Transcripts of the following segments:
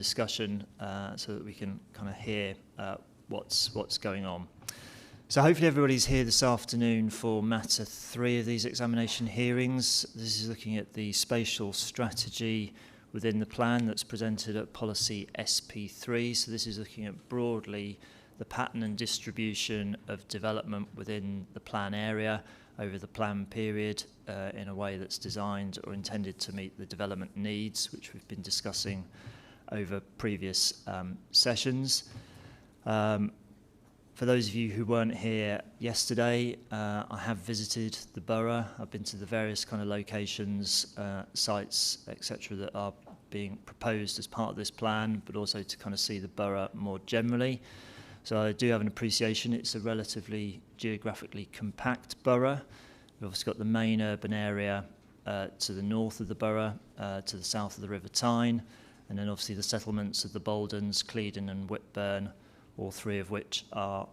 discussion so that we can kind of hear what's going on. So hopefully everybody's here this afternoon for matter 3 of these examination hearings. This is looking at the spatial strategy within the plan that's presented at policy SP3. So this is looking at broadly the pattern and distribution of development within the plan area over the plan period in a way that's designed or intended to meet the development needs, which we've been discussing over previous sessions. For those of you who weren't here yesterday, I have visited the borough. I've been to the various kind of locations, sites, etc. that are being proposed as part of this plan, but also to kind of see the borough more generally. So I do have an appreciation. It's a relatively geographically compact borough. We've obviously got the main urban area to the north of the borough, to the south of the River Tyne, and then obviously the settlements of the Baldens, Cleedon and Whitburn, all three of which are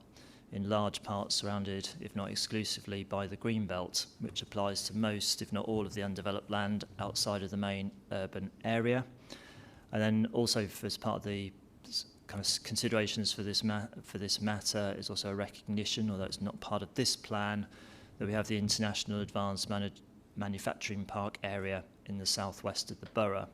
in large part surrounded, if not exclusively, by the green belt, which applies to most, if not all, of the undeveloped land outside of the main urban area. And then also, as part of the kind of considerations for this matter, is also a recognition, although it's not part of this plan, that we have the International Advanced Manufacturing Park area in the southwest of the borough.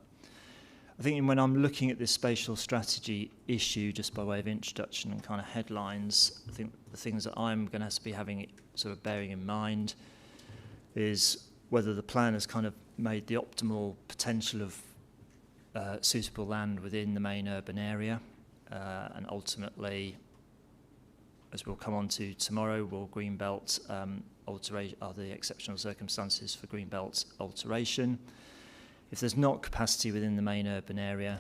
I think when I'm looking at this spatial strategy issue, just by way of introduction and kind of headlines, I think the things that I'm going to have to be having sort of bearing in mind is whether the plan has kind of made the optimal potential of suitable land within the main urban area, and ultimately, as we'll come on to tomorrow, will Greenbelt alteration, are the exceptional circumstances for Greenbelt alteration? If there's not capacity within the main urban area,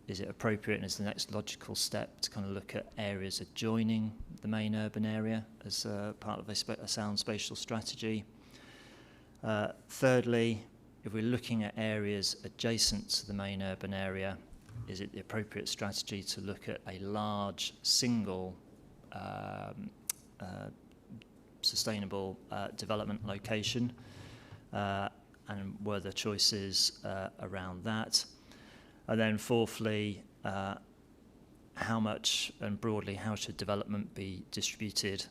is it appropriate and is the next logical step to kind of look at areas adjoining the main urban area as part of a sound spatial strategy? Thirdly, if we're looking at areas adjacent to the main urban area, is it the appropriate strategy to look at a large single sustainable development location? And were there choices around that? And then fourthly, how much and broadly how should development be distributed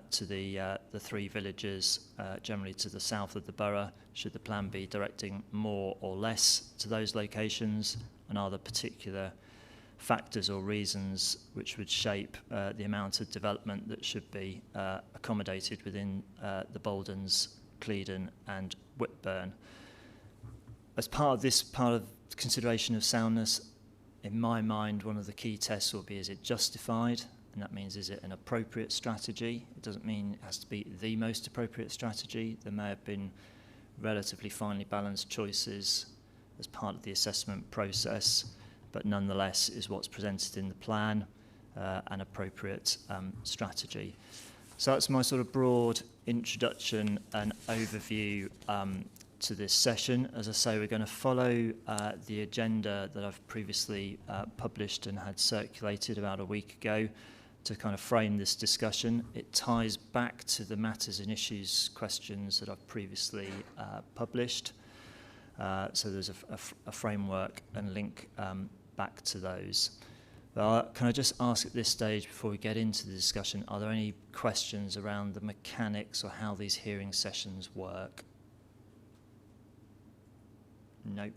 to the three villages, generally to the south of the borough? Should the plan be directing more or less to those locations? And are there particular factors or reasons which would shape the amount of development that should be accommodated within the Baldens, Cleedon and Whitburn? As part of this part of consideration of soundness, in my mind, one of the key tests will be, is it justified? And that means, is it an appropriate strategy? It doesn't mean it has to be the most appropriate strategy. There may have been relatively finely balanced choices as part of the assessment process, but nonetheless is what's presented in the plan an appropriate strategy. So that's my sort of broad introduction and overview to this session. As I say, we're going to follow the agenda that I've previously published and had circulated about a week ago to kind of frame this discussion. It ties back to the matters and issues questions that I've previously published. So there's a framework and link back to those. Can I just ask at this stage, before we get into the discussion, are there any questions around the mechanics or how these hearing sessions work? No.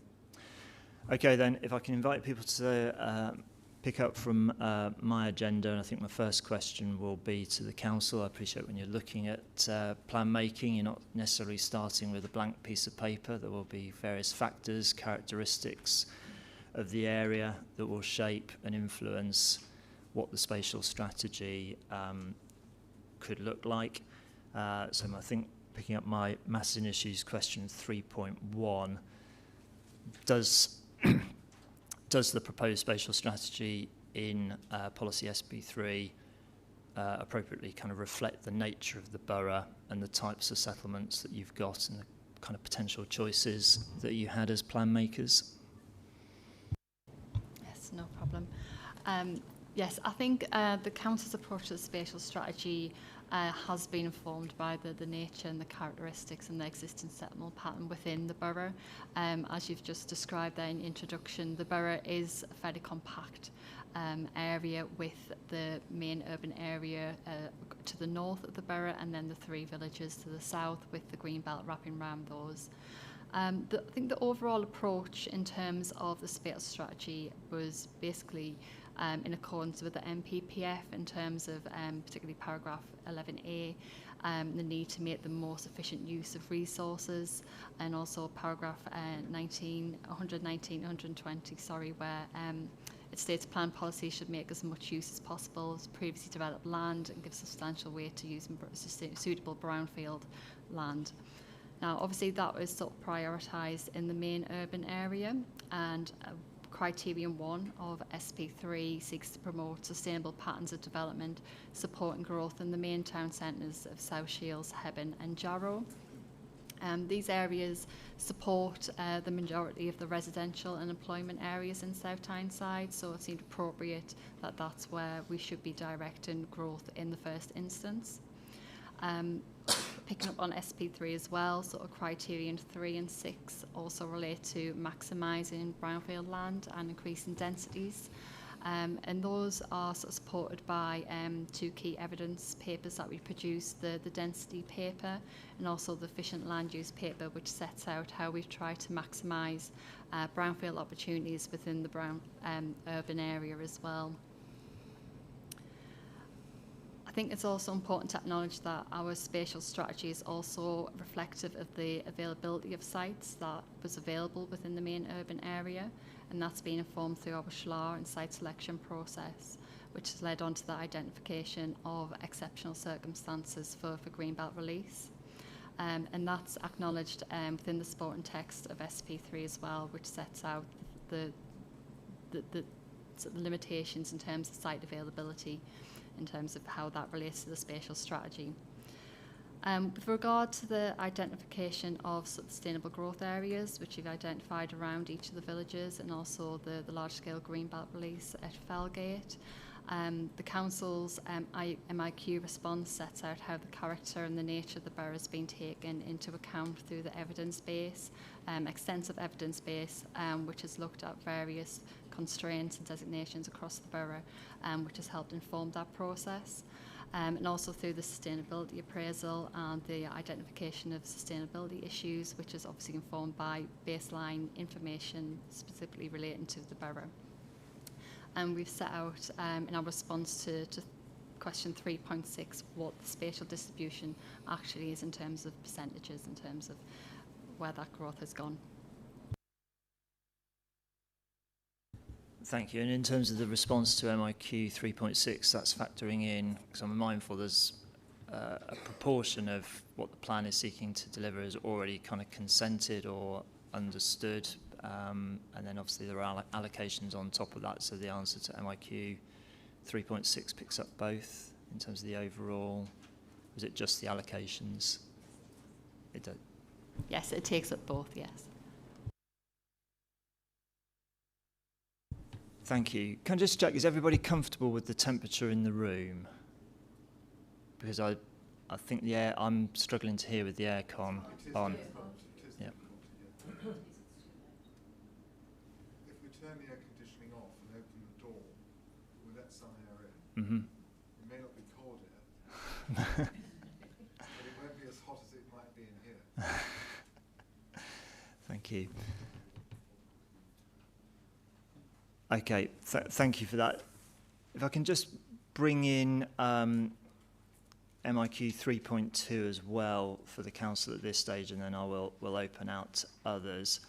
Okay, then, if I can invite people to pick up from my agenda, and I think my first question will be to the council. I appreciate when you're looking at plan making, you're not necessarily starting with a blank piece of paper. There will be various factors, characteristics of the area that will shape and influence what the spatial strategy could look like. So I think picking up my matters and issues question 3.1, does the proposed spatial strategy in policy SP3 appropriately kind of reflect the nature of the borough and the types of settlements that you've got and the kind of potential choices that you had as plan makers? Yes, no problem. Yes, I think the Council's approach to the spatial strategy has been informed by the nature and the characteristics and the existing settlement pattern within the borough. As you've just described there in introduction, the borough is a fairly compact area with the main urban area to the north of the borough and then the 3 villages to the south with the green belt wrapping around those. I think the overall approach in terms of the spatial strategy was basically in accordance with the MPPF in terms of particularly paragraph 11A, the need to make the most efficient use of resources, and also paragraph 119, 120, where it states plan policy should make as much use as possible of previously developed land and give substantial weight to using suitable brownfield land. Now, obviously, that was sort of prioritised in the main urban area, and Criterion 1 of SP3 seeks to promote sustainable patterns of development, supporting growth in the main town centres of South Shields, Hebburn and Jarrow. These areas support the majority of the residential and employment areas in South Tyneside, so it seemed appropriate that that's where we should be directing growth in the first instance. Picking up on SP3 as well, sort of Criterion 3 and 6 also relate to maximising brownfield land and increasing densities. And those are sort of supported by 2 key evidence papers that we produced, the density paper and also the efficient land use paper, which sets out how we've tried to maximise brownfield opportunities within the urban area as well. I think it's also important to acknowledge that our spatial strategy is also reflective of the availability of sites that was available within the main urban area, and that's been informed through our SHLAR and site selection process, which has led on to the identification of exceptional circumstances for Greenbelt release. And that's acknowledged within the supporting text of SP3 as well, which sets out the limitations in terms of site availability, in terms of how that relates to the spatial strategy. With regard to the identification of sustainable growth areas, which you've identified around each of the villages, and also the large-scale greenbelt release at Felgate, the Council's MIQ response sets out how the character and the nature of the borough has been taken into account through the evidence base, extensive evidence base, which has looked at various constraints and designations across the borough, which has helped inform that process. And also through the sustainability appraisal and the identification of sustainability issues, which is obviously informed by baseline information specifically relating to the borough. And we've set out in our response to question 3.6 what the spatial distribution actually is in terms of percentages, in terms of where that growth has gone. Thank you. And in terms of the response to MIQ 3.6, that's factoring in, because I'm mindful there's a proportion of what the plan is seeking to deliver is already kind of consented or understood, and then obviously there are allocations on top of that, so the answer to MIQ 3.6 picks up both in terms of the overall. Was it just the allocations? It does. Yes, it takes up both, yes. Thank you. Can I just check, is everybody comfortable with the temperature in the room? Because I think the air, I'm struggling to hear with the aircon on. Yeah. If we turn the air conditioning off and open the door, we let some air in. Mm-hmm. It may not be cold air, but it won't be as hot as it might be in here. Thank you. Okay, thank you for that. If I can just bring in MIQ 3.2 as well for the council at this stage, and then we'll open out others.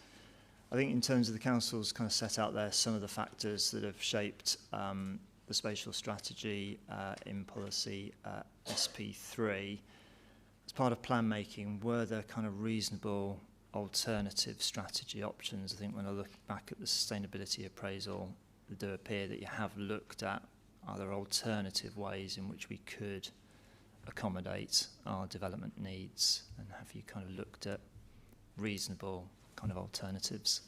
I think in terms of the council's kind of set out there some of the factors that have shaped the spatial strategy in policy SP3. As part of plan making, were there kind of reasonable alternative strategy options? I think when I look back at the sustainability appraisal, it do appear that you have looked at other alternative ways in which we could accommodate our development needs, and have you kind of looked at reasonable kind of alternatives?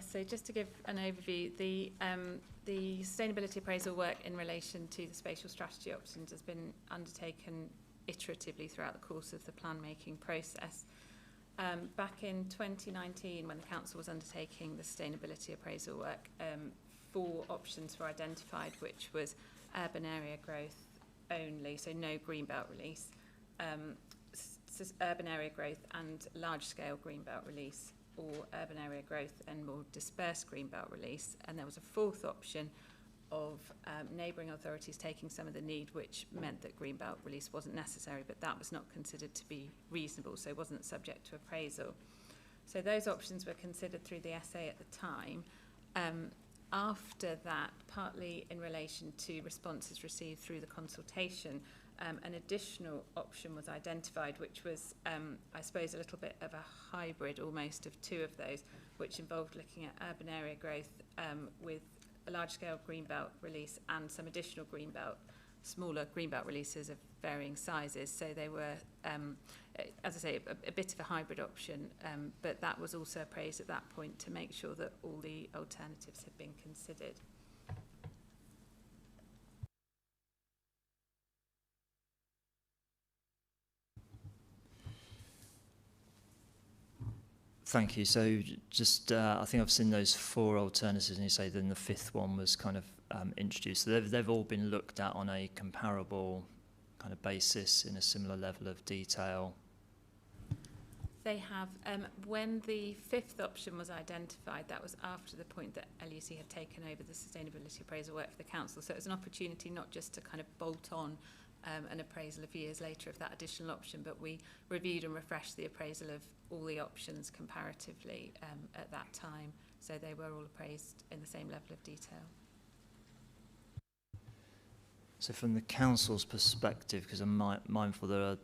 Yes, so just to give an overview, the sustainability appraisal work in relation to the spatial strategy options has been undertaken iteratively throughout the course of the plan making process. Back in 2019, when the council was undertaking the sustainability appraisal work, 4 options were identified, which was urban area growth only, so no greenbelt release, urban area growth and large-scale greenbelt release, or urban area growth and more dispersed greenbelt release. And there was a 4th option of neighbouring authorities taking some of the need, which meant that greenbelt release wasn't necessary, but that was not considered to be reasonable, so it wasn't subject to appraisal. So those options were considered through the SA at the time. After that, partly in relation to responses received through the consultation, an additional option was identified, which was, I suppose, a little bit of a hybrid almost of 2 of those, which involved looking at urban area growth with a large-scale greenbelt release and some additional greenbelt, smaller greenbelt releases of varying sizes. So they were, as I say, a bit of a hybrid option, but that was also appraised at that point to make sure that all the alternatives had been considered. Thank you. So just, I think I've seen those 4 alternatives, and you say then the 5th one was kind of introduced. So they've all been looked at on a comparable kind of basis in a similar level of detail. They have. When the 5th option was identified, that was after the point that LUC had taken over the sustainability appraisal work for the council. So it was an opportunity not just to kind of bolt on an appraisal a few years later of that additional option, but we reviewed and refreshed the appraisal of all the options comparatively at that time. So they were all appraised in the same level of detail. So from the council's perspective, because I'm mindful there are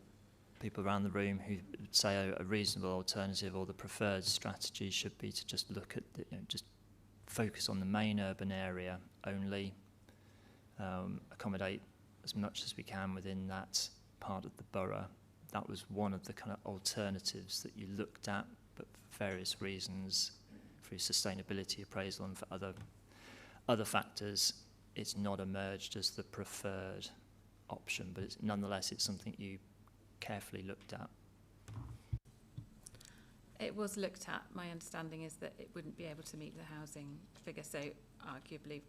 people around the room who would say a reasonable alternative or the preferred strategy should be to just look at, just focus on the main urban area only, accommodate as much as we can within that part of the borough. That was one of the kind of alternatives that you looked at, but for various reasons, through sustainability appraisal and for other factors, it's not emerged as the preferred option, but nonetheless it's something you carefully looked at. It was looked at. My understanding is that it wouldn't be able to meet the housing figure, so arguably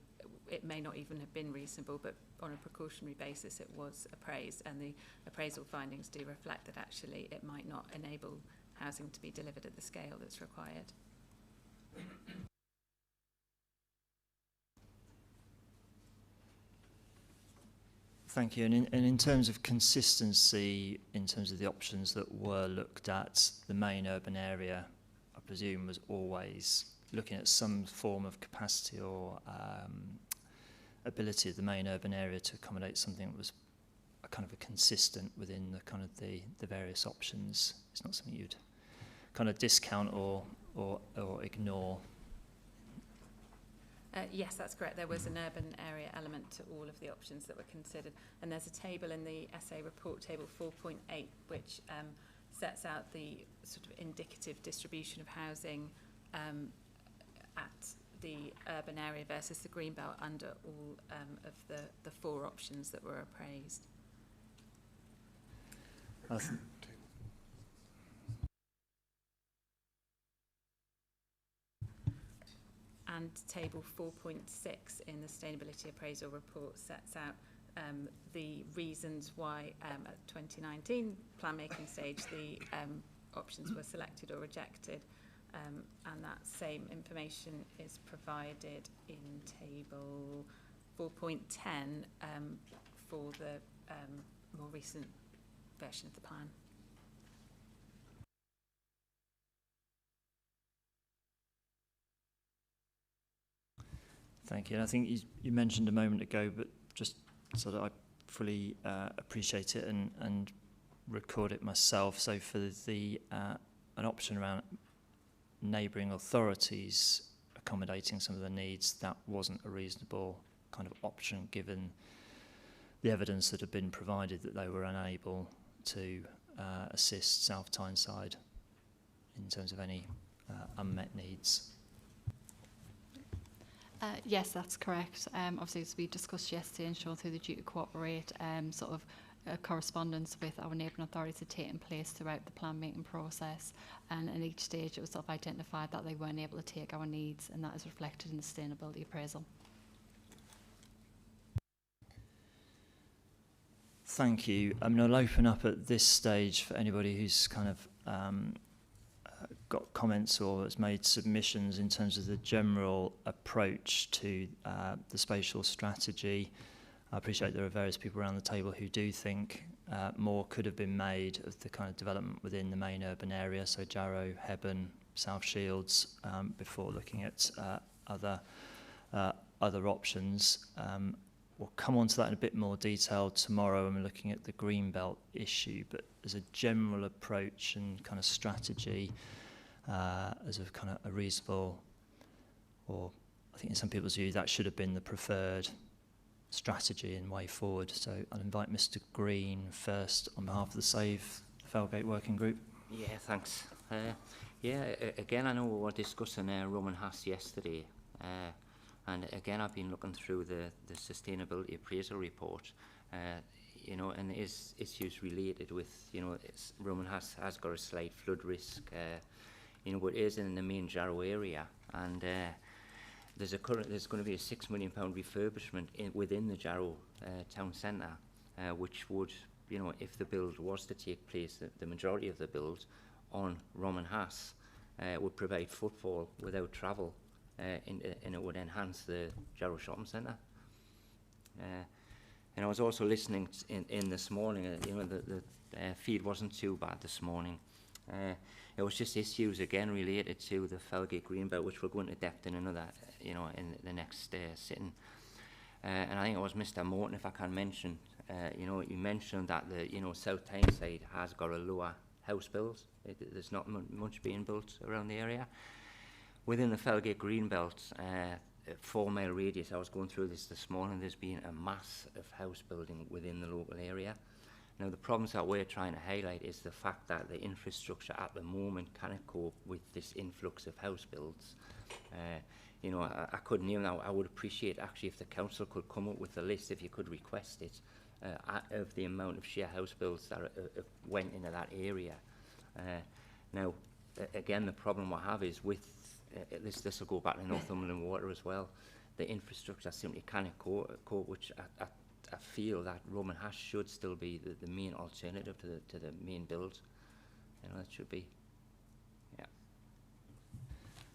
it may not even have been reasonable, but on a precautionary basis it was appraised, and the appraisal findings do reflect that actually it might not enable housing to be delivered at the scale that's required. Thank you. And in terms of consistency, in terms of the options that were looked at, the main urban area, I presume, was always looking at some form of capacity or ability of the main urban area to accommodate something that was a kind of a consistent within the kind of the various options. It's not something you'd kind of discount or ignore. Yes, that's correct. There was an urban area element to all of the options that were considered, and there's a table in the SA report, table 4.8, which sets out the sort of indicative distribution of housing at the urban area versus the greenbelt under all of the 4 options that were appraised. And table 4.6 in the sustainability appraisal report sets out the reasons why at 2019 plan making stage the options were selected or rejected, and that same information is provided in table 4.10 for the more recent version of the plan. Thank you. And I think you mentioned a moment ago, but just so that I fully appreciate it and record it myself. So for the an option around neighbouring authorities accommodating some of the needs, that wasn't a reasonable kind of option given the evidence that had been provided that they were unable to assist South Tyneside in terms of any unmet needs. Yes, that's correct. Obviously, as we discussed yesterday, ensuring through the due to cooperate, sort of correspondence with our neighbouring authorities had taken place throughout the plan making process, and in each stage it was sort of identified that they weren't able to take our needs, and that is reflected in the sustainability appraisal. Thank you. I mean, I'll open up at this stage for anybody who's kind of got comments or has made submissions in terms of the general approach to the spatial strategy. I appreciate there are various people around the table who do think more could have been made of the kind of development within the main urban area, so Jarrow, Hebburn, South Shields, before looking at other options. We'll come on to that in a bit more detail tomorrow when we're looking at the Greenbelt issue, but as a general approach and kind of strategy, as a kind of a reasonable, or I think in some people's view that should have been the preferred strategy and way forward. So I'll invite Mr. Green first on behalf of the Save Felgate Working Group. Yeah, thanks. Again, I know we were discussing Roman Hass yesterday, and again I've been looking through the sustainability appraisal report, and there's issues related with, Roman Hass has got a slight flood risk, but it is in the main Jarrow area, and there's going to be a £6 million refurbishment within the Jarrow town centre, which would, if the build was to take place, the majority of the build on Roman Hass would provide footfall without travel, and it would enhance the Jarrow shopping centre. And I was also listening in this morning. The feed wasn't too bad this morning. It was just issues again related to the Felgate Greenbelt, which we'll go into depth in another, in the next sitting. And I think it was Mr. Morton, if I can mention, you mentioned that the South Tyneside has got a lower house build. There's not much being built around the area. Within the Felgate Greenbelt, 4 mile radius, I was going through this morning, there's been a mass of house building within the local area. Now, the problems that we're trying to highlight is the fact that the infrastructure at the moment cannot cope with this influx of house builds. I couldn't even, I would appreciate actually if the council could come up with a list, if you could request it, of the amount of share house builds that went into that area. Now, again, the problem I have is with, this will go back to Northumberland Water as well, the infrastructure simply cannot cope, which I feel that Roman Hass should still be the main alternative to the main build. That should be,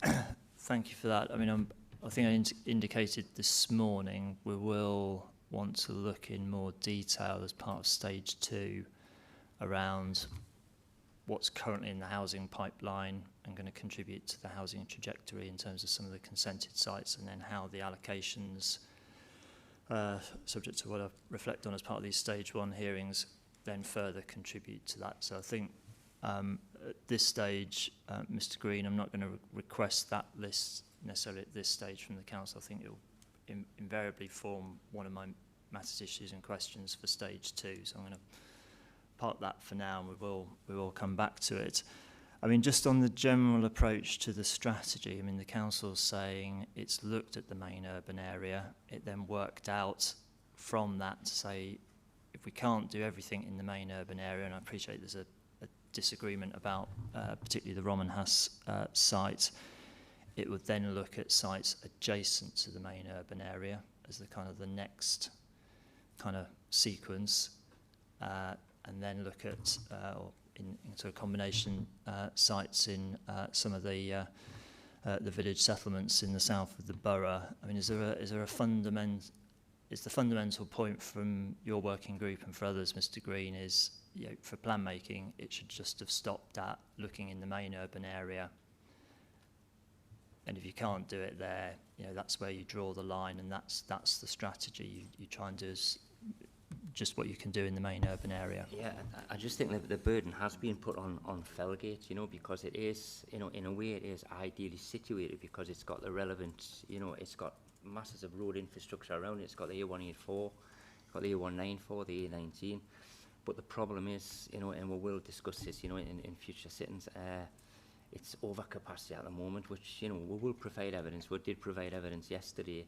yeah. Thank you for that. I mean, I think I indicated this morning we will want to look in more detail as part of stage 2 around what's currently in the housing pipeline and going to contribute to the housing trajectory in terms of some of the consented sites, and then how the allocations, subject to what I reflect on as part of these stage 1 hearings, then further contribute to that. So I think at this stage, Mr. Green, I'm not going to request that list necessarily at this stage from the council. I think it will invariably form one of my matters, issues and questions for stage 2. So I'm going to park that for now, and we will come back to it. I mean, just on the general approach to the strategy, I mean, the council's saying it's looked at the main urban area. It then worked out from that to say, if we can't do everything in the main urban area, and I appreciate there's a disagreement about particularly the Roman Hass site, it would then look at sites adjacent to the main urban area as the kind of the next kind of sequence, and then look at or into a combination sites in some of the village settlements in the south of the borough. I mean, is there a fundamental? Is the fundamental point from your working group and for others, Mr. Green, is for plan making, it should just have stopped at looking in the main urban area, and if you can't do it there, that's where you draw the line, and that's the strategy you try and do is just what you can do in the main urban area. Yeah, I just think that the burden has been put on Felgate, because it is, in a way it is ideally situated because it's got the relevant, it's got masses of road infrastructure around it. It's got the A184, it's got the A194, the A19. But the problem is, and we will discuss this, in future sittings, it's overcapacity at the moment, which, you know, we will provide evidence. We did provide evidence yesterday,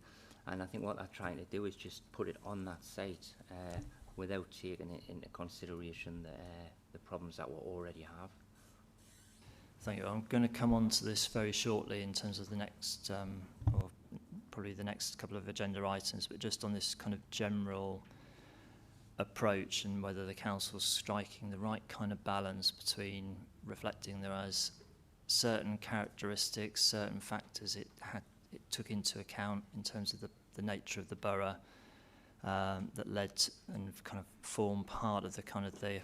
and I think what they're trying to do is just put it on that site without taking into consideration the problems that we already have. Thank you. I'm going to come on to this very shortly in terms of the next, or probably the next couple of agenda items, but just on this kind of general approach and whether the council's striking the right kind of balance between reflecting there as certain characteristics, certain factors it took into account in terms of the nature of the borough that led and kind of form part of the kind of the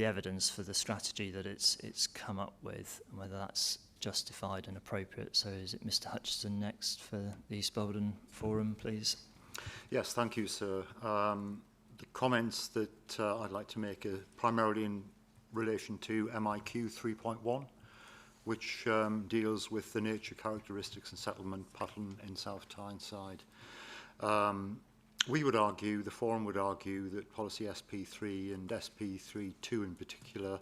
evidence for the strategy that it's come up with, and whether that's justified and appropriate. So is it Mr. Hutchison next for the East Bolton Forum, please? Yes, thank you, sir. The comments that I'd like to make are primarily in relation to MIQ 3.1, which deals with the nature, characteristics and settlement pattern in South Tyneside. We would argue, the forum would argue, that policy SP3 and SP3.2 in particular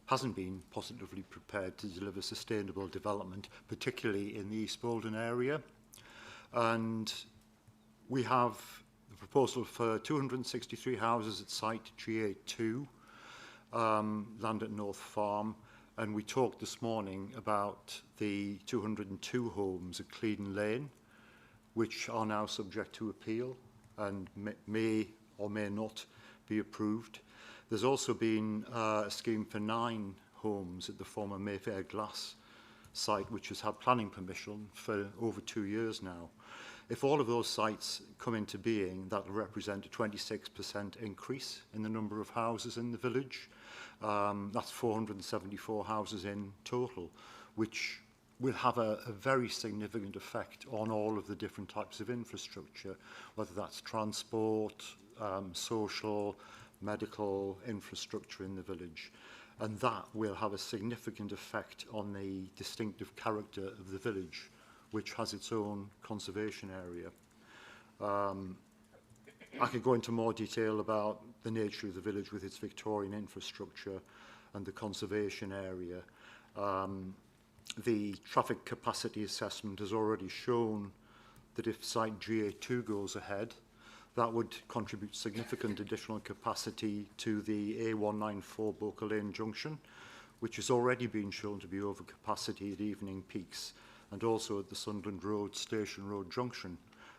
hasn't been positively prepared to deliver sustainable development, particularly in the East Bolton area. And we have the proposal for 263 houses at site GA2, land at North Farm, and we talked this morning about the 202 homes at Cleeden Lane, which are now subject to appeal and may or may not be approved. There's also been a scheme for 9 homes at the former Mayfair Glass site, which has had planning permission for over 2 years now. If all of those sites come into being, that will represent a 26% increase in the number of houses in the village. That's 474 houses in total, which will have a very significant effect on all of the different types of infrastructure, whether that's transport, social, medical infrastructure in the village. And that will have a significant effect on the distinctive character of the village, which has its own conservation area. I could go into more detail about the nature of the village with its Victorian infrastructure and the conservation area. The traffic capacity assessment has already shown that if site GA2 goes ahead, that would contribute significant additional capacity to the A194 Boca Lane junction, which has already been shown to be over capacity at evening peaks, and also at the Sunderland Road Station Road junction,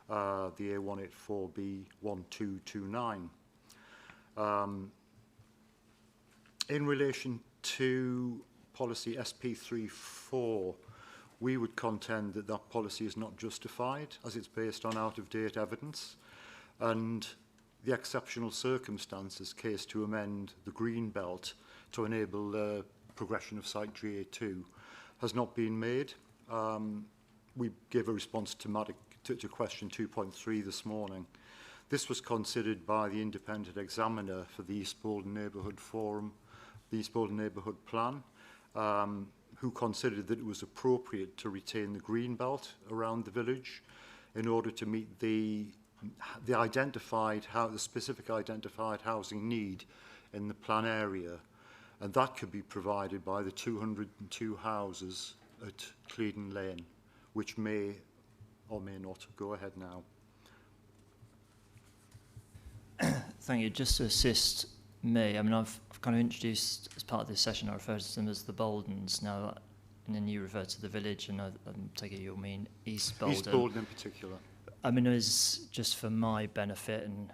the A184B1229. In relation to policy SP34, we would contend that that policy is not justified as it's based on out-of-date evidence, and the exceptional circumstances case to amend the green belt to enable the progression of site GA2 has not been made. We gave a response to question 2.3 this morning. This was considered by the independent examiner for the East Bolton Neighbourhood Forum, the East Bolton Neighbourhood Plan, who considered that it was appropriate to retain the green belt around the village in order to meet the specific identified housing need in the plan area, and that could be provided by the 202 houses at Cleeden Lane, which may or may not go ahead now. Thank you. Just to assist me, I mean, I've kind of introduced, as part of this session, I refer to them as the Boldens now, and then you refer to the village, and I'm taking you'll mean East Bolton. East Bolton in particular. I mean, is just for my benefit and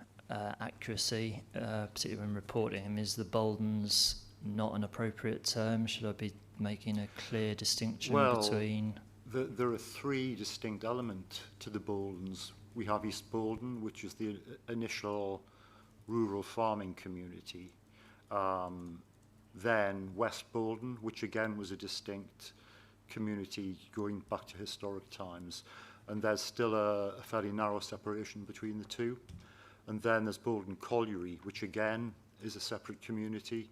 accuracy, particularly when reporting, is the Boldens not an appropriate term? Should I be making a clear distinction between? There are 3 distinct elements to the Boldens. We have East Bolton, which is the initial rural farming community. Then West Bolton, which again was a distinct community going back to historic times. And there's still a fairly narrow separation between the two. And then there's Bolton Colliery, which again is a separate community.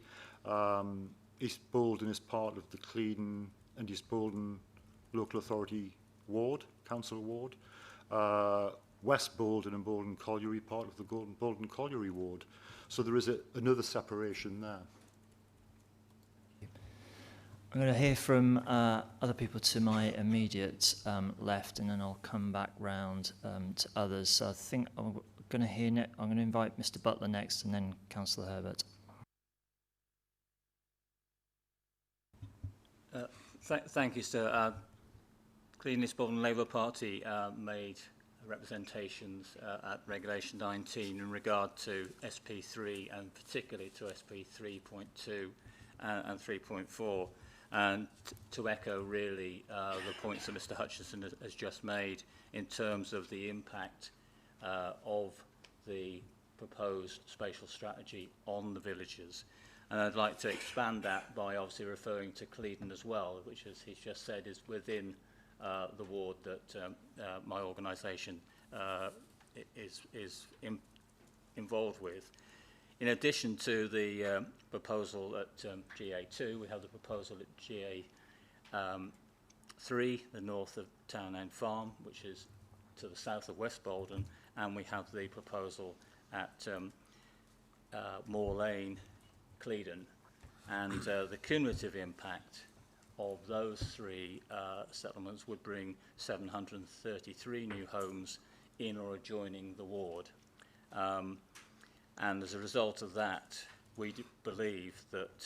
East Bolton is part of the Cleeden and East Bolton Local Authority Ward, Council Ward. West Bolton and Bolton Colliery part of the Bolton Colliery Ward. So there is another separation there. I'm going to hear from other people to my immediate left, and then I'll come back round to others. So I think I'm going to I'm going to invite Mr. Butler next, and then Councillor Herbert. Thank you, sir. Clean Spalding Labour Party made representations at Regulation 19 in regard to SP3 and particularly to SP 3.2 and 3.4. And to echo really the points that Mr. Hutchinson has just made in terms of the impact of the proposed spatial strategy on the villages. And I'd like to expand that by obviously referring to Clevedon as well, which, as he's just said, is within the ward that my organisation is involved with. In addition to the proposal at GA2, we have the proposal at GA3, the north of Town End Farm, which is to the south of West Bolden, and we have the proposal at Moor Lane, Clevedon, and the cumulative impact of those three settlements would bring 733 new homes in or adjoining the ward. And as a result of that, we believe that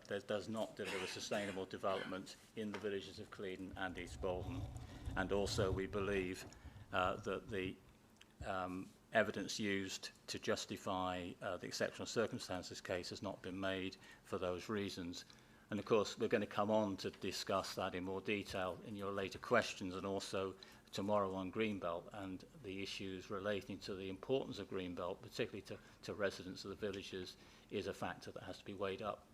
that does not deliver sustainable development in the villages of Clevedon and East Bolden. And also we believe that the evidence used to justify the exceptional circumstances case has not been made for those reasons. And of course, we're going to come on to discuss that in more detail in your later questions, and also tomorrow on Greenbelt and the issues relating to the importance of Greenbelt, particularly to residents of the villages, is a factor that has to be weighed up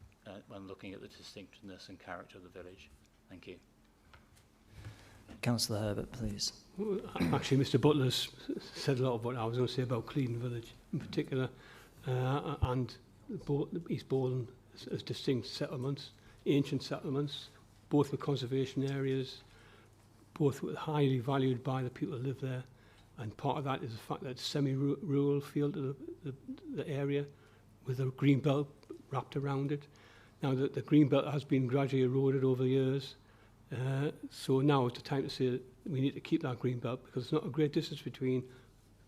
when looking at the distinctiveness and character of the village. Thank you. Councillor Herbert, please. Actually, Mr. Butler's said a lot of what I was going to say about Clevedon Village in particular, and East Bolden as distinct settlements, ancient settlements, both with conservation areas, both highly valued by the people who live there, and part of that is the fact that it's semi-rural feel to the area with a green belt wrapped around it. Now the green belt has been gradually eroded over the years, so now it's the time to say that we need to keep that green belt, because there's not a great distance between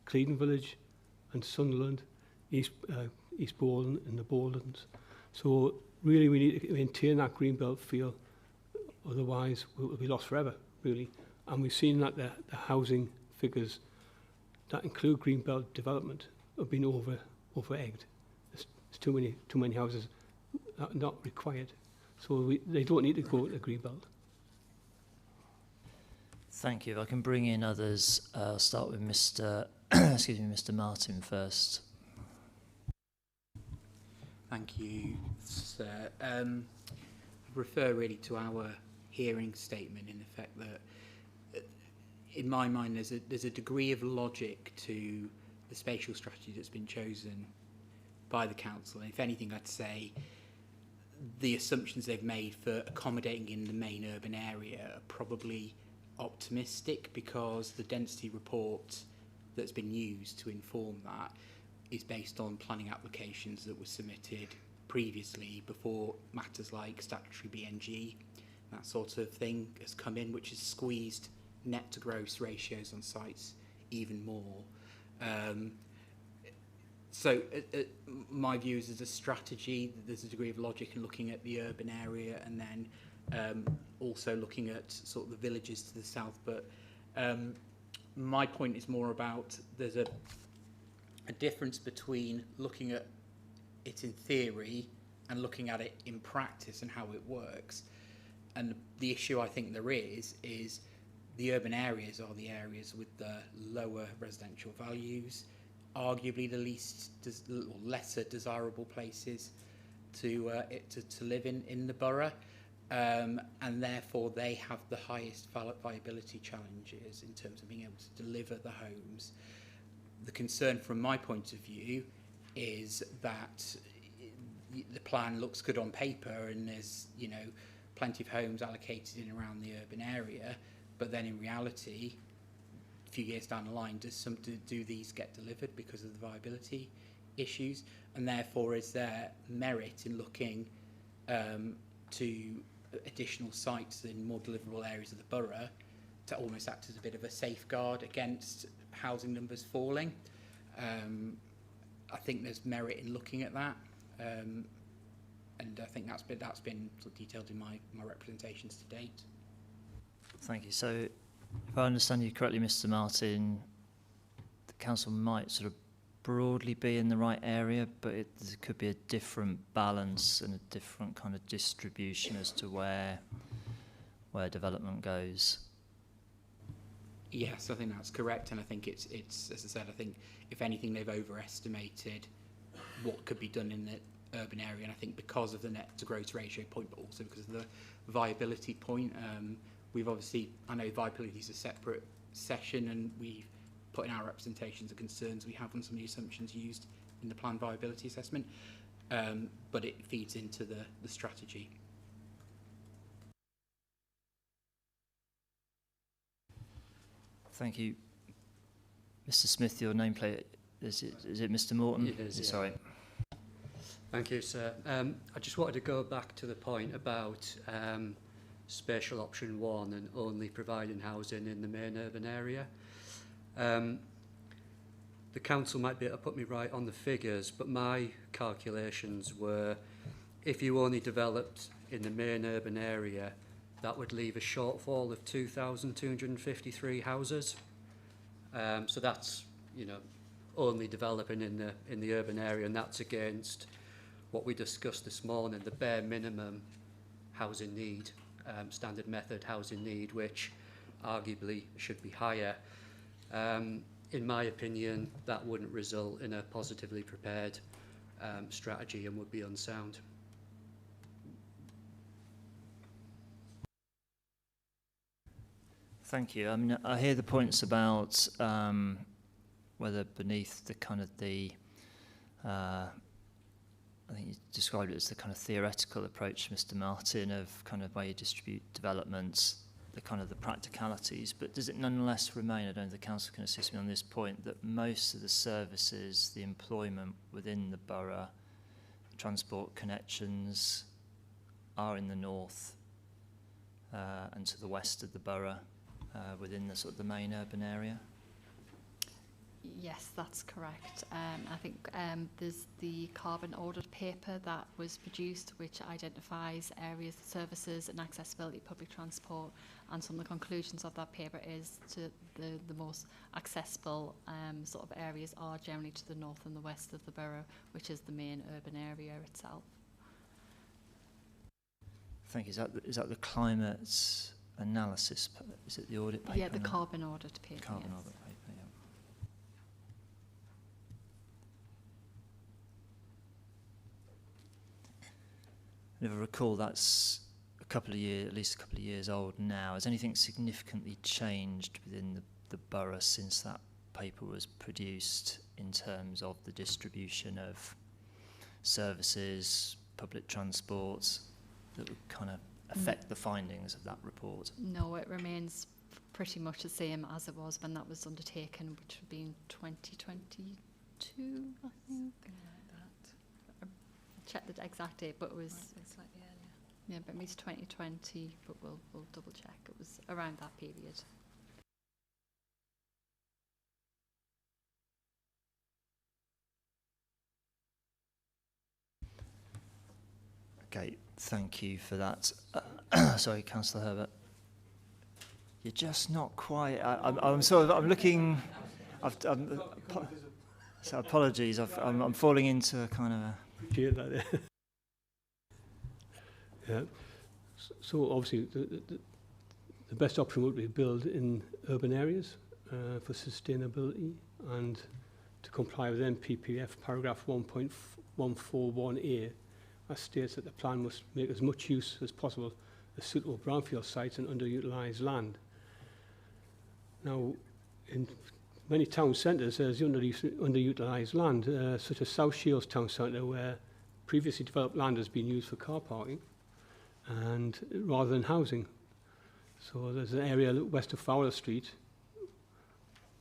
Clevedon Village and Sunderland, East Bolden and the Boldens. So really we need to maintain that green belt feel, otherwise we'll be lost forever, really. And we've seen that the housing figures that include greenbelt development have been over-egged. There's too many houses that are not required. So they don't need to go to the greenbelt. Thank you. If I can bring in others, I'll start with Mr. excuse me, Mr. Martin first. Thank you, sir. I refer really to our hearing statement in the fact that, in my mind, there's a degree of logic to the spatial strategy that's been chosen by the council. And if anything, I'd say the assumptions they've made for accommodating in the main urban area are probably optimistic, because the density report that's been used to inform that is based on planning applications that were submitted previously before matters like statutory BNG, that sort of thing has come in, which has squeezed net to gross ratios on sites even more. So my view is, as a strategy, there's a degree of logic in looking at the urban area and then also looking at sort of the villages to the south. But my point is more about there's a difference between looking at it in theory and looking at it in practice and how it works. And the issue I think there is the urban areas are the areas with the lower residential values, arguably the least or lesser desirable places to live in the borough, and therefore they have the highest viability challenges in terms of being able to deliver the homes. The concern from my point of view is that the plan looks good on paper and there's, you know, plenty of homes allocated in around the urban area, but then in reality, a few years down the line, do these get delivered because of the viability issues? And therefore, is there merit in looking to additional sites in more deliverable areas of the borough to almost act as a bit of a safeguard against housing numbers falling. I think there's merit in looking at that, and I think that's been sort of detailed in my representations to date. Thank you. So, if I understand you correctly, Mr. Martin, the council might sort of broadly be in the right area, but there could be a different balance and a different kind of distribution as to where development goes. Yes, I think that's correct, and I think it's as I said, I think if anything they've overestimated what could be done in the urban area, and I think because of the net to gross ratio point, but also because of the viability point, we've obviously, I know viability is a separate session, and we've put in our representations the concerns we have on some of the assumptions used in the plan viability assessment, but it feeds into the strategy. Thank you. Mr. Smith, your nameplate, is it Mr. Morton? It is, yeah. Sorry. Thank you, sir. I just wanted to go back to the point about spatial option 1 and only providing housing in the main urban area. The council might be able to put me right on the figures, but my calculations were if you only developed in the main urban area, that would leave a shortfall of 2,253 houses. So that's, you know, only developing in the urban area, and that's against what we discussed this morning, the bare minimum housing need, standard method housing need, which arguably should be higher. In my opinion, that wouldn't result in a positively prepared strategy and would be unsound. Thank you. I mean, I hear the points about whether beneath the kind of I think you described it as the kind of theoretical approach, Mr. Martin, of kind of where you distribute developments, the kind of the practicalities, but does it nonetheless remain, I don't know if the council can assist me on this point, that most of the services, the employment within the borough, transport connections are in the north and to the west of the borough, within the sort of the main urban area? Yes, that's correct. I think there's the carbon audit paper that was produced, which identifies areas, services and accessibility of public transport, and some of the conclusions of that paper is to the most accessible sort of areas are generally to the north and the west of the borough, which is the main urban area itself. Thank you. Is that the climate analysis? Is it the audit paper? Yeah, the carbon audit paper. Carbon yes. audit paper, yeah. And if I recall, that's at least a couple of years old now. Has anything significantly changed within the borough since that paper was produced in terms of the distribution of services, public transport, that would kind of affect the findings of that report? No, it remains pretty much the same as it was when that was undertaken, which would be in 2022, I think. I'll check the exact date, but it was slightly earlier. yeah, but maybe 2020, but we'll double check. It was around that period. Okay, thank you for that. Sorry, Councillor Herbert. You're just not quite. I'm looking. So apologies. I'm falling into a kind of a. Appreciate that. Yeah. So obviously, the best option would be to build in urban areas for sustainability and to comply with NPPF paragraph 1.141A. That states that the plan must make as much use as possible of suitable brownfield sites and underutilised land. Now, in many town centres, there's underutilised land, such as South Shields Town Centre, where previously developed land has been used for car parking, and rather than housing. So there's an area west of Fowler Street,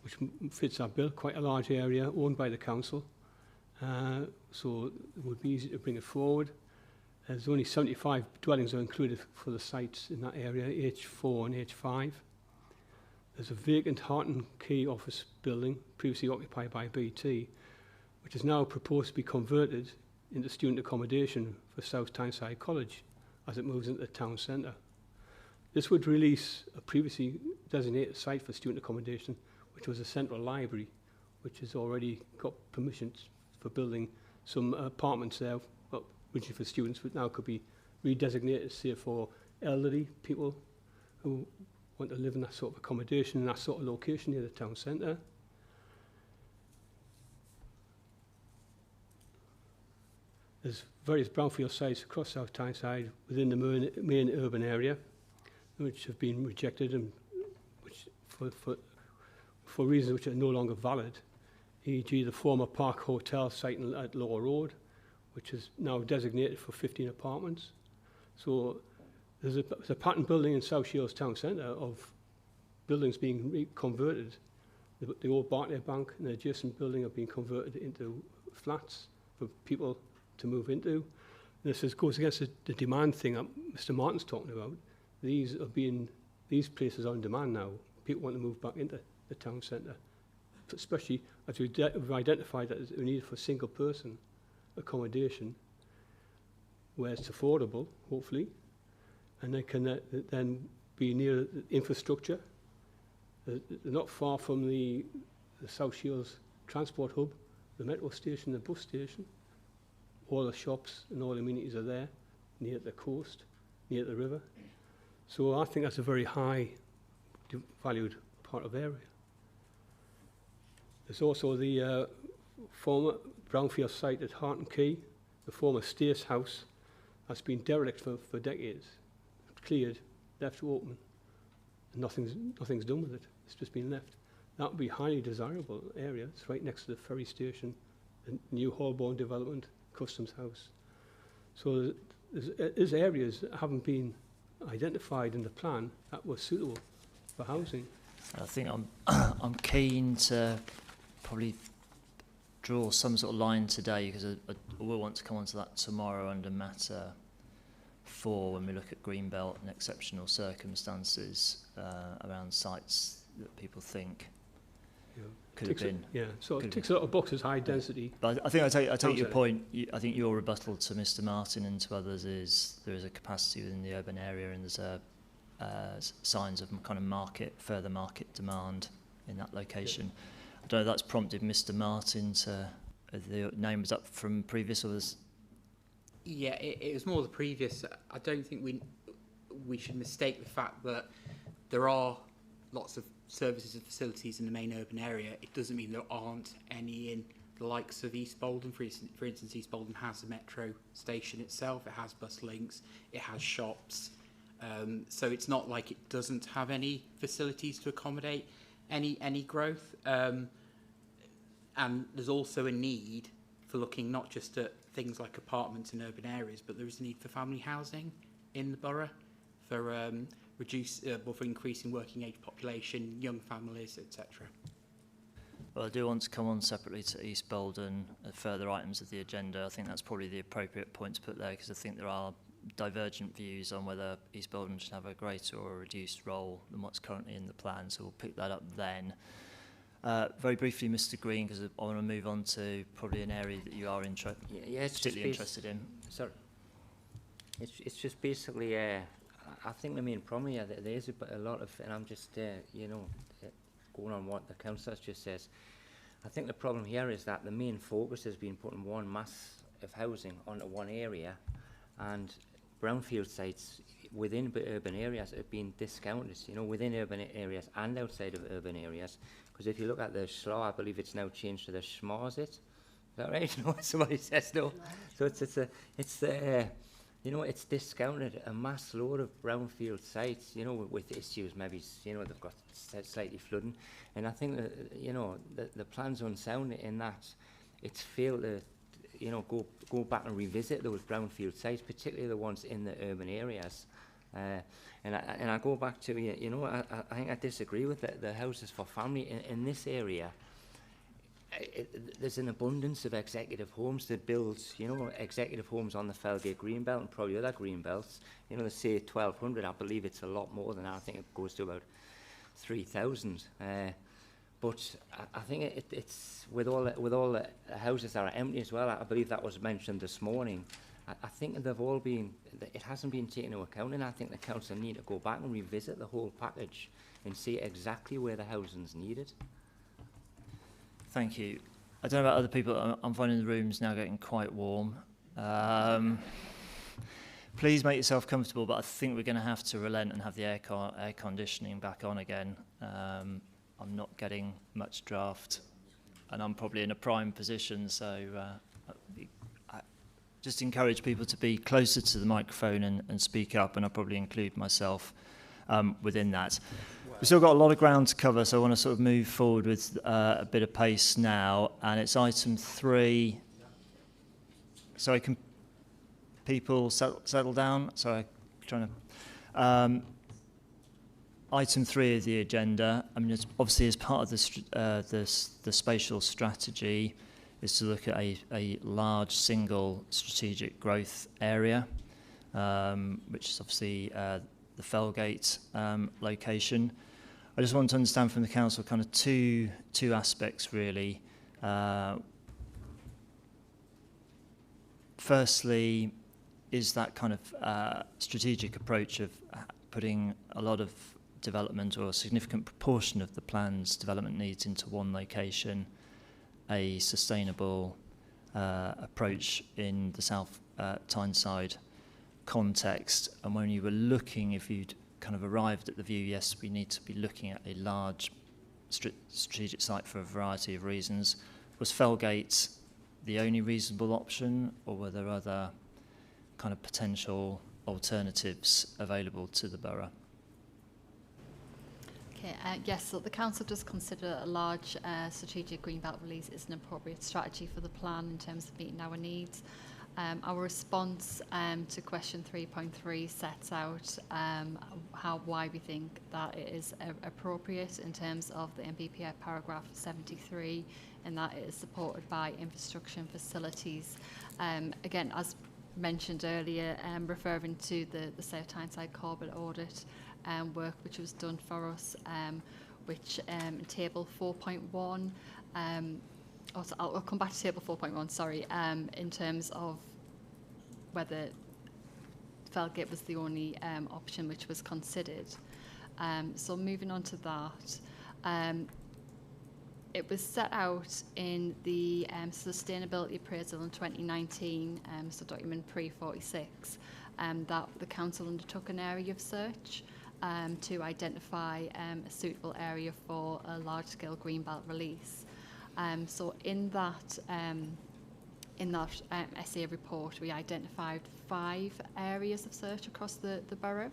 which fits our bill, quite a large area owned by the council. So it would be easy to bring it forward. There's only 75 dwellings are included for the sites in that area, H4 and H5. There's a vacant Heart and Key office building previously occupied by BT, which is now proposed to be converted into student accommodation for South Tyneside College as it moves into the town centre. This would release a previously designated site for student accommodation, which was a central library, which has already got permissions for building some apartments there, well, originally for students, but now could be redesignated, say, for elderly people who want to live in that sort of accommodation in that sort of location near the town centre. There's various brownfield sites across South Tyneside within the main urban area, which have been rejected and which for reasons which are no longer valid, e.g. the former Park Hotel site at Lower Road, which is now designated for 15 apartments. So there's a pattern building in South Shields Town Centre of buildings being converted. The old Barclay Bank and the adjacent building are being converted into flats for people to move into. This goes against the demand thing that Mr. Martin's talking about. These places are in demand now. People want to move back into the town centre, especially as we've identified that there's a need for single person accommodation where it's affordable, hopefully, and they can then be near the infrastructure. They're not far from the South Shields transport hub, the metro station, the bus station. All the shops and all the amenities are there, near the coast, near the river. So I think that's a very high valued part of area. There's also the former brownfield site at Heart and Key, the former Stace House, that's been derelict for decades, cleared, left open, and nothing's done with it. It's just been left. That would be a highly desirable area. It's right next to the ferry station, the new Holborn development, Customs House. So there's areas that haven't been identified in the plan that were suitable for housing. I think I'm keen to probably draw some sort of line today, because I will want to come on to that tomorrow under matter 4 when we look at Greenbelt and exceptional circumstances around sites that people think could have been. Yeah, so it ticks a lot of boxes, high density. But I think I take your point. I think your rebuttal to Mr. Martin and to others is there is a capacity within the urban area, and there's signs of kind of further market demand in that location. I don't know if that's prompted Mr. Martin to, the name was up from previous, or was... Yeah, it was more the previous. I don't think we should mistake the fact that there are lots of services and facilities in the main urban area. It doesn't mean there aren't any in the likes of East Boldon. For instance, East Boldon has a metro station itself. It has bus links. It has shops. So it's not like it doesn't have any facilities to accommodate any growth. And there's also a need for looking not just at things like apartments in urban areas, but there is a need for family housing in the borough for for increasing working age population, young families, etc. Well, I do want to come on separately to East Boldon, further items of the agenda. I think that's probably the appropriate point to put there, because I think there are divergent views on whether East Boldon should have a greater or a reduced role than what's currently in the plan, so we'll pick that up then. Very briefly, Mr. Green, because I want to move on to probably an area that you are particularly interested in. Sorry. It's just basically, I think the main problem here, there is a lot of, and I'm just, going on what the councillor just says, I think the problem here is that the main focus has been putting one mass of housing onto one area, and brownfield sites within urban areas have been discounted, within urban areas and outside of urban areas. Because if you look at the SLA, I believe it's now changed to the SMA, is it? Is that right? No, somebody says no. So it's discounted a mass load of brownfield sites, with issues, maybe, they've got slightly flooding. And I think that, the plan's unsound in that it's failed to, go back and revisit those brownfield sites, particularly the ones in the urban areas. And I go back to, I think I disagree with the houses for family in this area. there's an abundance of executive homes that build, you know, executive homes on the Felgate Greenbelt and probably other greenbelts. You know, they say 1,200. I believe it's a lot more than that. I think it goes to about 3,000. But I think it's with all the houses that are empty as well. I believe that was mentioned this morning. I think they've all been. It hasn't been taken into account, and I think the council need to go back and revisit the whole package and see exactly where the housing's needed. Thank you. I don't know about other people. I'm finding the room's now getting quite warm. Please make yourself comfortable, but I think we're going to have to relent and have the air conditioning back on again. I'm not getting much draft, and I'm probably in a prime position, so I just encourage people to be closer to the microphone and speak up, and I'll probably include myself within that. We've still got a lot of ground to cover, so I want to sort of move forward with a bit of pace now, and it's item 3. Sorry, can people settle down? Sorry, trying to... Item 3 of the agenda, I mean, it's obviously as part of the spatial strategy, is to look at a large single strategic growth area, which is obviously the Felgate location. I just want to understand from the council kind of two aspects really. Firstly, is that kind of strategic approach of putting a lot of development or a significant proportion of the plan's development needs into one location, a sustainable approach in the South Tyneside context? And when you were looking, if you'd kind of arrived at the view, yes, we need to be looking at a large strategic site for a variety of reasons, was Felgate the only reasonable option, or were there other kind of potential alternatives available to the borough? Okay, yes, so the council does consider a large strategic greenbelt release is an appropriate strategy for the plan in terms of meeting our needs. Our response to question 3.3 sets out why we think that it is appropriate in terms of the MBPF paragraph 73, and that it is supported by infrastructure and facilities. Again, as mentioned earlier, referring to the South Tyneside Corbett audit work which was done for us, which in table 4.1, I'll come back to table 4.1, sorry, in terms of whether Felgate was the only option which was considered. So moving on to that, it was set out in the sustainability appraisal in 2019, so document pre-46, that the council undertook an area of search to identify a suitable area for a large-scale greenbelt release. So in that SA report, we identified 5 areas of search across the borough,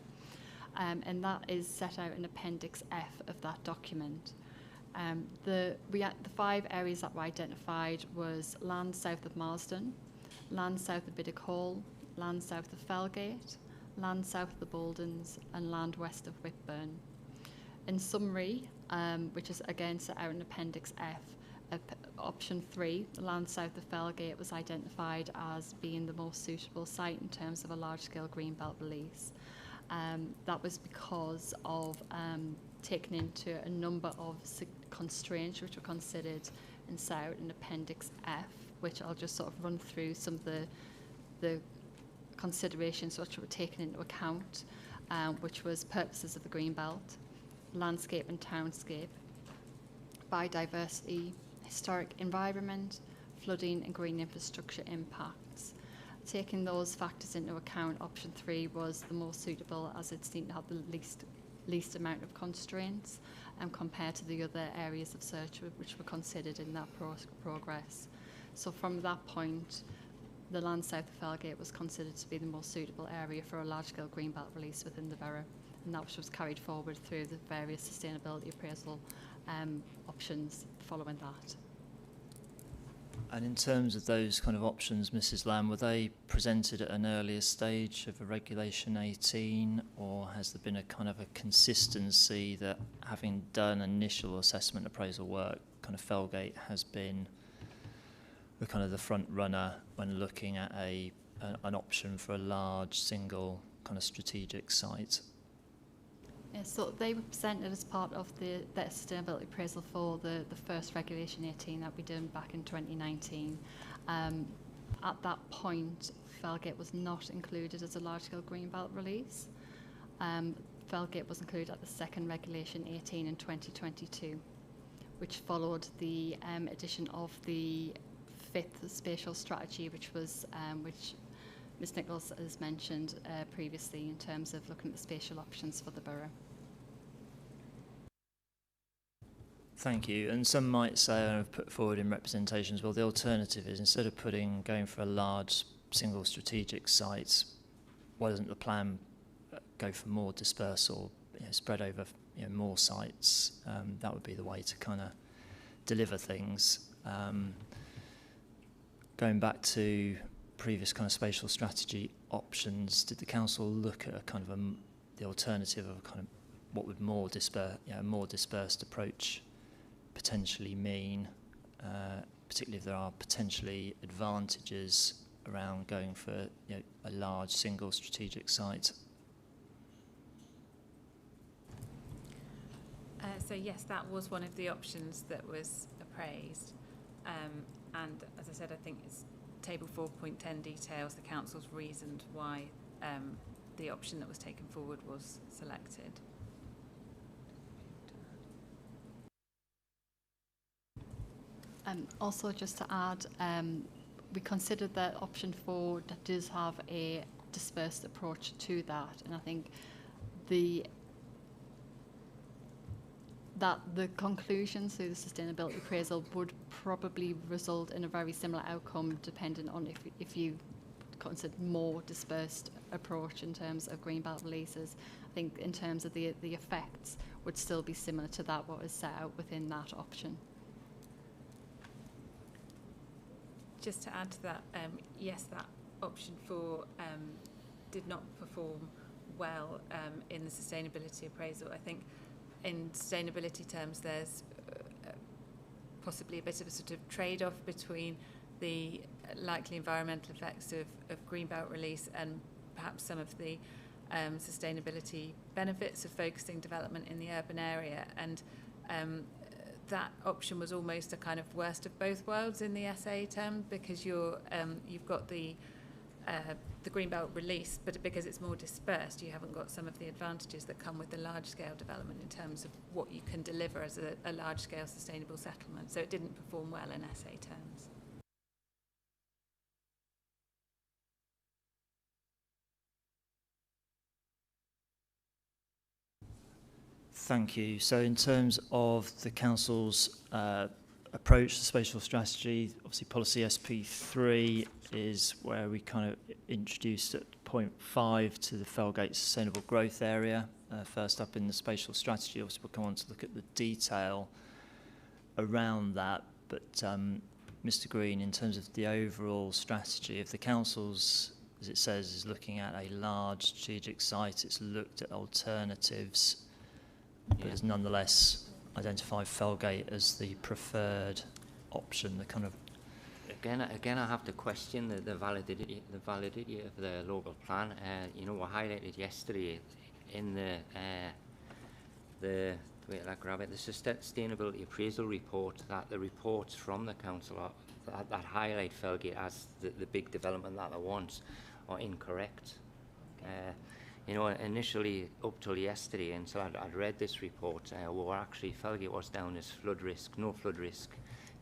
and that is set out in Appendix F of that document. The 5 areas that were identified was land south of Marsden, land south of Biddick Hall, land south of Felgate, land south of the Baldens, and land west of Whitburn. In summary, which is again set out in Appendix F, option 3, the land south of Felgate, was identified as being the most suitable site in terms of a large-scale greenbelt release. That was because of taking into a number of constraints which were considered and set out in Appendix F, which I'll just sort of run through some of the considerations which were taken into account, which was purposes of the greenbelt, landscape and townscape, biodiversity, historic environment, flooding and green infrastructure impacts. Taking those factors into account, option 3 was the most suitable, as it seemed to have the least amount of constraints compared to the other areas of search which were considered in that progress. So from that point, the land south of Felgate was considered to be the most suitable area for a large-scale greenbelt release within the borough, and that was carried forward through the various sustainability appraisal options following that. And in terms of those kind of options, Mrs. Lamb, were they presented at an earlier stage of a Regulation 18, or has there been a kind of a consistency that, having done initial assessment appraisal work, kind of Felgate has been the kind of the front runner when looking at an option for a large single kind of strategic site? Yeah, so they were presented as part of the sustainability appraisal for the first Regulation 18 that we did back in 2019. At that point, Felgate was not included as a large-scale greenbelt release. Felgate was included at the second Regulation 18 in 2022, which followed the addition of the fifth spatial strategy, which Ms Nichols has mentioned previously in terms of looking at the spatial options for the borough. Thank you. And some might say, and I've put forward in representations, well, the alternative is instead of going for a large single strategic site, why doesn't the plan go for more dispersal, spread over more sites? That would be the way to kind of deliver things. Going back to previous kind of spatial strategy options, did the council look at a kind of the alternative of a kind of what would more dispersed approach potentially mean, particularly if there are potentially advantages around going for a large single strategic site? So yes, that was one of the options that was appraised, and as I said, I think it's Table 4.10 details the council's reasoned why the option that was taken forward was selected. Also, just to add, we considered that option 4 does have a dispersed approach to that, and I think the conclusions through the sustainability appraisal would probably result in a very similar outcome, depending on if you consider more dispersed approach in terms of greenbelt releases. I think in terms of the effects would still be similar to that what is set out within that option. Just to add to that, yes, that option 4 did not perform well in the sustainability appraisal. I think in sustainability terms there's possibly a bit of a sort of trade-off between the likely environmental effects of greenbelt release and perhaps some of the sustainability benefits of focusing development in the urban area, and that option was almost a kind of worst of both worlds in the SA term, because you've got the greenbelt release, but because it's more dispersed, you haven't got some of the advantages that come with the large-scale development in terms of what you can deliver as a large-scale sustainable settlement. So it didn't perform well in SA terms. Thank you. So in terms of the council's approach to spatial strategy, obviously policy SP3 is where we kind of introduced at point 5 to the Felgate Sustainable Growth Area. First up in the spatial strategy, obviously we'll come on to look at the detail around that. But Mr. Green, in terms of the overall strategy, if the council's, as it says, is looking at a large strategic site, it's looked at alternatives, but has nonetheless identified Felgate as the preferred option. The kind of again, I have to question the validity of the local plan. We highlighted yesterday in the sustainability appraisal report that the reports from the council that highlight Felgate as the big development that they want are incorrect. Initially up till yesterday, and so I'd read this report, Felgate was down as flood risk, no flood risk,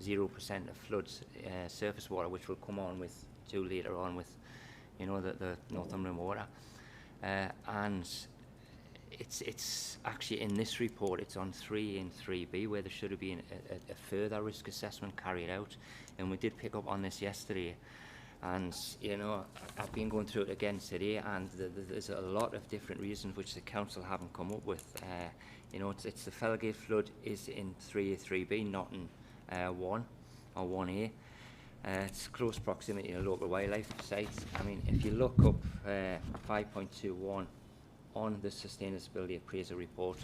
0% of floods, surface water, which we'll come on with later on with, the Northumberland water. And it's actually in this report, it's on 3 and 3B, where there should have been a further risk assessment carried out. And we did pick up on this yesterday. And, I've been going through it again today, and there's a lot of different reasons which the council haven't come up with. It's the Felgate flood is in 3A, 3B, not in 1 or 1A. It's close proximity to local wildlife sites. I mean, if you look up 5.21 on the sustainability appraisal report,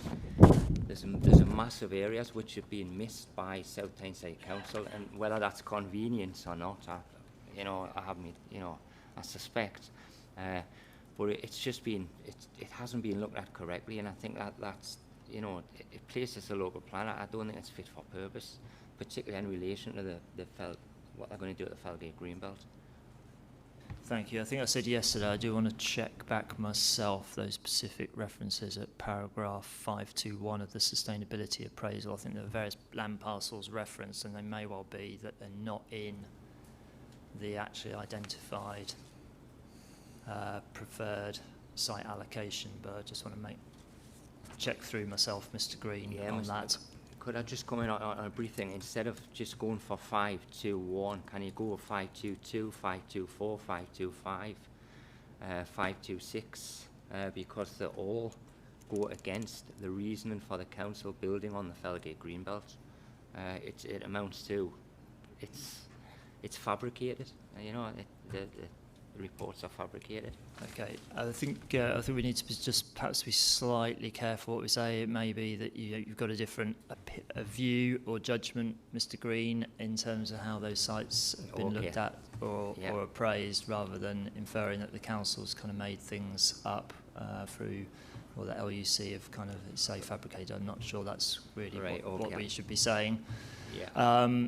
there's a massive areas which have been missed by South Tyneside Council, and whether that's convenience or not, I suspect. But it's just been, it hasn't been looked at correctly, and I think that's, it places the local planner. I don't think it's fit for purpose, particularly in relation to what they're going to do at the Felgate Greenbelt. Thank you. I think I said yesterday, I do want to check back myself those specific references at paragraph 521 of the sustainability appraisal. I think there are various land parcels referenced, and they may well be that they're not in the actually identified preferred site allocation, but I just want to check through myself, Mr. Green, on that. Could I just come in on a brief thing? Instead of just going for 521, can you go with 522, 524, 525, 526? Because they all go against the reasoning for the council building on the Felgate Greenbelt. It amounts to, it's fabricated. The reports are fabricated. Okay, I think we need to just perhaps be slightly careful what we say. It may be that you've got a different a view or judgment, Mr. Green, in terms of how those sites have been looked at or appraised, rather than inferring that the council's kind of made things up through, or the LUC have kind of say fabricated. I'm not sure that's really what we should be saying. Yeah.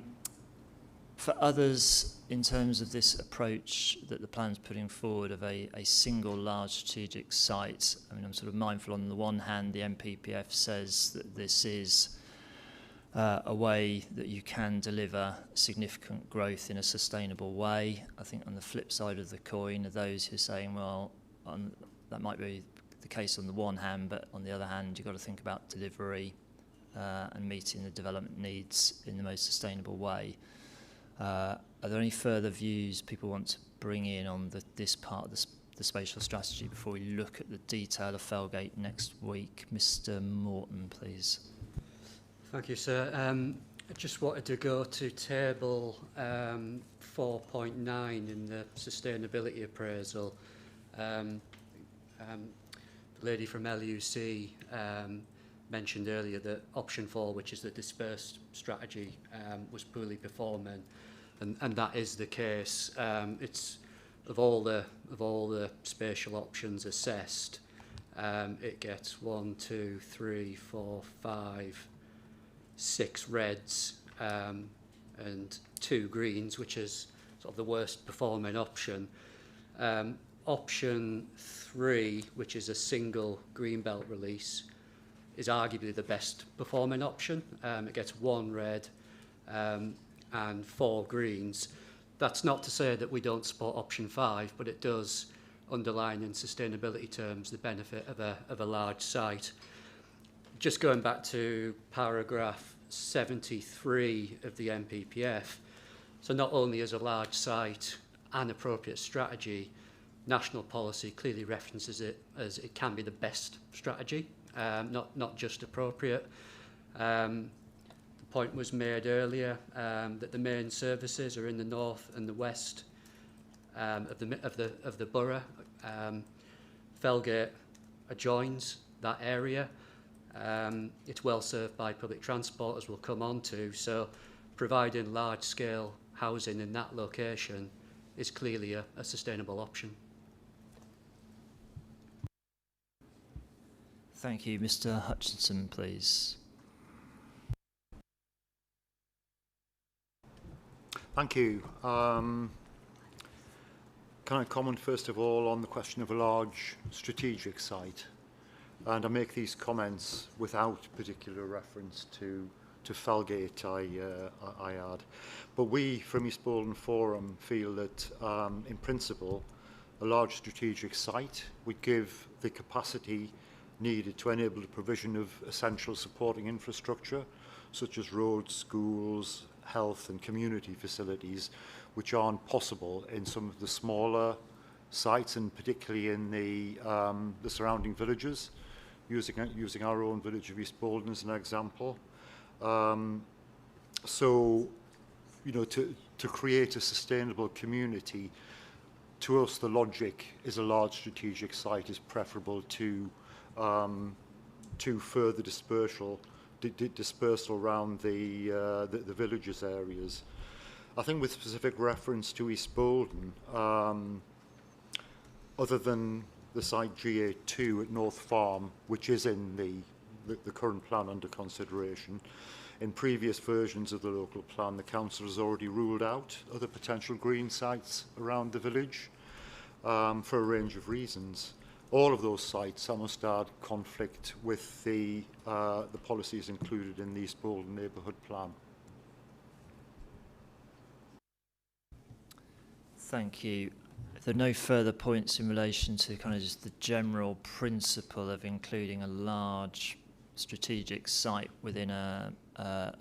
For others, in terms of this approach that the plan's putting forward of a single large strategic site, I mean, I'm sort of mindful on the one hand, the MPPF says that this is a way that you can deliver significant growth in a sustainable way. I think on the flip side of the coin are those who are saying, well, that might be the case on the one hand, but on the other hand, you've got to think about delivery and meeting the development needs in the most sustainable way. Are there any further views people want to bring in on this part of the spatial strategy before we look at the detail of Felgate next week? Mr. Morton, please. Thank you, sir. I just wanted to go to table 4.9 in the sustainability appraisal. The lady from LUC mentioned earlier that option 4, which is the dispersed strategy, was poorly performing, and that is the case. It's of all the spatial options assessed, it gets 1, 2, 3, 4, 5, 6 reds and 2 greens, which is sort of the worst performing option. Option 3, which is a single greenbelt release, is arguably the best performing option. It gets 1 red and 4 greens. That's not to say that we don't support option 5, but it does underline in sustainability terms the benefit of a large site. Just going back to paragraph 73 of the MPPF, so not only is a large site an appropriate strategy, national policy clearly references it as it can be the best strategy, not just appropriate. The point was made earlier that the main services are in the north and the west of the borough. Felgate adjoins that area. It's well served by public transport, as we'll come on to, so providing large-scale housing in that location is clearly a sustainable option. Thank you. Mr. Hutchinson, please. Thank you. Can I comment first of all on the question of a large strategic site? And I make these comments without particular reference to Felgate, I add. But we from East Bowden Forum feel that in principle a large strategic site would give the capacity needed to enable the provision of essential supporting infrastructure such as roads, schools, health and community facilities, which aren't possible in some of the smaller sites, and particularly in the surrounding villages, using our own village of East Bowden as an example. So to create a sustainable community, to us the logic is a large strategic site is preferable to further dispersal around the villages areas. I think with specific reference to East Bolton, other than the site GA2 at North Farm, which is in the current plan under consideration, in previous versions of the local plan, the council has already ruled out other potential green sites around the village for a range of reasons. All of those sites, I must add, conflict with the policies included in the East Bolton neighbourhood plan. Thank you. If there are no further points in relation to kind of just the general principle of including a large strategic site within a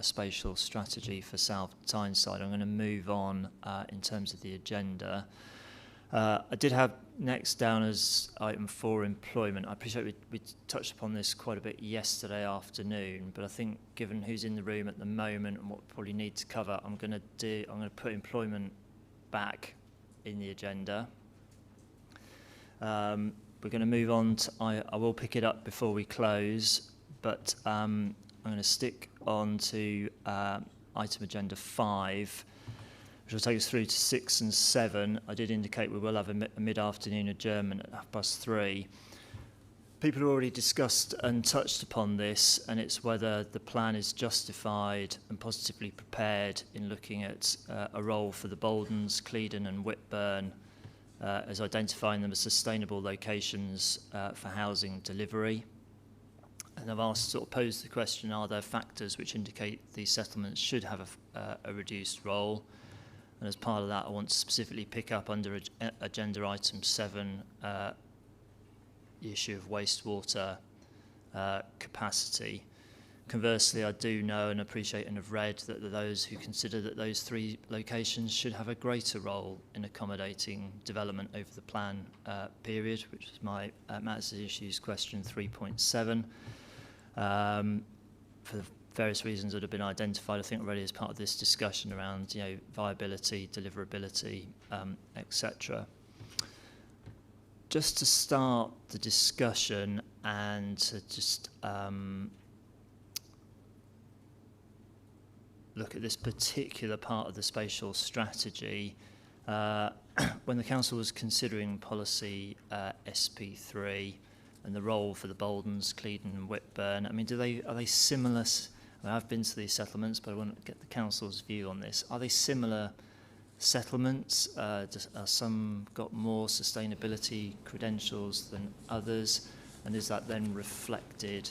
spatial strategy for South Tyneside, I'm going to move on in terms of the agenda. I did have next down as item 4, employment. I appreciate we touched upon this quite a bit yesterday afternoon, but I think given who's in the room at the moment and what we probably need to cover, I'm going to put employment back in the agenda. We're going to move on to, I will pick it up before we close, but I'm going to stick on to item agenda 5, which will take us through to 6 and 7. I did indicate we will have a mid-afternoon adjournment at 3:30. People have already discussed and touched upon this, and it's whether the plan is justified and positively prepared in looking at a role for the Boldens, Cleedon and Whitburn as identifying them as sustainable locations for housing delivery. And I've asked, sort of posed the question, are there factors which indicate these settlements should have a reduced role? And as part of that, I want to specifically pick up under agenda item 7, the issue of wastewater capacity. Conversely, I do know and appreciate and have read that there are those who consider that those 3 locations should have a greater role in accommodating development over the plan period, which is my Matters Issues question 3.7. For the various reasons that have been identified, I think already as part of this discussion around viability, deliverability, etc. Just to start the discussion and to just look at this particular part of the spatial strategy, when the council was considering policy SP3 and the role for the Boldens, Cleedon and Whitburn, I mean, are they similar? I mean, I've been to these settlements, but I want to get the council's view on this. Are they similar settlements? Are some got more sustainability credentials than others? And is that then reflected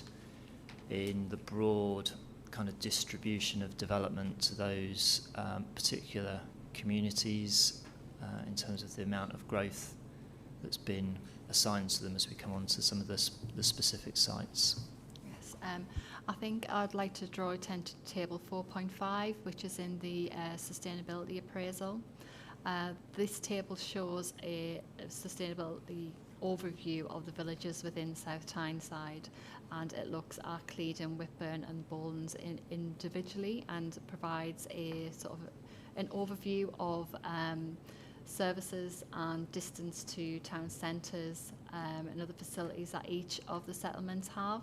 in the broad kind of distribution of development to those particular communities in terms of the amount of growth that's been assigned to them as we come on to some of the specific sites? Yes, I think I'd like to draw attention to table 4.5, which is in the sustainability appraisal. This table shows a sustainability overview of the villages within South Tyneside, and it looks at Cleedon, Whitburn and Boldens individually and provides a sort of an overview of services and distance to town centres and other facilities that each of the settlements have.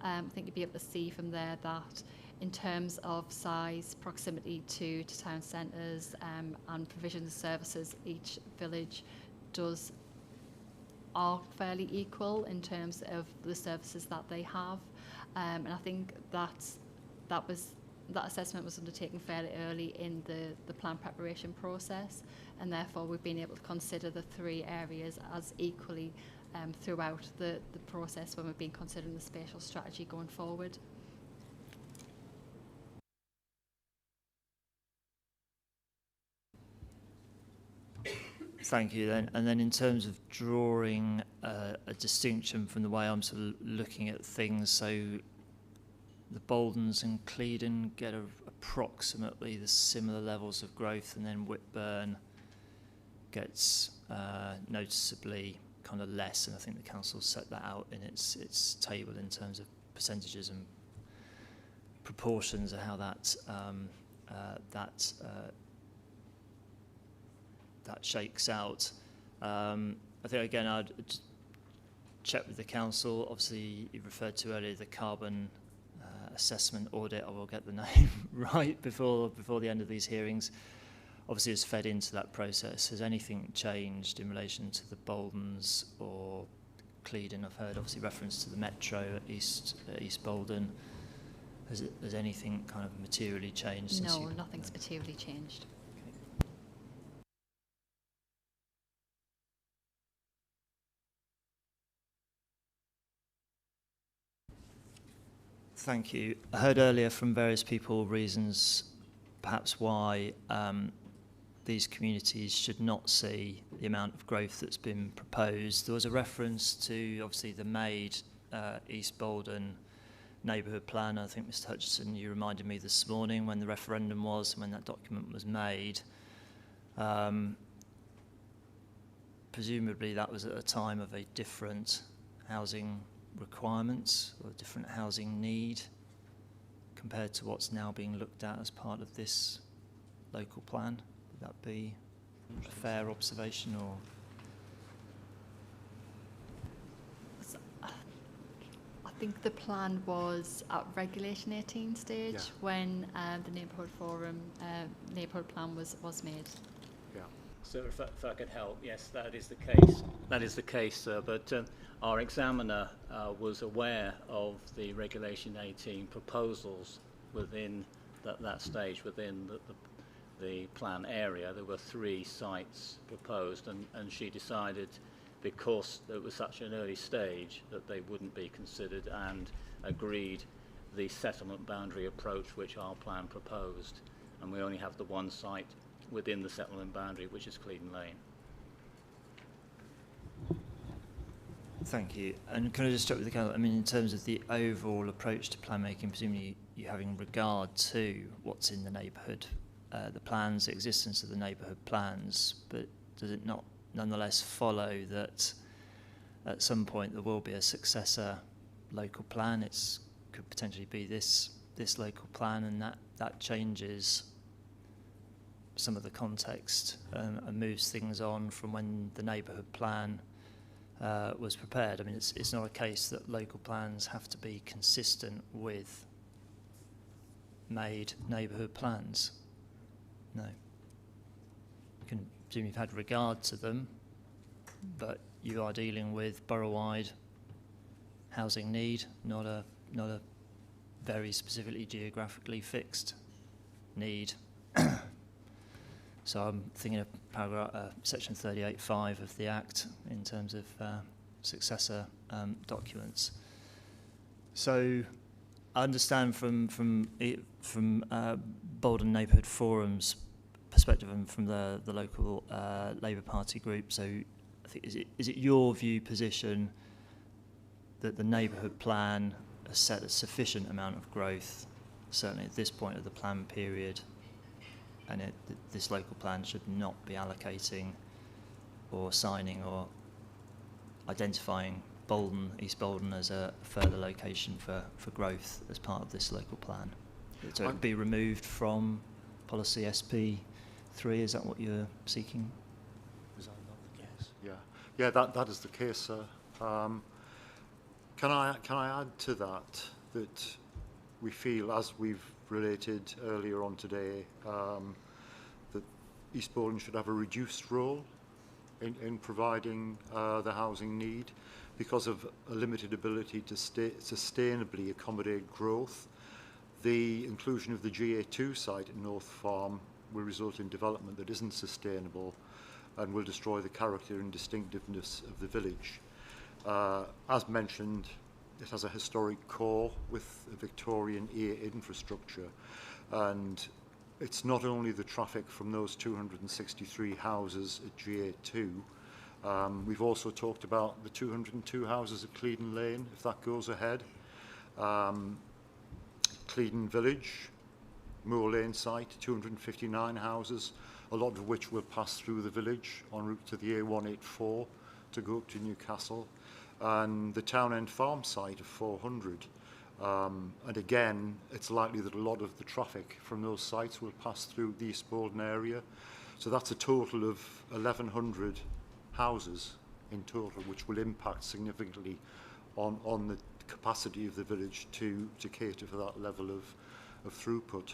I think you'll be able to see from there that in terms of size, proximity to town centres and provision of services, each village are fairly equal in terms of the services that they have. And I think that assessment was undertaken fairly early in the plan preparation process, and therefore we've been able to consider the 3 areas as equally throughout the process when we've been considering the spatial strategy going forward. Thank you then. And then in terms of drawing a distinction from the way I'm sort of looking at things, so the Boldens and Cleedon get approximately the similar levels of growth, and then Whitburn gets noticeably kind of less, and I think the council set that out in its table in terms of percentages and proportions of how that that shakes out. I think again I'd check with the council. Obviously, you referred to earlier the carbon assessment audit. I will get the name right before the end of these hearings. Obviously, it's fed into that process. Has anything changed in relation to the Boldens or Cleedon? I've heard obviously reference to the metro at East Bolden. Has anything kind of materially changed? Since No, nothing's materially changed. Thank you. I heard earlier from various people reasons perhaps why these communities should not see the amount of growth that's been proposed. There was a reference to obviously the made East Bolden neighbourhood plan. I think Mr Hutchinson, you reminded me this morning when the referendum was, when that document was made. Presumably that was at a time of a different housing requirements or a different housing need compared to what's now being looked at as part of this local plan. Would that be a fair observation, or? I think the plan was at Regulation 18 stage when the neighbourhood forum neighbourhood plan was made. Yeah. So if I could help, yes, that is the case. That is the case, sir. But our examiner was aware of the Regulation 18 proposals within that stage, within the plan area. There were 3 sites proposed, and she decided, because it was such an early stage, that they wouldn't be considered, and agreed the settlement boundary approach which our plan proposed. And we only have the 1 site within the settlement boundary, which is Cleedon Lane. Thank you. And can I just check with the council? I mean, in terms of the overall approach to plan making, presumably you having regard to what's in the neighbourhood, the plans, the existence of the neighbourhood plans, but does it not nonetheless follow that at some point there will be a successor local plan? It could potentially be this local plan, and that changes some of the context and moves things on from when the neighbourhood plan was prepared. I mean, it's not a case that local plans have to be consistent with made neighbourhood plans. No. You can presume you've had regard to them, but you are dealing with borough-wide housing need, not a very specifically geographically fixed need. So I'm thinking of paragraph section 38(5) of the Act in terms of successor documents. So I understand from Bolden Neighbourhood Forum's perspective and from the local Labour Party group. So I think is it your position that the neighbourhood plan has set a sufficient amount of growth, certainly at this point of the plan period, and this local plan should not be allocating or signing or identifying East Bolden as a further location for growth as part of this local plan? So it would be removed from policy SP3, is that what you're seeking? Is that not the case? Yeah, that is the case, sir. Can I add to that we feel, as we've related earlier on today, that East Bolden should have a reduced role in providing the housing need because of a limited ability to sustainably accommodate growth. The inclusion of the GA2 site at North Farm will result in development that isn't sustainable and will destroy the character and distinctiveness of the village. As mentioned, it has a historic core with a Victorian era infrastructure, and it's not only the traffic from those 263 houses at GA2. We've also talked about the 202 houses at Cleedon Lane, if that goes ahead. Cleedon Village, Moor Lane site, 259 houses, a lot of which will pass through the village en route to the A184 to go up to Newcastle. And the Town End Farm site of 400, And again, it's likely that a lot of the traffic from those sites will pass through the East Bolton area. So that's a total of 1,100 houses in total, which will impact significantly on the capacity of the village to cater for that level of throughput.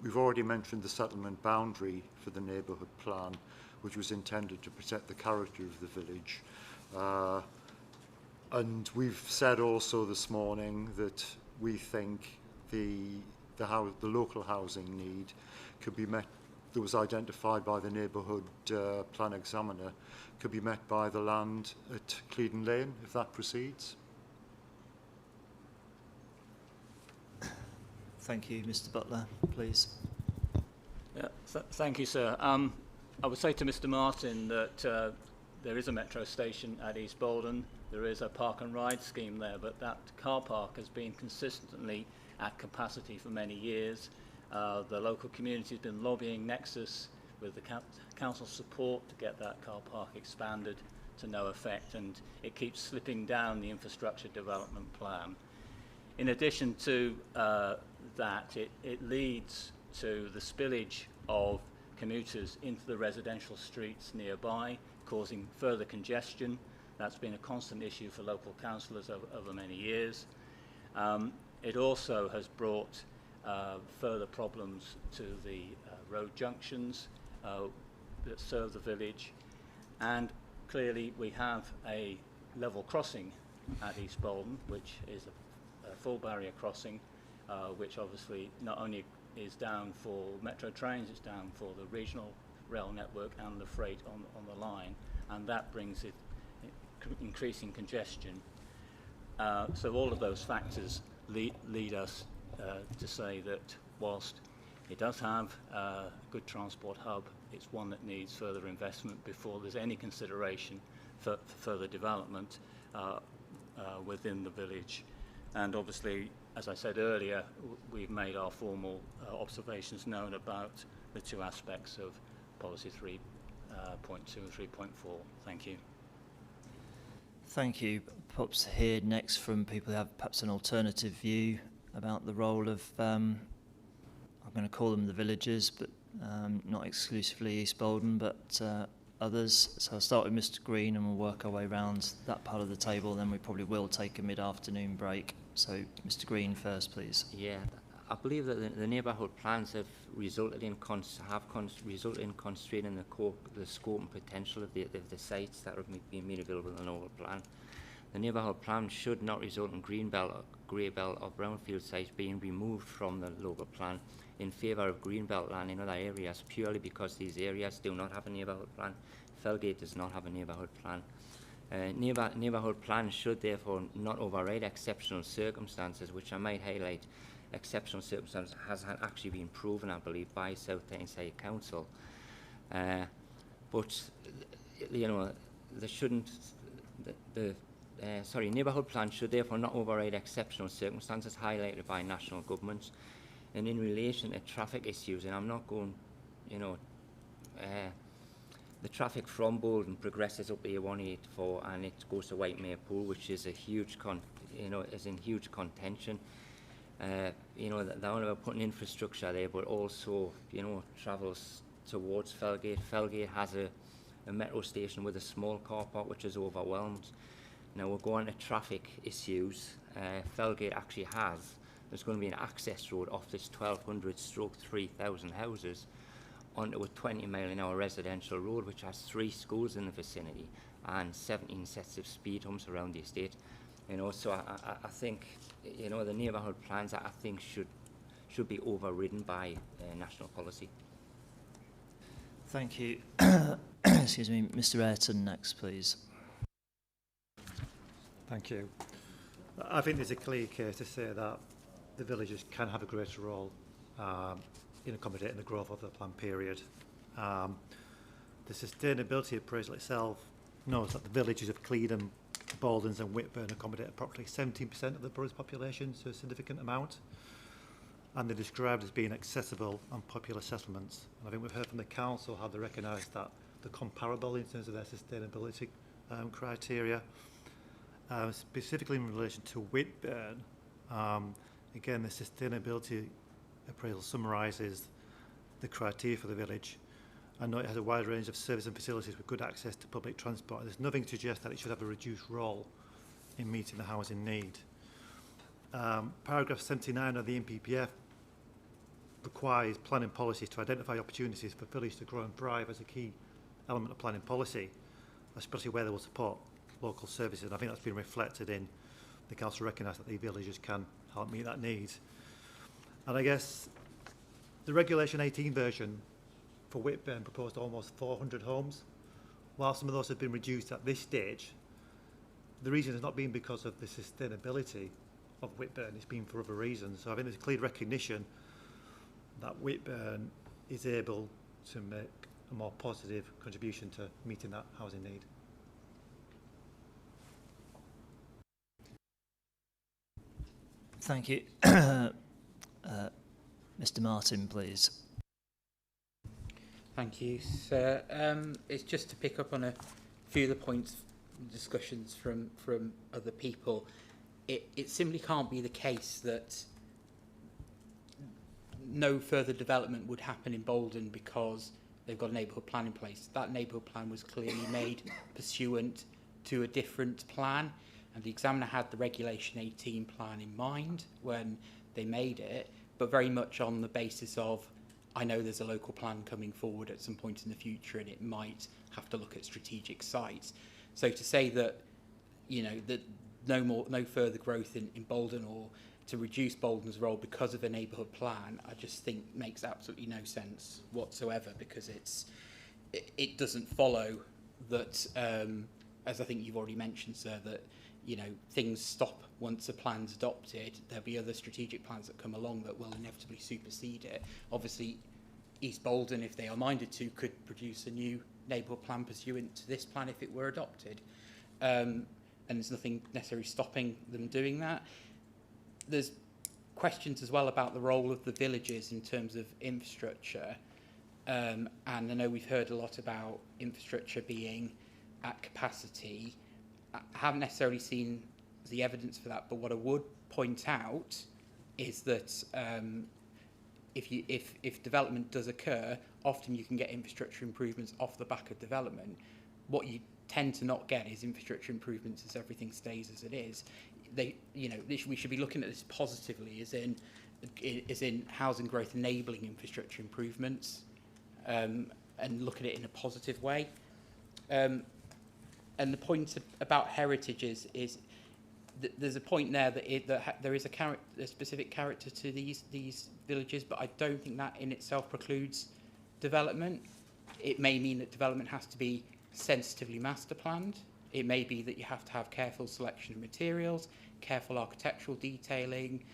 We've already mentioned the settlement boundary for the neighbourhood plan, which was intended to protect the character of the village. And we've said also this morning that we think the local housing need could be met, that was identified by the neighbourhood plan examiner, could be met by the land at Cleeden Lane, if that proceeds. Thank you. Mr. Butler, please. Yeah, thank you, sir. I would say to Mr. Martin that there is a metro station at East Bolton. There is a park and ride scheme there, but that car park has been consistently at capacity for many years. The local community has been lobbying Nexus with the council support to get that car park expanded to no effect, and it keeps slipping down the infrastructure development plan. In addition to that, it leads to the spillage of commuters into the residential streets nearby, causing further congestion. That's been a constant issue for local councillors over many years. It also has brought further problems to the road junctions that serve the village, and clearly we have a level crossing at East Bolton, which is a full barrier crossing, which obviously not only is down for metro trains, it's down for the regional rail network and the freight on the line, and that brings it increasing congestion. So all of those factors lead us to say that whilst it does have a good transport hub, it's one that needs further investment before there's any consideration for further development within the village. And obviously, as I said earlier, we've made our formal observations known about the two aspects of policy 3.2 and 3.4. Thank you. Thank you. Perhaps hear next from people who have perhaps an alternative view about the role of, I'm going to call them the villagers, but not exclusively East Bolton, but others. So I'll start with Mr. Green and we'll work our way around that part of the table, then we probably will take a mid-afternoon break. So Mr. Green first, please. Yeah, I believe that the neighbourhood plans have resulted in constraining the scope and potential of the sites that have been made available in the local plan. The neighbourhood plan should not result in green belt, grey belt or brownfield sites being removed from the local plan in favour of green belt land in other areas, purely because these areas do not have a neighbourhood plan. Felgate does not have a neighbourhood plan. Neighbourhood plans should therefore not override exceptional circumstances, which I might highlight. Exceptional circumstances has actually been proven, I believe, by South Tyneside Council. But you know, there shouldn't. Neighbourhood plans should therefore not override exceptional circumstances highlighted by national governments. And in relation to traffic issues, and I'm not going, the traffic from Bolton progresses up A184 and it goes to Whitemere Pool, which is a huge is in huge contention. They're on about putting infrastructure there, but also, travels towards Felgate. Felgate has a metro station with a small car park which is overwhelmed. Now we're going to traffic issues. Felgate actually there's going to be an access road off this 1,200/3,000 houses onto a 20-mile-an-hour residential road, which has 3 schools in the vicinity and 17 sets of speed humps around the estate. So I think, the neighbourhood plans I think should be overridden by national policy. Thank you. Excuse me, Mr. Ayrton next, please. Thank you. I think there's a clear case to say that the villages can have a greater role in accommodating the growth of the planned period. The sustainability appraisal itself knows that the villages of Cleeden, Baldens and Whitburn accommodate approximately 17% of the borough's population, so a significant amount. And they're described as being accessible and popular settlements. And I think we've heard from the council how they recognise that they're comparable in terms of their sustainability criteria. Specifically in relation to Whitburn, Again, the sustainability appraisal summarises the criteria for the village. I know it has a wide range of services and facilities with good access to public transport. There's nothing to suggest that it should have a reduced role in meeting the housing need. Paragraph 79 of the NPPF requires planning policies to identify opportunities for villages to grow and thrive as a key element of planning policy, especially where they will support local services. And I think that's been reflected in the council recognise that the villages can help meet that need. And I guess the Regulation 18 version for Whitburn proposed almost 400 homes. While some of those have been reduced at this stage, the reason has not been because of the sustainability of Whitburn, it's been for other reasons. So I think there's a clear recognition that Whitburn is able to make a more positive contribution to meeting that housing need. Thank you. Mr. Martin, please. Thank you, sir. It's just to pick up on a few of the points, discussions from other people. It simply can't be the case that no further development would happen in Bolden because they've got a neighbourhood plan in place. That neighbourhood plan was clearly made pursuant to a different plan, and the examiner had the Regulation 18 plan in mind when they made it, but very much on the basis of, I know there's a local plan coming forward at some point in the future and it might have to look at strategic sites. So to say that, you know, that no further growth in Bolden or to reduce Bolden's role because of a neighbourhood plan, I just think makes absolutely no sense whatsoever, because it doesn't follow that, as I think you've already mentioned, sir, that, you know, things stop once a plan's adopted. There'll be other strategic plans that come along that will inevitably supersede it. Obviously, East Bolden, if they are minded to, could produce a new neighbourhood plan pursuant to this plan if it were adopted. And there's nothing necessarily stopping them doing that. There's questions as well about the role of the villages in terms of infrastructure. And I know we've heard a lot about infrastructure being at capacity. I haven't necessarily seen the evidence for that, but what I would point out is that if development does occur, often you can get infrastructure improvements off the back of development. What you tend to not get is infrastructure improvements as everything stays as it is. We should be looking at this positively, as in housing growth enabling infrastructure improvements, and look at it in a positive way. And the point about heritage is there's a point there that there is a specific character to these villages, but I don't think that in itself precludes development. It may mean that development has to be sensitively master planned. It may be that you have to have careful selection of materials, careful architectural detailing,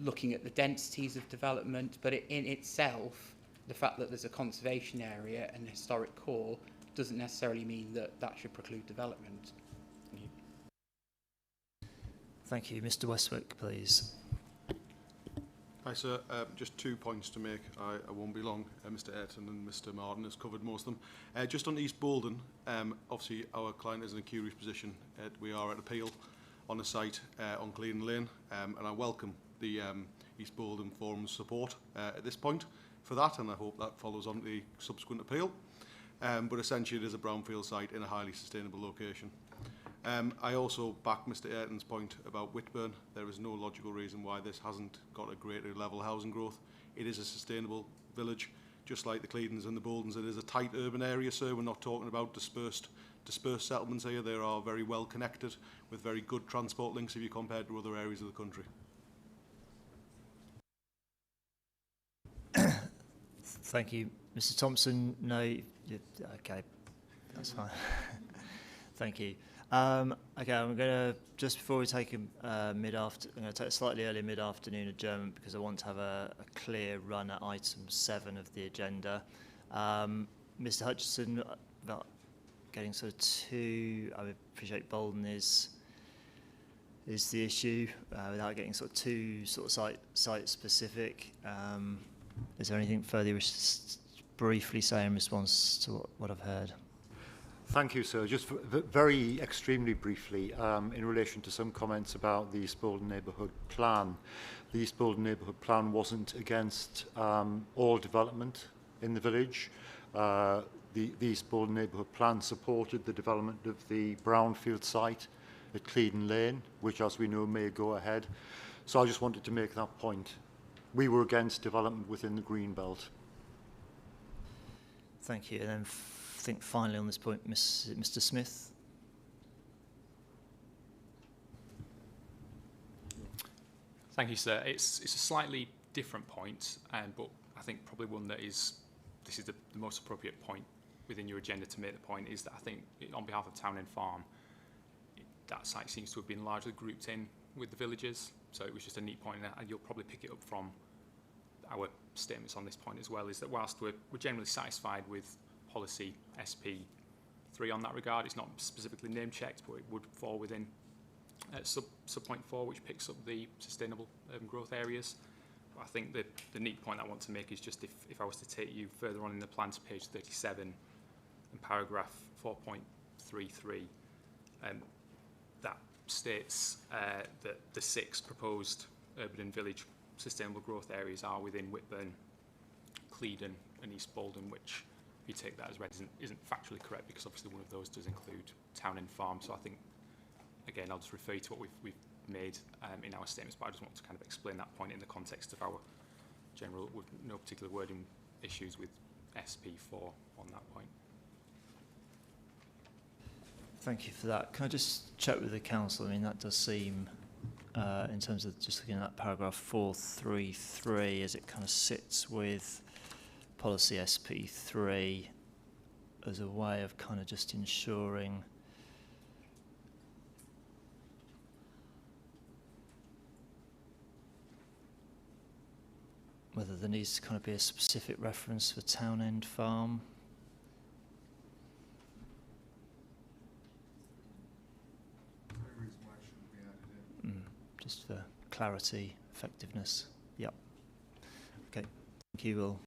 looking at the densities of development, but in itself, the fact that there's a conservation area and a historic core doesn't necessarily mean that that should preclude development. Thank you. Mr. Westwick, please. Hi, sir. Just 2 points to make. I won't be long. Mr. Ayrton and Mr. Martin has covered most of them. Just on East Bolden, obviously our client is in a curious position. We are at appeal on a site on Clean Lane, and I welcome the East Bolden Forum's support at this point for that, and I hope that follows on the subsequent appeal. But essentially it is a brownfield site in a highly sustainable location. I also back Mr. Ayrton's point about Whitburn. There is no logical reason why this hasn't got a greater level housing growth. It is a sustainable village, just like the Cleedens and the Boldens. It is a tight urban area, sir. We're not talking about dispersed settlements here. They are very well connected with very good transport links if you compare to other areas of the country. Thank you. Mr. Thompson, no, okay, that's fine. Thank you. Okay, I'm going to, just before we take a I'm going to take a slightly early mid-afternoon adjournment because I want to have a clear run at item 7 of the agenda. Mr. Hutchinson, about getting sort of too, I would appreciate Bolden is the issue, without getting sort of too sort of site specific. Is there anything further you wish to briefly say in response to what I've heard? Thank you, sir. Just very extremely briefly, in relation to some comments about the East Bolton Neighbourhood Plan. The East Bolton Neighbourhood Plan wasn't against all development in the village. The East Bolton Neighbourhood Plan supported the development of the brownfield site at Cleeden Lane, which, as we know, may go ahead. So I just wanted to make that point. We were against development within the green belt. Thank you. And then I think finally on this point, Mr. Smith. Thank you, sir. It's a slightly different point, but I think probably one that is, this is the most appropriate point within your agenda to make the point, is that I think on behalf of Town and Farm, that site seems to have been largely grouped in with the villages. So it was just a neat point, and you'll probably pick it up from our statements on this point as well, is that whilst we're generally satisfied with policy SP3 on that regard, it's not specifically name checked, but it would fall within sub point 4, which picks up the sustainable urban growth areas. But I think the neat point I want to make is just if I was to take you further on in the plan to page 37 and paragraph 4.33, that states that the 6 proposed urban and village sustainable growth areas are within Whitburn, Cleeden and East Bolton, which if you take that as read isn't factually correct, because obviously one of those does include Town and Farm. So I think, again, I'll just refer you to what we've made in our statements, but I just want to kind of explain that point in the context of our general, with no particular wording issues with SP4 on that point. Thank you for that. Can I just check with the council? I mean, that does seem, in terms of just looking at that paragraph 433, as it kind of sits with policy SP3 as a way of kind of just ensuring whether there needs to kind of be a specific reference for Town End Farm. Just for clarity, effectiveness. Yep. Okay. Thank you, Will.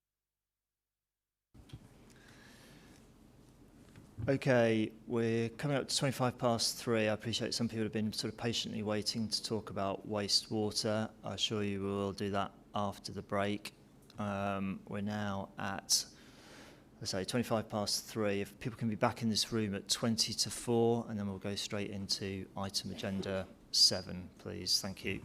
Okay, we're coming up to 3:25. I appreciate some people have been sort of patiently waiting to talk about wastewater. I assure you we will do that after the break. We're now at, let's say, 3:25. If people can be back in this room at 20 to 4, and then we'll go straight into item agenda 7, please. Thank you.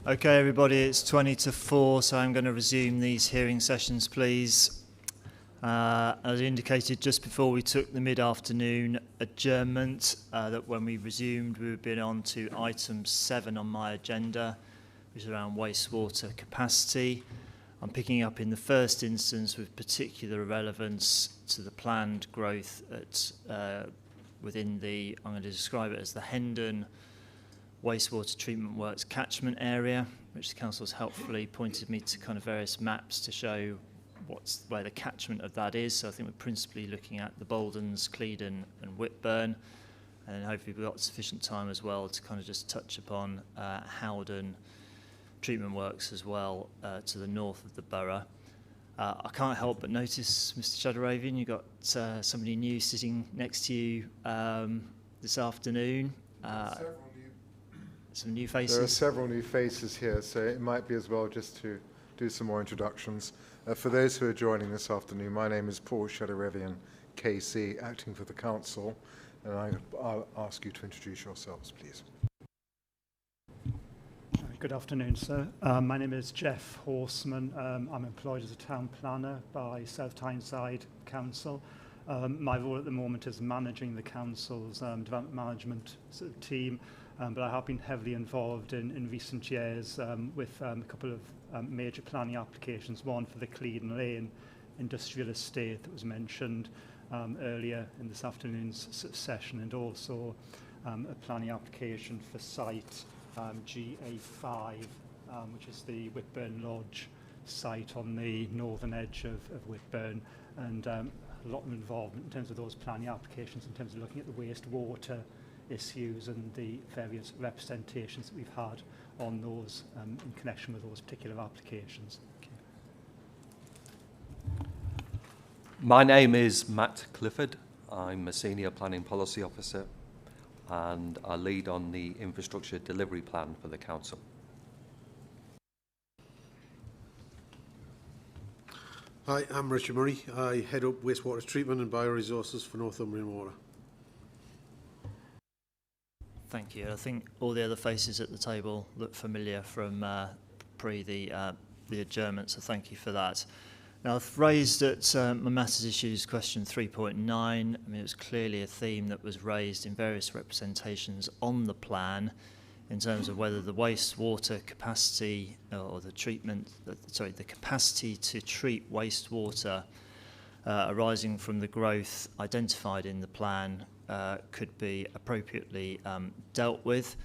Okay, everybody, it's 20 to 4, so I'm going to resume these hearing sessions, please. As indicated just before we took the mid-afternoon adjournment, that when we resumed, we would be on to item 7 on my agenda, which is around wastewater capacity. I'm picking up in the first instance with particular relevance to the planned growth at within the, I'm going to describe it as the Hendon Wastewater Treatment Works catchment area, which the council has helpfully pointed me to kind of various maps to show where the catchment of that is. So I think we're principally looking at the Boldens, Cleedon and Whitburn, and then hopefully we've got sufficient time as well to kind of just touch upon Howden Treatment Works as well to the north of the borough. I can't help but notice, Mr. Shadowravian, you've got somebody new sitting next to you this afternoon. Some new faces. There are several new faces here, so it might be as well just to do some more introductions. For those who are joining this afternoon, my name is Paul Shadowravian, KC, acting for the council, and I'll ask you to introduce yourselves, please. Good afternoon, sir. My name is Jeff Horseman. I'm employed as a town planner by South Tyneside Council. My role at the moment is managing the council's development management team, but I have been heavily involved in recent years with a couple of major planning applications, one for the Clean Lane industrial estate that was mentioned earlier in this afternoon's session, and also a planning application for site GA5, which is the Whitburn Lodge site on the northern edge of Whitburn, and a lot of involvement in terms of those planning applications, in terms of looking at the wastewater issues and the various representations that we've had on those in connection with those particular applications. My name is Matt Clifford. I'm a Senior Planning Policy Officer and I lead on the Infrastructure Delivery Plan for the Council. Hi, I'm Richard Murray. I head up wastewater treatment and bioresources for Northumbrian Water. Thank you. I think all the other faces at the table look familiar from pre the adjournment, so thank you for that. Now, I've raised at my Matters Issues question 3.9. I mean, it was clearly a theme that was raised in various representations on the plan in terms of whether the wastewater capacity or the capacity to treat wastewater arising from the growth identified in the plan could be appropriately dealt with.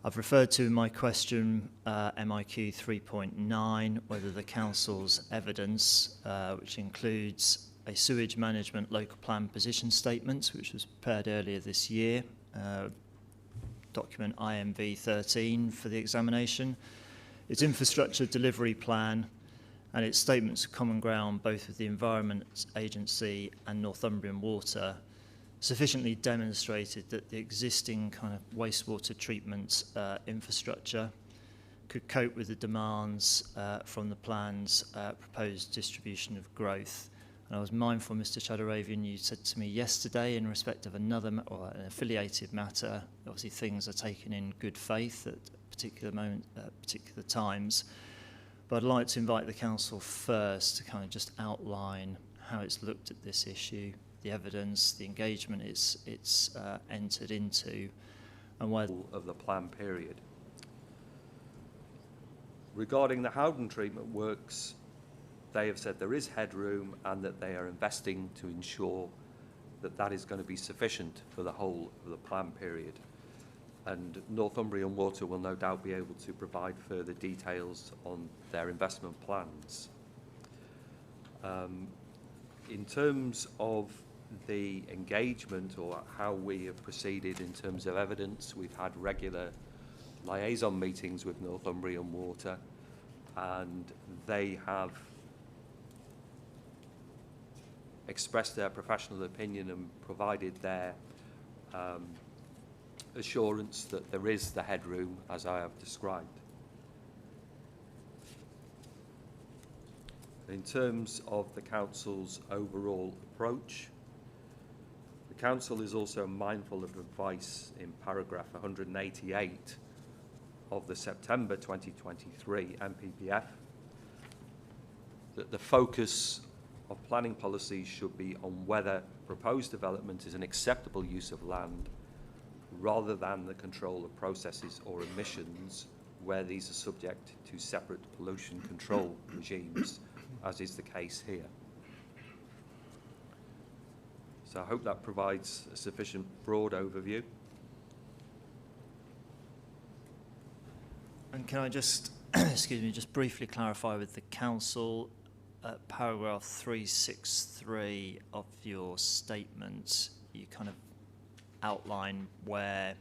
I've referred to in my question MIQ 3.9 whether the Council's evidence, which includes a sewage management local plan position statement, which was prepared earlier this year, document IMV 13 for the examination, its infrastructure delivery plan, and its statements of common ground both with the Environment Agency and Northumbrian Water, sufficiently demonstrated that the existing kind of wastewater treatment infrastructure could cope with the demands from the plan's proposed distribution of growth. And I was mindful, Mr. Chadaravian, you said to me yesterday in respect of another or an affiliated matter, obviously things are taken in good faith at particular moment, particular times. But I'd like to invite the Council first to kind of just outline how it's looked at this issue, the evidence, the engagement it's entered into, and whether of the plan period. Regarding the Howden treatment works, they have said there is headroom and that they are investing to ensure that that is going to be sufficient for the whole of the plan period. And Northumbrian Water will no doubt be able to provide further details on their investment plans. In terms of the engagement or how we have proceeded in terms of evidence, we've had regular liaison meetings with Northumbrian Water, and they have expressed their professional opinion and provided their assurance that there is the headroom as I have described. In terms of the Council's overall approach, the Council is also mindful of advice in paragraph 188 of the September 2023 MPPF that the focus of planning policy should be on whether proposed development is an acceptable use of land rather than the control of processes or emissions where these are subject to separate pollution control regimes, as is the case here. So I hope that provides a sufficient broad overview. And can I just, excuse me, just briefly clarify with the Council, paragraph 363 of your statement, you kind of outline where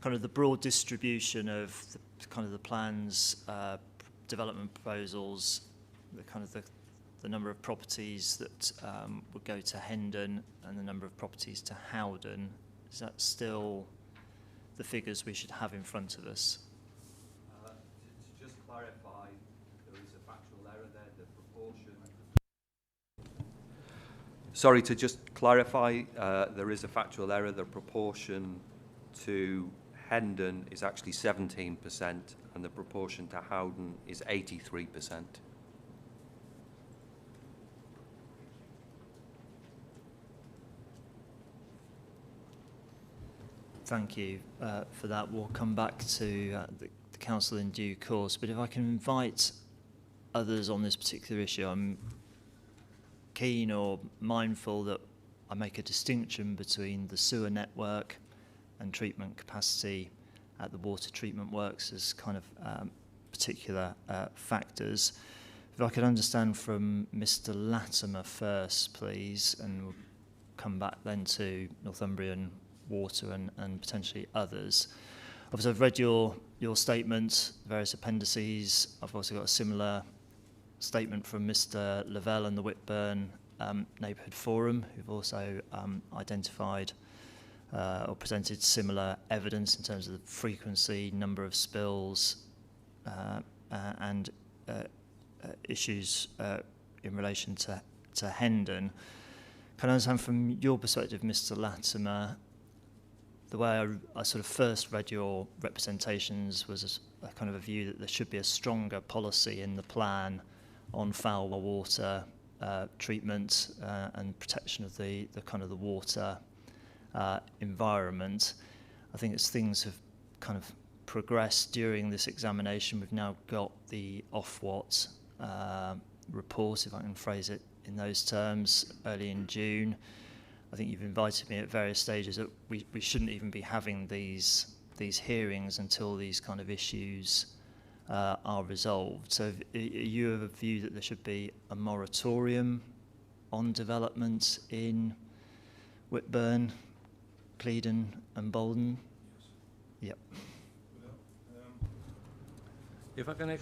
kind of the broad distribution of the plans, development proposals, the number of properties that would go to Hendon and the number of properties to Howden. Is that still the figures we should have in front of us? To just clarify, there is a factual error there, the proportion. Sorry, to just clarify, there is a factual error. The proportion to Hendon is actually 17% and the proportion to Howden is 83%. Thank you for that. We'll come back to the Council in due course, but if I can invite others on this particular issue, I'm keen or mindful that I make a distinction between the sewer network and treatment capacity at the water treatment works as kind of particular factors. If I could understand from Mr. Latimer first, please, and we'll come back then to Northumbrian Water and potentially others. Obviously, I've read your statement, various appendices. I've also got a similar statement from Mr. Lavelle and the Whitburn Neighbourhood Forum, who've also identified or presented similar evidence in terms of the frequency, number of spills, and issues in relation to Hendon. Can I understand from your perspective, Mr. Latimer, the way I sort of first read your representations was a kind of a view that there should be a stronger policy in the plan on foul water treatment and protection of the kind of the water environment. I think as things have kind of progressed during this examination, we've now got the Ofwat report, if I can phrase it in those terms, early in June. I think you've invited me at various stages that we shouldn't even be having these hearings until these kind of issues are resolved. So are you of a view that there should be a moratorium on development in Whitburn, Cleedon and Bolden? Yes. Yep. If I can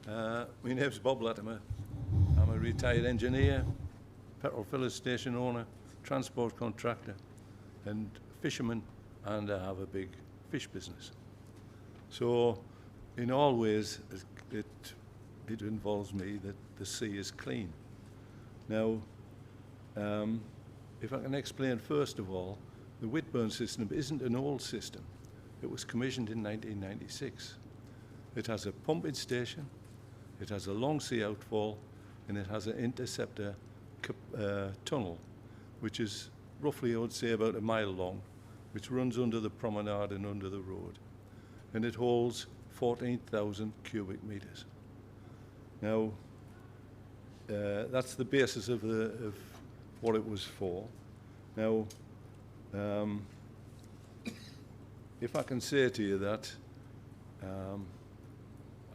my name's Bob Latimer. I'm a retired engineer, petrol filler station owner, transport contractor and fisherman, and I have a big fish business. So in all ways it involves me that the sea is clean. Now if I can explain first of all, the Whitburn system isn't an old system. It was commissioned in 1996. It has a pumping station, it has a long sea outfall, and it has an interceptor tunnel, which is roughly, I would say, about a mile long, which runs under the promenade and under the road. And it holds 14,000 cubic meters. Now, that's the basis of what it was for. Now, if I can say to you that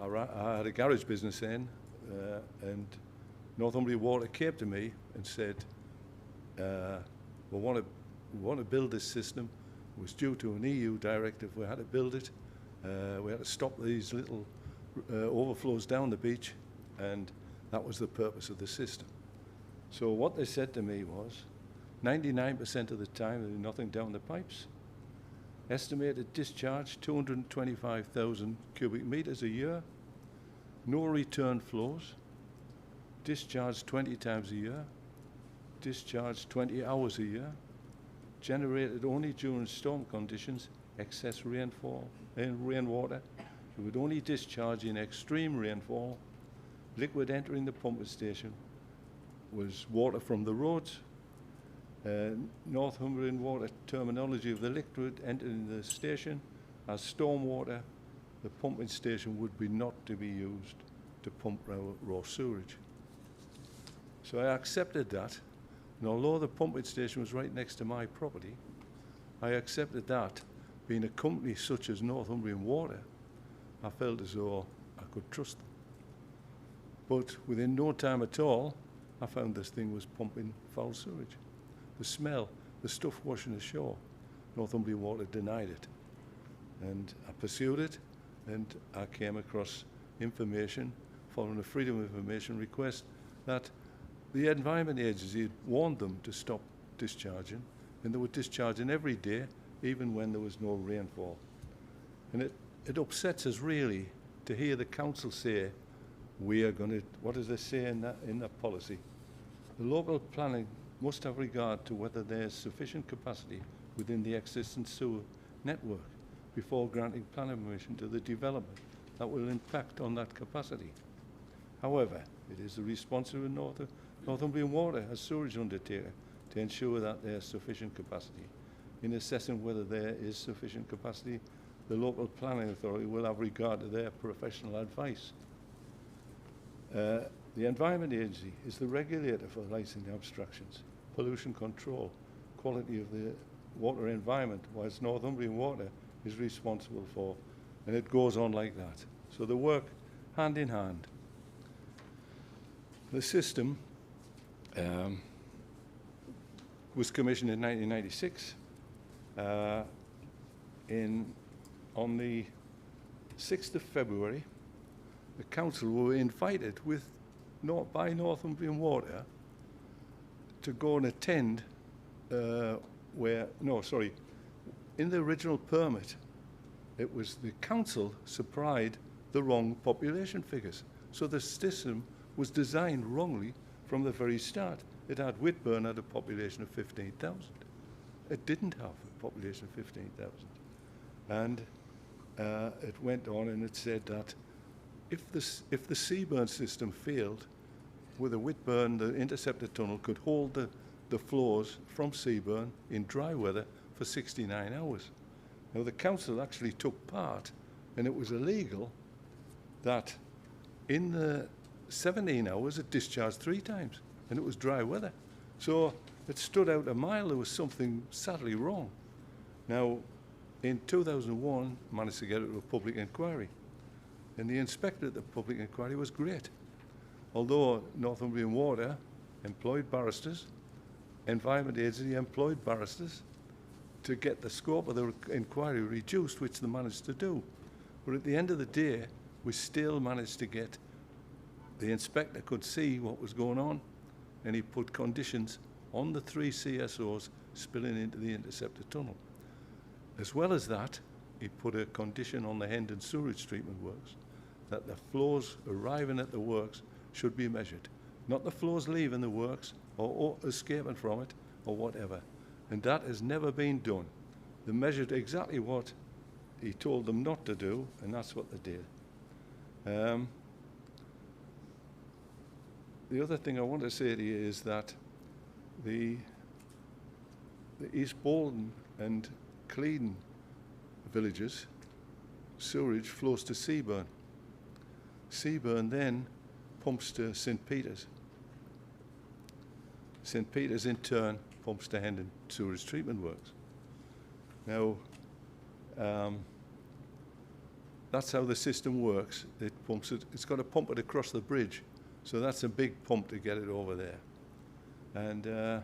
I had a garage business then, and Northumbrian Water came to me and said, we want to build this system. It was due to an EU directive. We had to build it. We had to stop these little overflows down the beach, and that was the purpose of the system. So what they said to me was, 99% of the time there's nothing down the pipes. Estimated discharge, 225,000 cubic meters a year. No return flows. Discharge 20 times a year. Discharge 20 hours a year. Generated only during storm conditions, excess rainfall and rainwater. It would only discharge in extreme rainfall. Liquid entering the pumping station was water from the roads. Northumbrian Water terminology of the liquid entering the station as stormwater. The pumping station would be not to be used to pump raw sewage. So I accepted that, and although the pumping station was right next to my property, I accepted that. Being a company such as Northumbrian Water, I felt as though I could trust them. But within no time at all, I found this thing was pumping foul sewage. The smell, the stuff washing ashore, Northumbrian Water denied it. And I pursued it, and I came across information following a Freedom of Information request that the Environment Agency had warned them to stop discharging, and they were discharging every day, even when there was no rainfall. And it upsets us really to hear the council say, we are going to, what does it say in that policy? The local planning must have regard to whether there is sufficient capacity within the existing sewer network before granting planning permission to the development that will impact on that capacity. However, it is the responsibility of Northumbrian Water as sewerage undertaker to ensure that there is sufficient capacity in assessing whether there is sufficient capacity, the local planning authority will have regard to their professional advice. The Environment Agency is the regulator for licensing abstractions, pollution control, quality of the water environment, whilst Northumbrian Water is responsible for, and it goes on like that. So they work hand in hand. The system was commissioned in 1996. On the 6th of February, the council were invited by Northumbrian Water to go and attend in the original permit, it was the council supplied the wrong population figures. So the system was designed wrongly from the very start. It had Whitburn had a population of 15,000. It didn't have a population of 15,000. And it went on and it said that if the Seaburn system failed, with a Whitburn, the interceptor tunnel could hold the flows from Seaburn in dry weather for 69 hours. Now the council actually took part, and it was illegal that in the 17 hours it discharged 3 times, and it was dry weather. So it stood out a mile. There was something sadly wrong. Now, in 2001, managed to get it to a public inquiry, and the inspector at the public inquiry was great. Although Northumbrian Water employed barristers, Environment Agency employed barristers to get the scope of the inquiry reduced, which they managed to do. But at the end of the day, we still managed to get, the inspector could see what was going on, and he put conditions on the 3 CSOs spilling into the interceptor tunnel. As well as that, he put a condition on the Hendon sewage treatment works that the flows arriving at the works should be measured, not the flows leaving the works or escaping from it or whatever. And that has never been done. They measured exactly what he told them not to do, and that's what they did. The other thing I want to say to you is that the East Bolton and Cleeden villages, sewerage flows to Seaburn. Seaburn then pumps to St. Peter's. St. Peter's in turn pumps to Hendon sewage treatment works. Now, that's how the system works. It pumps it. It's got to pump it across the bridge, so that's a big pump to get it over there. And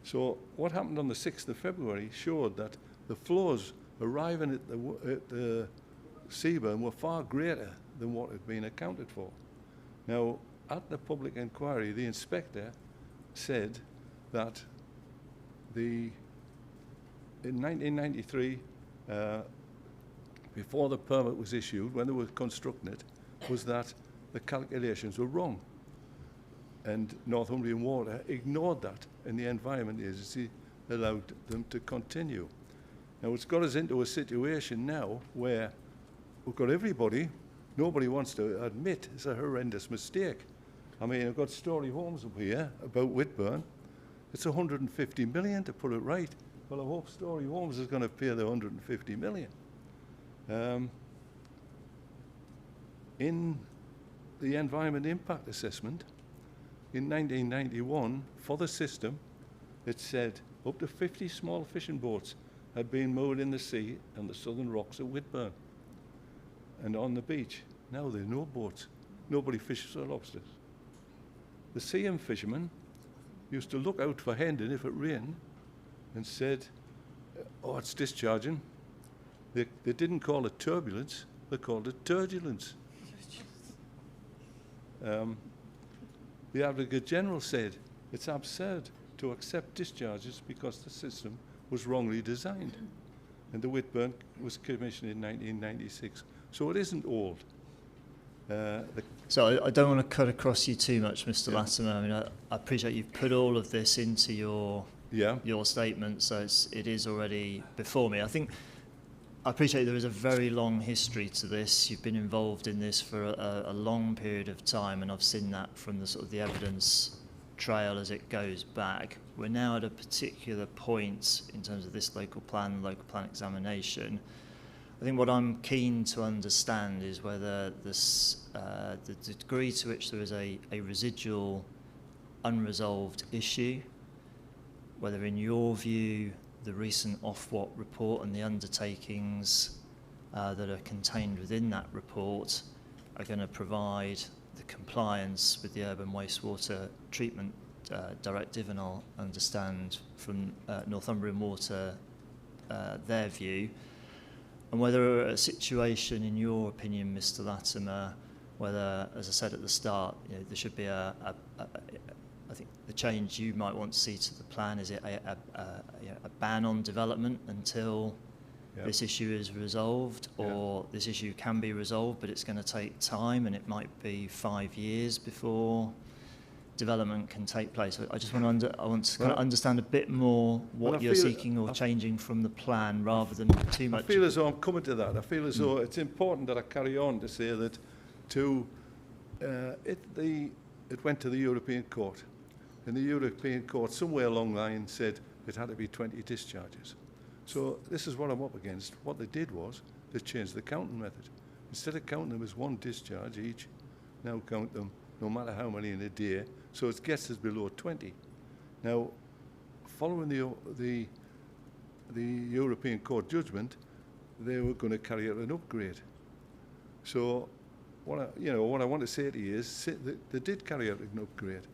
so what happened on the 6th of February showed that the flows arriving at the Seaburn were far greater than what had been accounted for. Now, at the public inquiry, the inspector said that in 1993, before the permit was issued, when they were constructing it, was that the calculations were wrong. And Northumbrian Water ignored that, and the Environment Agency allowed them to continue. Now, it's got us into a situation now where we've got everybody, nobody wants to admit it's a horrendous mistake. I mean, I've got Story Homes up here about Whitburn. It's 150 million to put it right. Well, I hope Story Homes is going to pay the 150 million. In the Environment Impact Assessment, in 1991, for the system, it said up to 50 small fishing boats had been moored in the sea and the southern rocks of Whitburn and on the beach. Now there are no boats. Nobody fishes for lobsters. The CM fishermen used to look out for Hendon if it rained and said, oh, it's discharging. They didn't call it turbulence, they called it turbulence. The Advocate General said it's absurd to accept discharges because the system was wrongly designed. And the Whitburn was commissioned in 1996. So it isn't old. So I don't want to cut across you too much, Mr. Latimer. I mean, I appreciate you've put all of this into your statement, so it is already before me. I appreciate there is a very long history to this. You've been involved in this for a long period of time, and I've seen that from the sort of the evidence trail as it goes back. We're now at a particular point in terms of this local plan examination. I think what I'm keen to understand is whether this, the degree to which there is a residual unresolved issue, whether in your view the recent Ofwat report and the undertakings that are contained within that report are going to provide the compliance with the Urban Wastewater Treatment Directive, and I'll understand from Northumbrian Water their view, and whether a situation, in your opinion, Mr. Latimer, whether, as I said at the start, there should be I think the change you might want to see to the plan, is it a ban on development until this issue is resolved, or this issue can be resolved, but it's going to take time, and it might be 5 years before development can take place. I just want to kind of understand a bit more what you're seeking or changing from the plan, rather than too much. I feel as though I'm coming to that. I feel as though it's important that I carry on to say that it went to the European Court, and the European Court somewhere along the line said it had to be 20 discharges. So this is what I'm up against. What they did was they changed the counting method. Instead of counting them as one discharge each, now count them no matter how many in a day, so it gets us below 20. Now, following the European Court judgment, they were going to carry out an upgrade. So what I want to say to you is they did carry out an upgrade,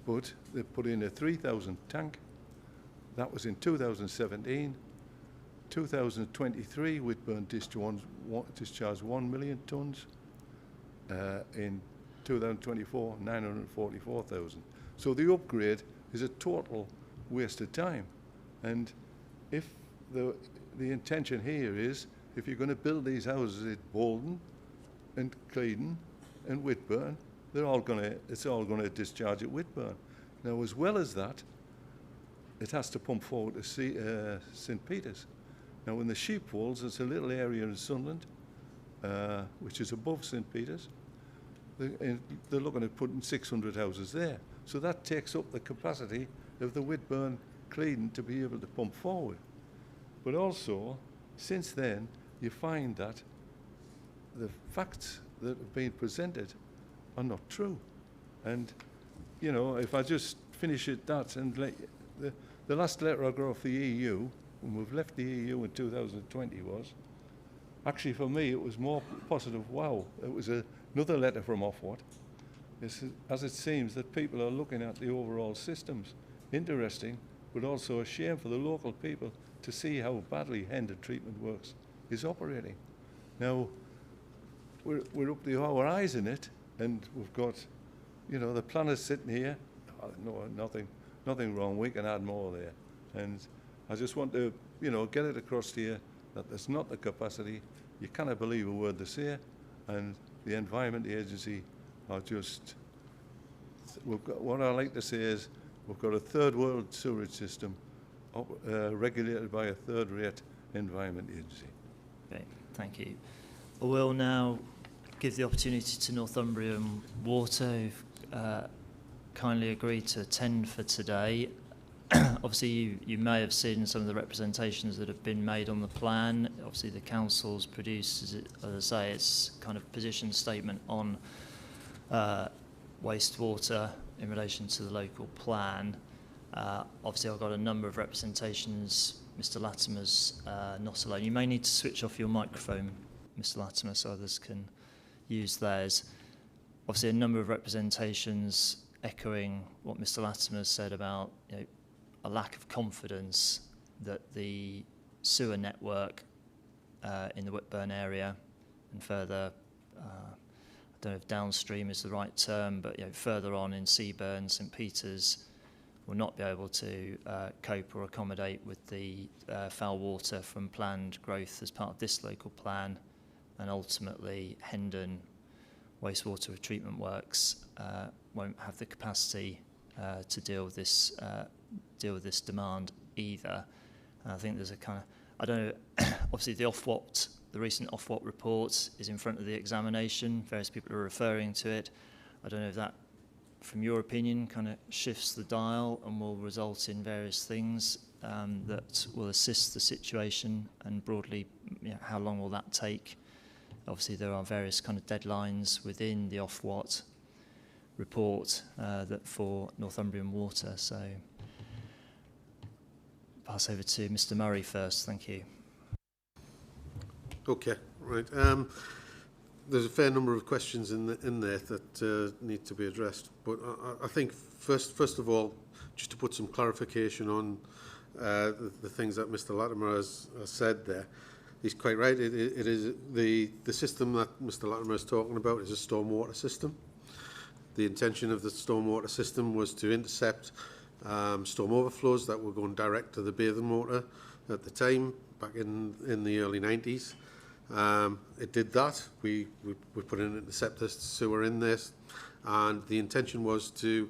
but they put in a 3,000 tank. That was in 2017. 2023, Whitburn discharged 1 million tonnes. In 2024, 944,000. So the upgrade is a total waste of time. And if the intention here is, if you're going to build these houses at Bolton and Cleydon and Whitburn, it's all going to discharge at Whitburn. Now, as well as that, it has to pump forward to St. Peter's. Now, in the Sheepfolds, it's a little area in Sunderland, which is above St. Peter's. They're looking at putting 600 houses there. So that takes up the capacity of the Whitburn Cleydon to be able to pump forward. But also, since then, you find that the facts that have been presented are not true. And, if I just finish at that, and the last letter I got off the EU, when we've left the EU in 2020, was, actually for me, it was more positive. Wow, it was another letter from Ofwat. As it seems that people are looking at the overall systems. Interesting, but also a shame for the local people to see how badly Hendon Treatment Works is operating. Now, we're up to our eyes in it, and we've got, the planners sitting here. No, nothing wrong. We can add more there. And I just want to, get it across to you that there's not the capacity. You cannot believe a word they say, and the Environment Agency are just. What I like to say is, we've got a third world sewerage system regulated by a third-rate Environment Agency. Okay, thank you. I will now give the opportunity to Northumbrian Water, who've kindly agreed to attend for today. Obviously, you may have seen some of the representations that have been made on the plan. Obviously, the council's produced, as I say, its kind of position statement on wastewater in relation to the local plan. Obviously, I've got a number of representations. Mr. Latimer's not alone. You may need to switch off your microphone, Mr. Latimer, so others can use theirs. Obviously, a number of representations echoing what Mr. Latimer said about a lack of confidence that the sewer network in the Whitburn area and further, I don't know if downstream is the right term, but further on in Seaburn, St. Peter's, will not be able to cope or accommodate with the foul water from planned growth as part of this local plan, and ultimately Hendon Wastewater Treatment Works won't have the capacity to deal with this demand either. And I think there's a kind of, I don't know, obviously the recent Ofwat report is in front of the examination. Various people are referring to it. I don't know if that from your opinion, kind of shifts the dial and will result in various things that will assist the situation, and broadly, how long will that take? Obviously, there are various kind of deadlines within the Ofwat report that for Northumbrian Water. So, pass over to Mr. Murray first. Thank you. Okay, right. There's a fair number of questions in there that need to be addressed, but I think first of all, just to put some clarification on the things that Mr. Latimer has said there. He's quite right. It is the system that Mr. Latimer is talking about is a stormwater system. The intention of the stormwater system was to intercept storm overflows that were going direct to the bathing water at the time, back in the early 90s. It did that. We put an interceptor sewer in this, and the intention was to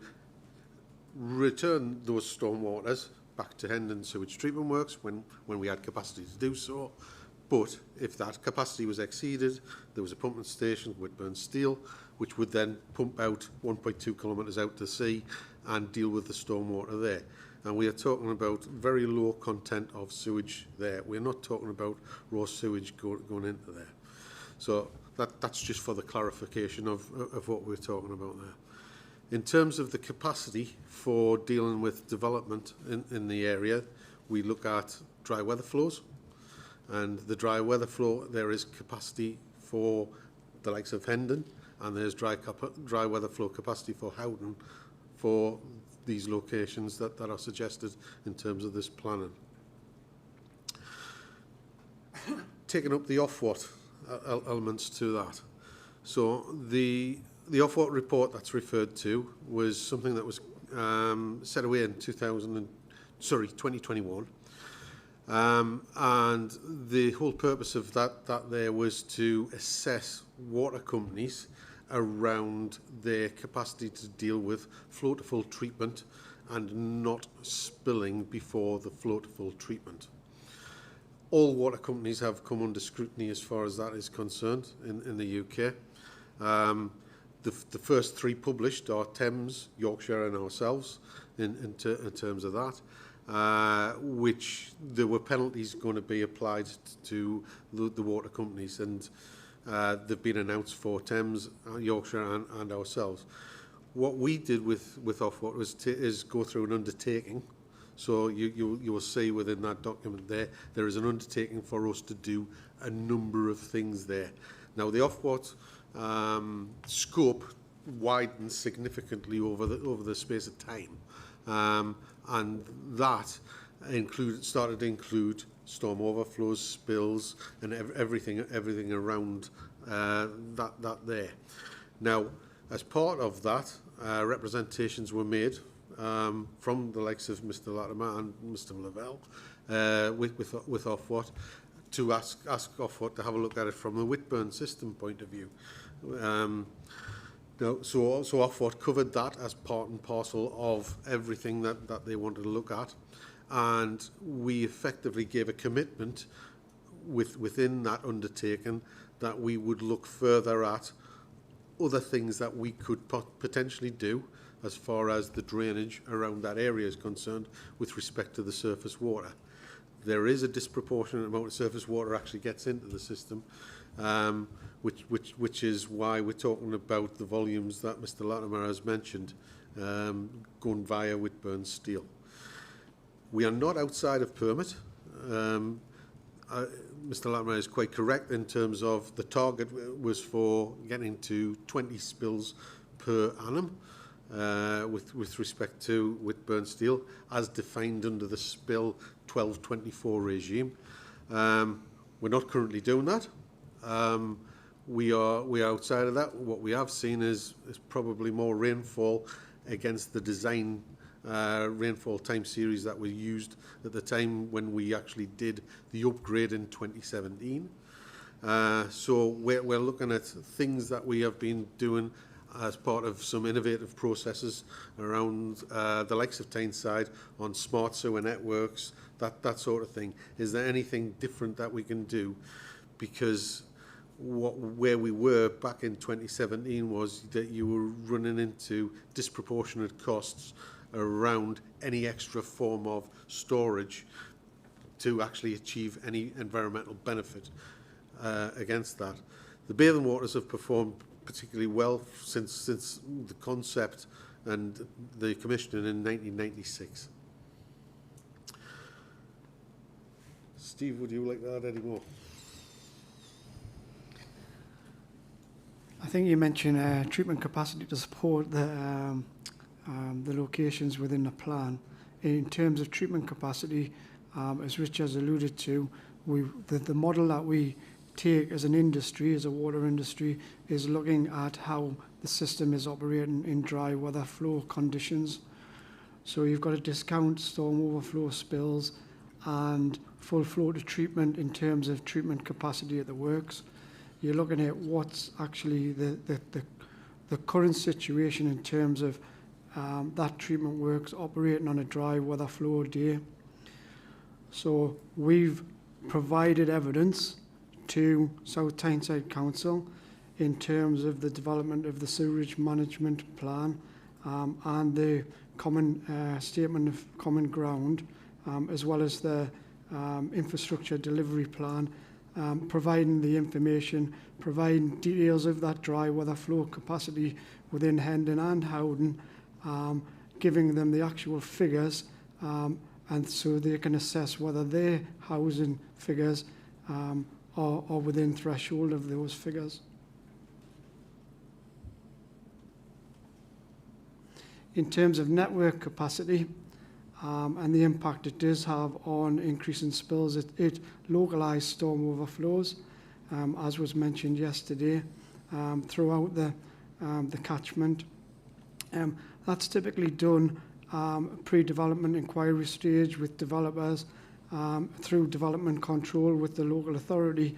return those stormwaters back to Hendon Sewage Treatment Works when we had capacity to do so. But if that capacity was exceeded, there was a pumping station, Whitburn Steel, which would then pump out 1.2 kilometres out to sea and deal with the stormwater there. And we are talking about very low content of sewage there. We're not talking about raw sewage going into there. So that's just for the clarification of what we're talking about there. In terms of the capacity for dealing with development in the area, we look at dry weather flows. And the dry weather flow, there is capacity for the likes of Hendon, and there's dry weather flow capacity for Howden for these locations that are suggested in terms of this planning. Taking up the Ofwat elements to that. So the Ofwat report that's referred to was something that was set away in 2021. And the whole purpose of that there was to assess water companies around their capacity to deal with flow-to-full treatment and not spilling before the flow-to-full treatment. All water companies have come under scrutiny as far as that is concerned in the UK. The first three published are Thames, Yorkshire and ourselves in terms of that. Which there were penalties going to be applied to the water companies, and they've been announced for Thames, Yorkshire and ourselves. What we did with Ofwat is go through an undertaking. So you will see within that document there is an undertaking for us to do a number of things there. Now the Ofwat scope widened significantly over the space of time. And that started to include storm overflows, spills, and everything around that there. Now, as part of that, representations were made from the likes of Mr. Latimer and Mr. Lavelle with Ofwat to ask Ofwat to have a look at it from the Whitburn system point of view. So Ofwat covered that as part and parcel of everything that they wanted to look at, and we effectively gave a commitment within that undertaking that we would look further at other things that we could potentially do as far as the drainage around that area is concerned with respect to the surface water. There is a disproportionate amount of surface water actually gets into the system, which is why we're talking about the volumes that Mr. Latimer has mentioned going via Whitburn Steel. We are not outside of permit. Mr. Latimer is quite correct in terms of the target was for getting to 20 spills per annum with respect to Whitburn Steel as defined under the Spill 1224 regime. We're not currently doing that. We are outside of that. What we have seen is probably more rainfall against the design rainfall time series that were used at the time when we actually did the upgrade in 2017. So we're looking at things that we have been doing as part of some innovative processes around the likes of Tyneside on smart sewer networks, that sort of thing. Is there anything different that we can do? Because where we were back in 2017 was that you were running into disproportionate costs around any extra form of storage to actually achieve any environmental benefit against that. The bathing waters have performed particularly well since the concept and the commissioning in 1996. Steve, would you like to add any more? I think you mentioned treatment capacity to support the locations within the plan. In terms of treatment capacity, as Rich has alluded to, the model that we take as an industry, as a water industry, is looking at how the system is operating in dry weather flow conditions. So you've got to discount storm overflow spills and full flow to treatment in terms of treatment capacity at the works. You're looking at what's actually the current situation in terms of that treatment works operating on a dry weather flow day. So we've provided evidence to South Tyneside Council in terms of the development of the sewerage management plan and the common statement of common ground, as well as the infrastructure delivery plan, providing the information, providing details of that dry weather flow capacity within Hendon and Howden, giving them the actual figures, and so they can assess whether their housing figures are within threshold of those figures. In terms of network capacity and the impact it does have on increasing spills, it localised storm overflows, as was mentioned yesterday, throughout the catchment. That's typically done pre-development inquiry stage with developers, through development control with the local authority,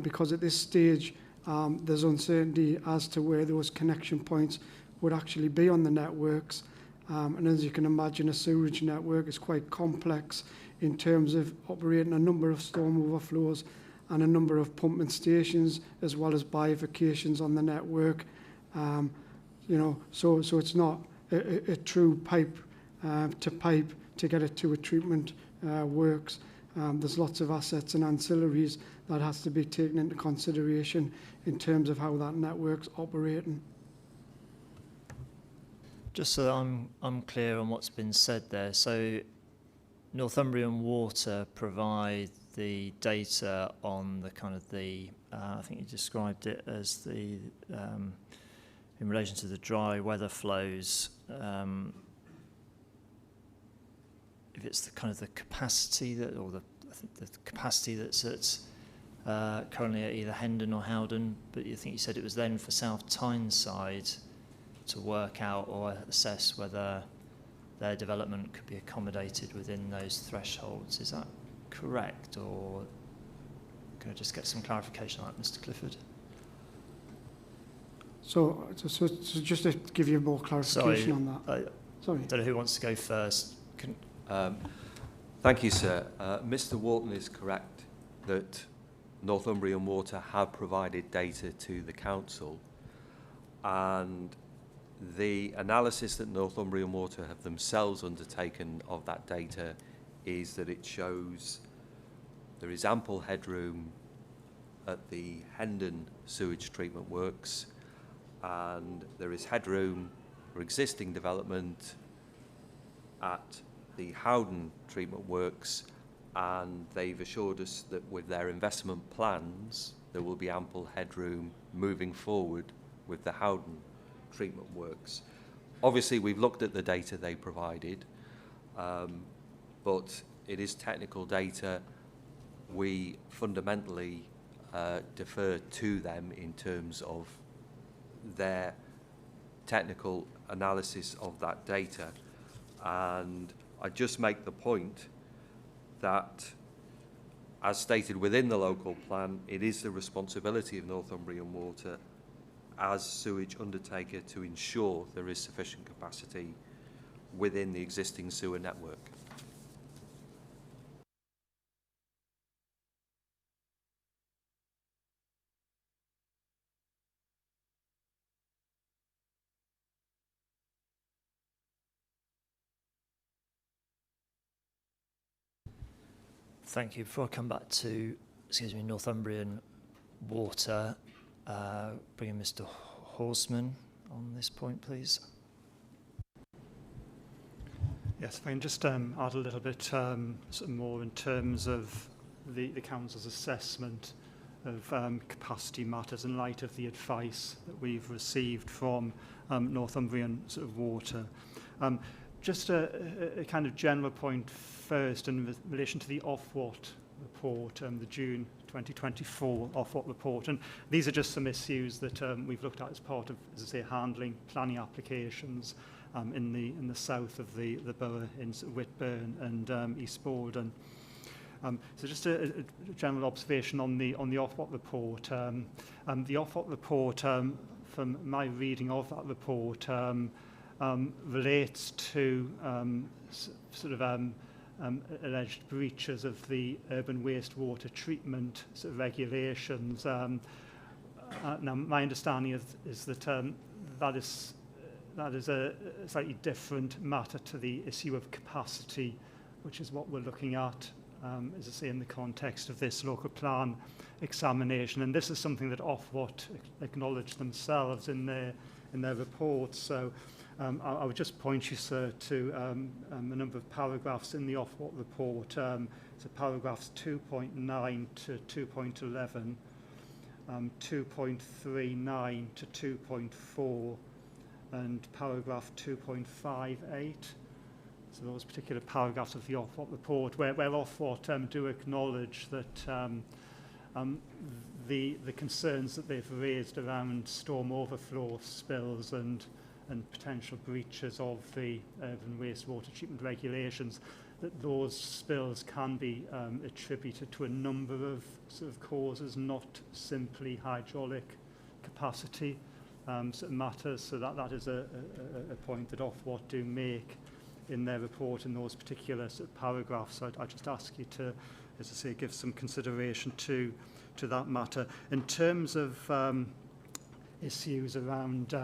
because at this stage there's uncertainty as to where those connection points would actually be on the networks. And as you can imagine, a sewerage network is quite complex in terms of operating a number of storm overflows and a number of pumping stations, as well as bifurcations on the network. So it's not a true pipe to get it to a treatment works. There's lots of assets and ancillaries that has to be taken into consideration in terms of how that network's operating. Just so that I'm clear on what's been said there. So Northumbrian Water provide the data on the kind of the, I think you described it as the, in relation to the dry weather flows, if it's the kind of the capacity that, or the capacity that's at currently at either Hendon or Howden, but you think you said it was then for South Tyneside to work out or assess whether their development could be accommodated within those thresholds. Is that correct, or can I just get some clarification on that, Mr. Clifford? So just to give you more clarification on that. Sorry. I don't know who wants to go first. Thank you, sir. Mr. Walton is correct that Northumbrian Water have provided data to the council, and the analysis that Northumbrian Water have themselves undertaken of that data is that it shows there is ample headroom at the Hendon sewage treatment works, and there is headroom for existing development at the Howden treatment works, and they've assured us that with their investment plans there will be ample headroom moving forward with the Howden treatment works. Obviously we've looked at the data they provided, but it is technical data. We fundamentally defer to them in terms of their technical analysis of that data, and I just make the point that, as stated within the local plan, it is the responsibility of Northumbrian Water as sewage undertaker to ensure there is sufficient capacity within the existing sewer network. Thank you. Before I come back to, Northumbrian Water, bring in Mr. Horseman on this point, please. Yes, if I can just add a little bit sort of more in terms of the Council's assessment of capacity matters in light of the advice that we've received from Northumbrian sort of Water. Just a kind of general point first in relation to the Ofwat report, the June 2024 Ofwat report, and these are just some issues that we've looked at as part of, as I say, handling planning applications in the south of the borough in Whitburn and East Borden. So just a general observation on the Ofwat report. The Ofwat report, from my reading of that report, relates to alleged breaches of the urban wastewater treatment sort of regulations. Now, my understanding is that that is a slightly different matter to the issue of capacity, which is what we're looking at, as I say, in the context of this local plan examination. And this is something that Ofwat acknowledged themselves in their report. So I would just point you, sir, to a number of paragraphs in the Ofwat report. So paragraphs 2.9 to 2.11, 2.39 to 2.4, and paragraph 2.58. So those particular paragraphs of the Ofwat report, where Ofwat do acknowledge that the concerns that they've raised around storm overflow spills and potential breaches of the urban wastewater treatment regulations, that those spills can be attributed to a number of sort of causes, not simply hydraulic capacity sort of matters. So that is a point that Ofwat do make in their report in those particular sort of paragraphs. So I'd just ask you to, as I say, give some consideration to that matter. In terms of issues around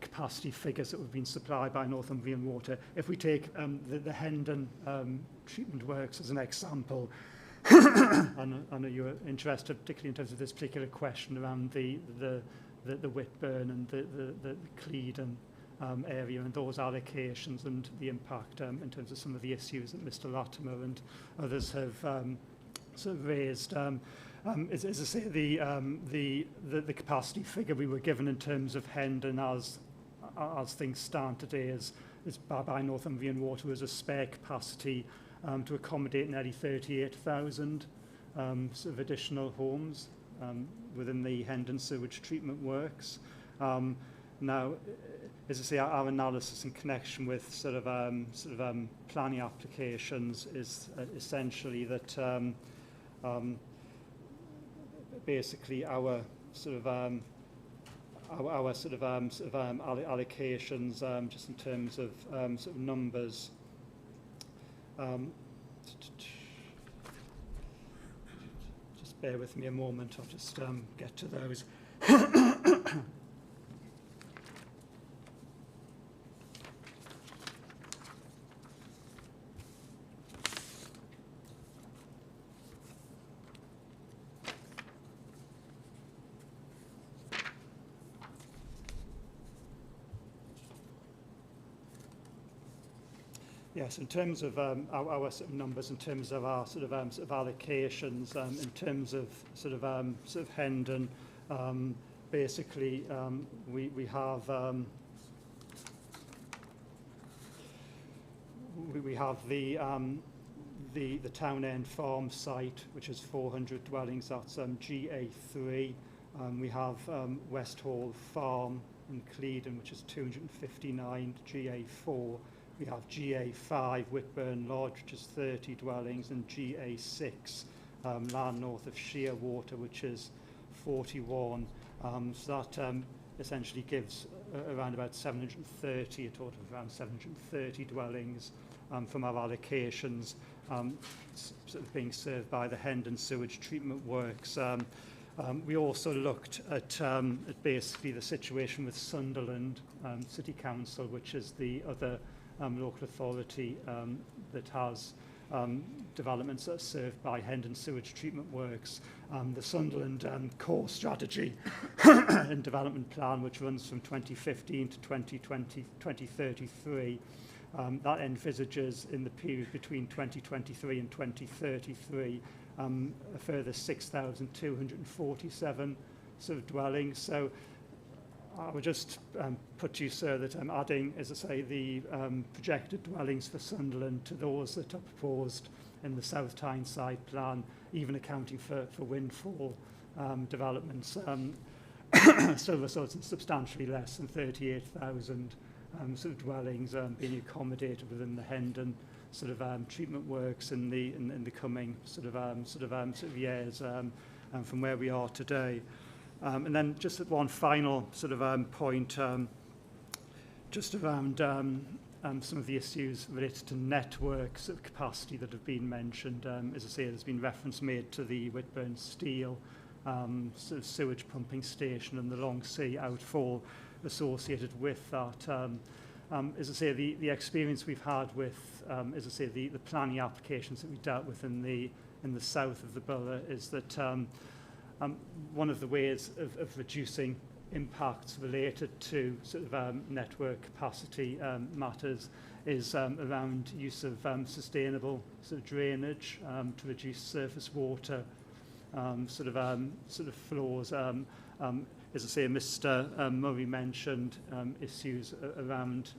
capacity figures that have been supplied by Northumbrian Water, if we take the Hendon treatment works as an example, I know you're interested particularly in terms of this particular question around the Whitburn and the Cleedon area and those allocations and the impact in terms of some of the issues that Mr. Latimer and others have sort of raised. As I say, the capacity figure we were given in terms of Hendon as things stand today is by Northumbrian Water as a spare capacity to accommodate nearly 38,000 sort of additional homes within the Hendon sewage treatment works. Now, as I say, our analysis in connection with sort of planning applications is essentially that basically our sort of allocations, just in terms of sort of numbers. Just bear with me a moment. I'll just get to those. Yes, in terms of our sort of numbers, in terms of our sort of allocations, in terms of sort of Hendon, basically we have the Town End Farm site, which is 400 dwellings. That's GA3. We have West Hall Farm in Cleedon, which is 259, GA4. We have GA5, Whitburn Lodge, which is 30 dwellings, and GA6, land north of Shearwater, which is 41. So that essentially gives around about 730, a total of around 730 dwellings from our allocations sort of being served by the Hendon sewage treatment works. We also looked at basically the situation with Sunderland City Council, which is the other local authority that has developments that are served by Hendon Sewage Treatment Works. The Sunderland core strategy and development plan, which runs from 2015 to 2033, that envisages in the period between 2023 and 2033 a further 6,247 sort of dwellings. So I would just put to you, sir, that I'm adding, as I say, the projected dwellings for Sunderland to those that are proposed in the South Tyneside plan, even accounting for windfall developments. So it's substantially less than 38,000 sort of dwellings being accommodated within the Hendon sort of treatment works in the coming sort of years from where we are today. And then just one final sort of point, just around some of the issues related to networks of capacity that have been mentioned. As I say, there's been reference made to the Whitburn Steel sort of sewage pumping station and the long sea outfall associated with that. As I say, the experience we've had with, as I say, the planning applications that we dealt with in the south of the borough is that one of the ways of reducing impacts related to sort of network capacity matters is around use of sustainable sort of drainage to reduce surface water sort of flows. As I say, Mr. Murray mentioned issues around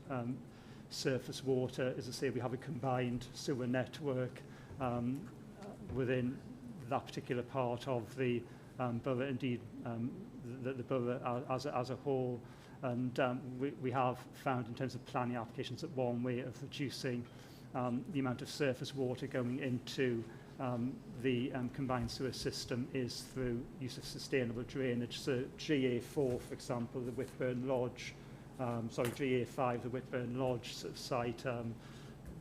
surface water. As I say, we have a combined sewer network within that particular part of the borough, indeed the borough as a whole, and we have found in terms of planning applications that one way of reducing the amount of surface water going into the combined sewer system is through use of sustainable drainage. So GA4, for example, the Whitburn Lodge, GA5, the Whitburn Lodge sort of site,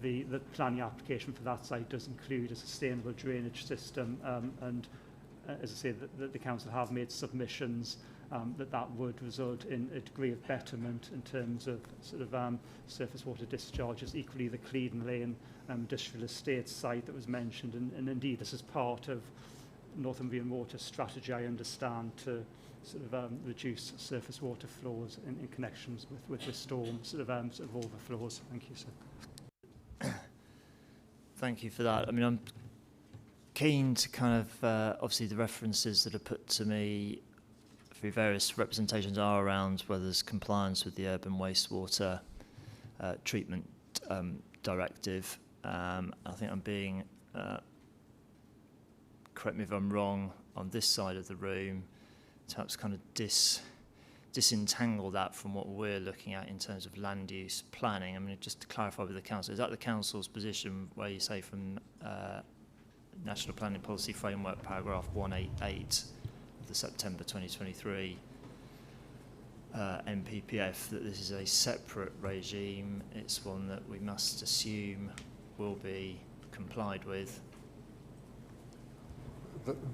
the planning application for that site does include a sustainable drainage system, and as I say, the council have made submissions that would result in a degree of betterment in terms of sort of surface water discharges. Equally, the Cleeden Lane industrial estate site that was mentioned, and indeed this is part of Northumbrian Water strategy, I understand, to sort of reduce surface water flows in connections with storm sort of overflows. Thank you, sir. Thank you for that. I mean, I'm keen to kind of, obviously the references that are put to me through various representations are around whether there's compliance with the urban wastewater treatment directive. I think I'm being, correct me if I'm wrong, on this side of the room, to perhaps kind of disentangle that from what we're looking at in terms of land use planning. I mean, just to clarify with the council, is that the council's position where you say from National Planning Policy Framework paragraph 188 of the September 2023 NPPF that this is a separate regime? It's one that we must assume will be complied with.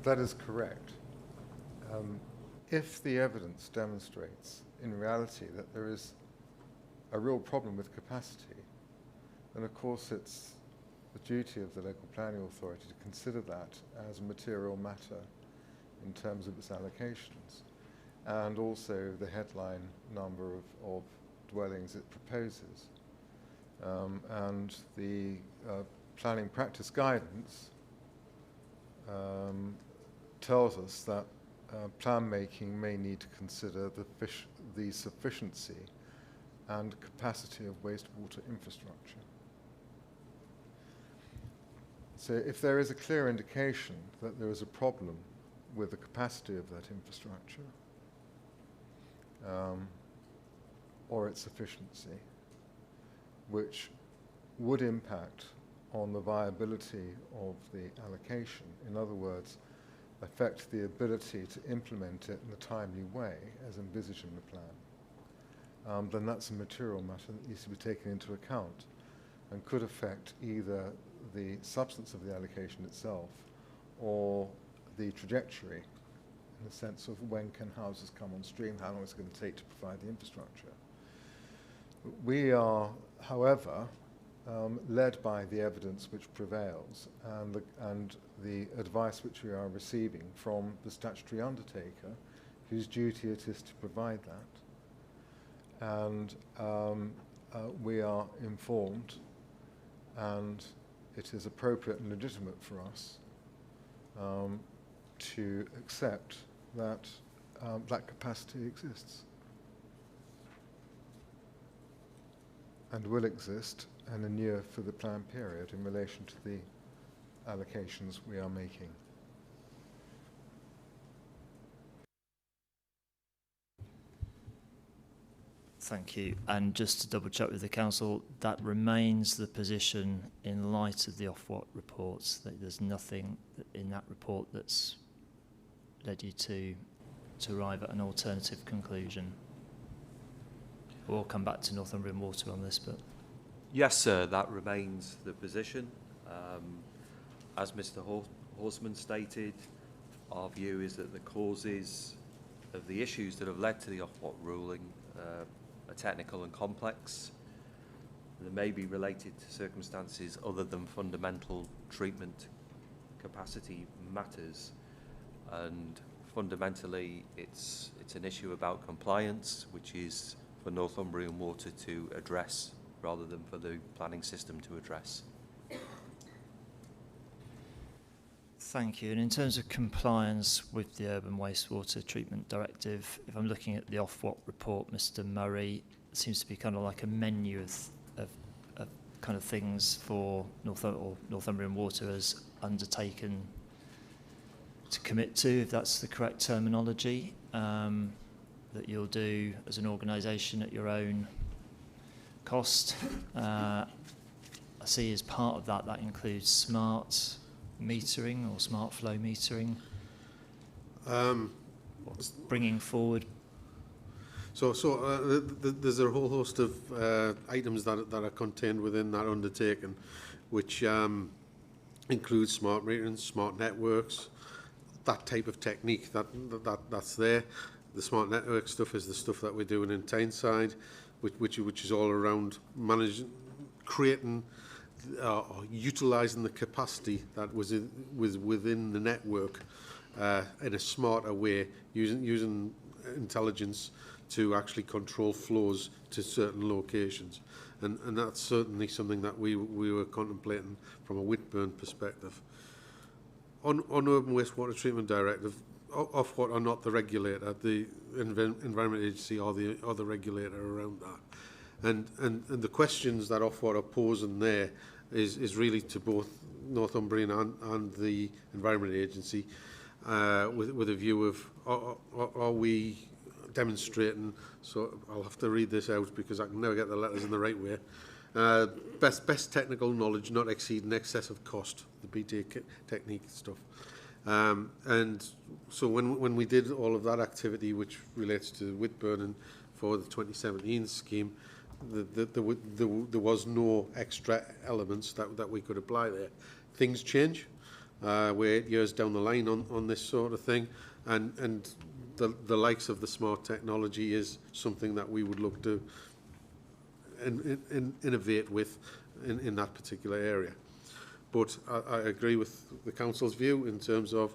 That is correct. If the evidence demonstrates in reality that there is a real problem with capacity, then of course it's the duty of the local planning authority to consider that as a material matter in terms of its allocations, and also the headline number of dwellings it proposes. And the planning practice guidance tells us that plan making may need to consider the sufficiency and capacity of wastewater infrastructure. So if there is a clear indication that there is a problem with the capacity of that infrastructure or its efficiency, which would impact on the viability of the allocation, in other words, affect the ability to implement it in a timely way as envisaged in the plan, then that's a material matter that needs to be taken into account and could affect either the substance of the allocation itself or the trajectory, in the sense of when can houses come on stream, how long it's going to take to provide the infrastructure. We are, however, led by the evidence which prevails and the advice which we are receiving from the statutory undertaker, whose duty it is to provide that. And we are informed, and it is appropriate and legitimate for us to accept that that capacity exists and will exist and inure for the planned period in relation to the allocations we are making. Thank you. And just to double check with the council, that remains the position in light of the Ofwat reports, that there's nothing in that report that's led you to arrive at an alternative conclusion. We'll come back to Northumbrian Water on this, but... Yes, sir, that remains the position. As Mr. Horseman stated, our view is that the causes of the issues that have led to the Ofwat ruling are technical and complex. They may be related to circumstances other than fundamental treatment capacity matters, and fundamentally it's an issue about compliance, which is for Northumbrian Water to address rather than for the planning system to address. Thank you. And in terms of compliance with the Urban Wastewater Treatment Directive, if I'm looking at the Ofwat report, Mr. Murray, it seems to be kind of like a menu of kind of things for Northumbrian Water has undertaken to commit to, if that's the correct terminology, that you'll do as an organisation at your own cost. I see as part of that includes smart metering or smart flow metering. Bringing forward. There's a whole host of items that are contained within that undertaking, which includes smart metering, smart networks, that type of technique that's there. The smart network stuff is the stuff that we're doing in Tyneside, which is all around managing, creating, or utilising the capacity that was within the network in a smarter way, using intelligence to actually control flows to certain locations, and that's certainly something that we were contemplating from a Whitburn perspective. On Urban Wastewater Treatment Directive, Ofwat are not the regulator, the Environment Agency or the regulator around that. And the questions that Ofwat are posing there is really to both Northumbrian and the Environment Agency, with a view of are we demonstrating, so I'll have to read this out because I can never get the letters in the right way, best technical knowledge not exceeding excessive cost, the BT technique stuff. And so when we did all of that activity, which relates to Whitburn and for the 2017 scheme, there was no extra elements that we could apply there. Things change. We're 8 years down the line on this sort of thing, and the likes of the smart technology is something that we would look to innovate with in that particular area. But I agree with the Council's view in terms of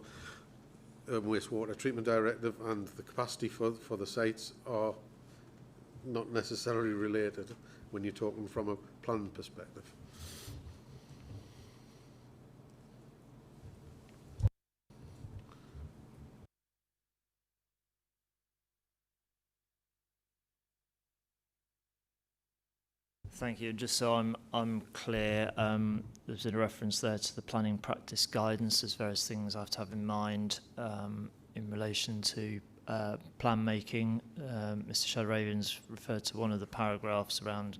Wastewater Treatment Directive, and the capacity for the sites are not necessarily related when you're talking from a planning perspective. Thank you. Just so I'm clear, there's been a reference there to the planning practice guidance. There's various things I have to have in mind in relation to plan making. Mr. Shadow-Ravens referred to one of the paragraphs around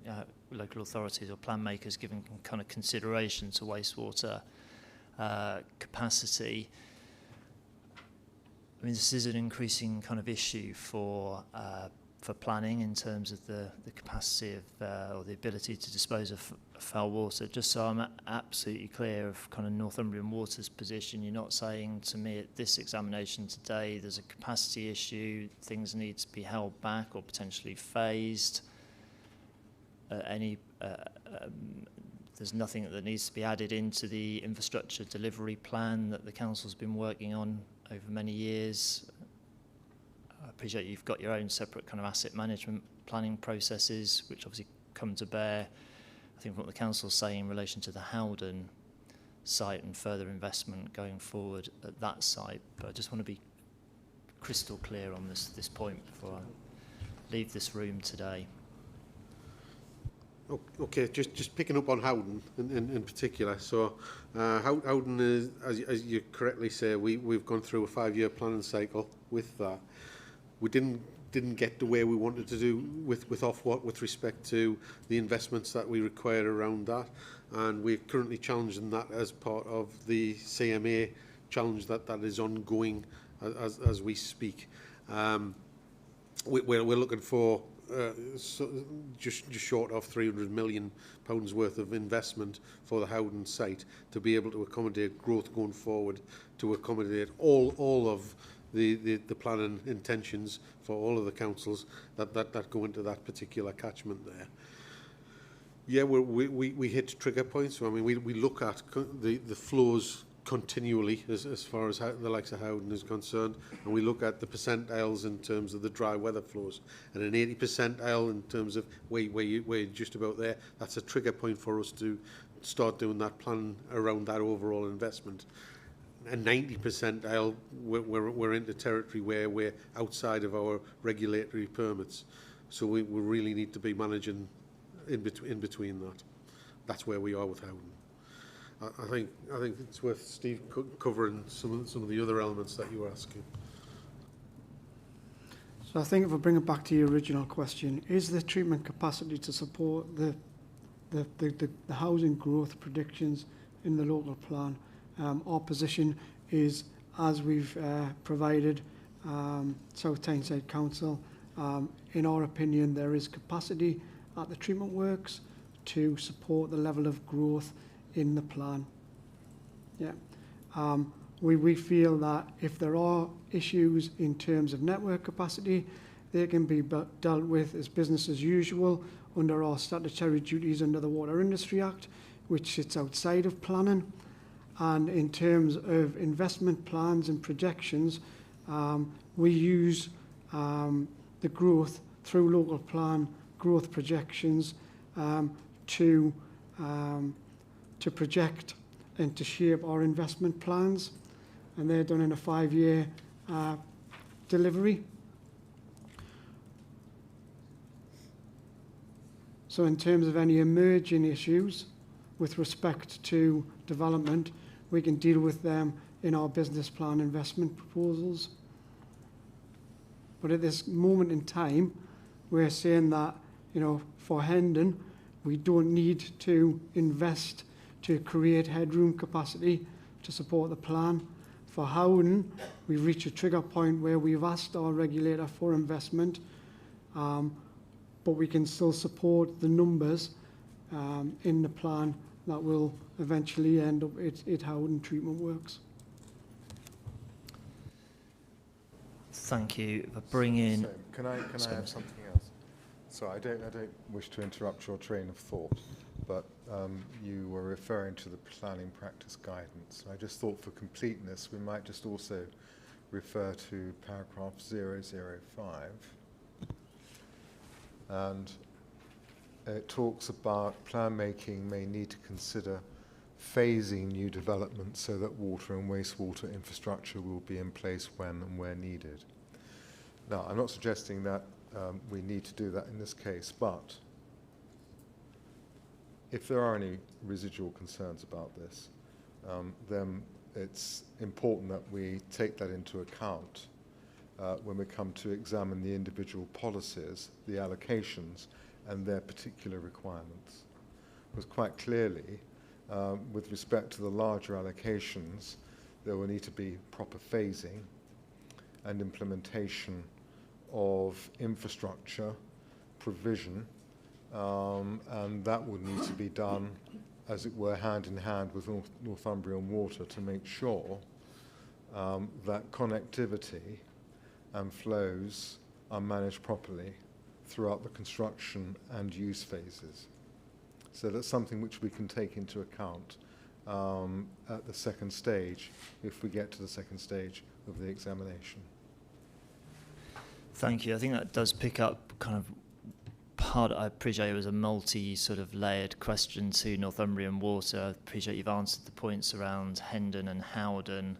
local authorities or plan makers giving kind of consideration to wastewater capacity. I mean, this is an increasing kind of issue for planning in terms of the capacity of or the ability to dispose of foul water. Just so I'm absolutely clear of kind of Northumbrian Water's position, you're not saying to me at this examination today there's a capacity issue, things need to be held back or potentially phased. Any there's nothing that needs to be added into the infrastructure delivery plan that the council's been working on over many years. I appreciate you've got your own separate kind of asset management planning processes, which obviously come to bear, I think, from what the council's saying in relation to the Howden site and further investment going forward at that site. But I just want to be crystal clear on this point before I leave this room today. Okay, just picking up on Howden in particular. So Howden is, as you correctly say, we've gone through a 5-year planning cycle with that. We didn't get to where we wanted to do with Ofwat with respect to the investments that we require around that, and we're currently challenging that as part of the CMA challenge that is ongoing as we speak. We're looking for just short of £300 million worth of investment for the Howden site to be able to accommodate growth going forward, to accommodate all of the planning intentions for all of the councils that go into that particular catchment there. Yeah, we hit trigger points. So, I mean, we look at the flows continually as far as the likes of Howden is concerned, and we look at the percentiles in terms of the dry weather flows, and an 80 percentile in terms of where you're just about there. That's a trigger point for us to start doing that plan around that overall investment. And 90 percentile, we're into territory where we're outside of our regulatory permits, so we really need to be managing in between that. That's where we are with Howden. I think it's worth Steve covering some of the other elements that you were asking. So I think if I bring it back to your original question, is the treatment capacity to support the housing growth predictions in the local plan? Our position is, as we've provided South Tyneside Council, in our opinion, there is capacity at the treatment works to support the level of growth in the plan. Yeah. We feel that if there are issues in terms of network capacity, they can be dealt with as business as usual under our statutory duties under the Water Industry Act, which sits outside of planning. And in terms of investment plans and projections, we use the growth through local plan growth projections to project and to shape our investment plans, and they're done in a 5-year delivery. So in terms of any emerging issues with respect to development, we can deal with them in our business plan investment proposals. But at this moment in time, we're saying that, you know, for Hendon, we don't need to invest to create headroom capacity to support the plan. For Howden, we've reached a trigger point where we've asked our regulator for investment, but we can still support the numbers in the plan that will eventually end up at Howden treatment works. Thank you. If I bring in... Can I add something else? So I don't wish to interrupt your train of thought, but you were referring to the planning practice guidance. I just thought for completeness we might just also refer to paragraph 005, and it talks about plan making may need to consider phasing new developments so that water and wastewater infrastructure will be in place when and where needed. Now, I'm not suggesting that we need to do that in this case, but if there are any residual concerns about this, then it's important that we take that into account when we come to examine the individual policies, the allocations, and their particular requirements. Because quite clearly, with respect to the larger allocations, there will need to be proper phasing and implementation of infrastructure provision, and that would need to be done, as it were, hand in hand with Northumbrian Water to make sure that connectivity and flows are managed properly throughout the construction and use phases. So that's something which we can take into account at the second stage, if we get to the second stage of the examination. Thank you. I think that does pick up kind of part. I appreciate it was a multi sort of layered question to Northumbrian Water. I appreciate you've answered the points around Hendon and Howden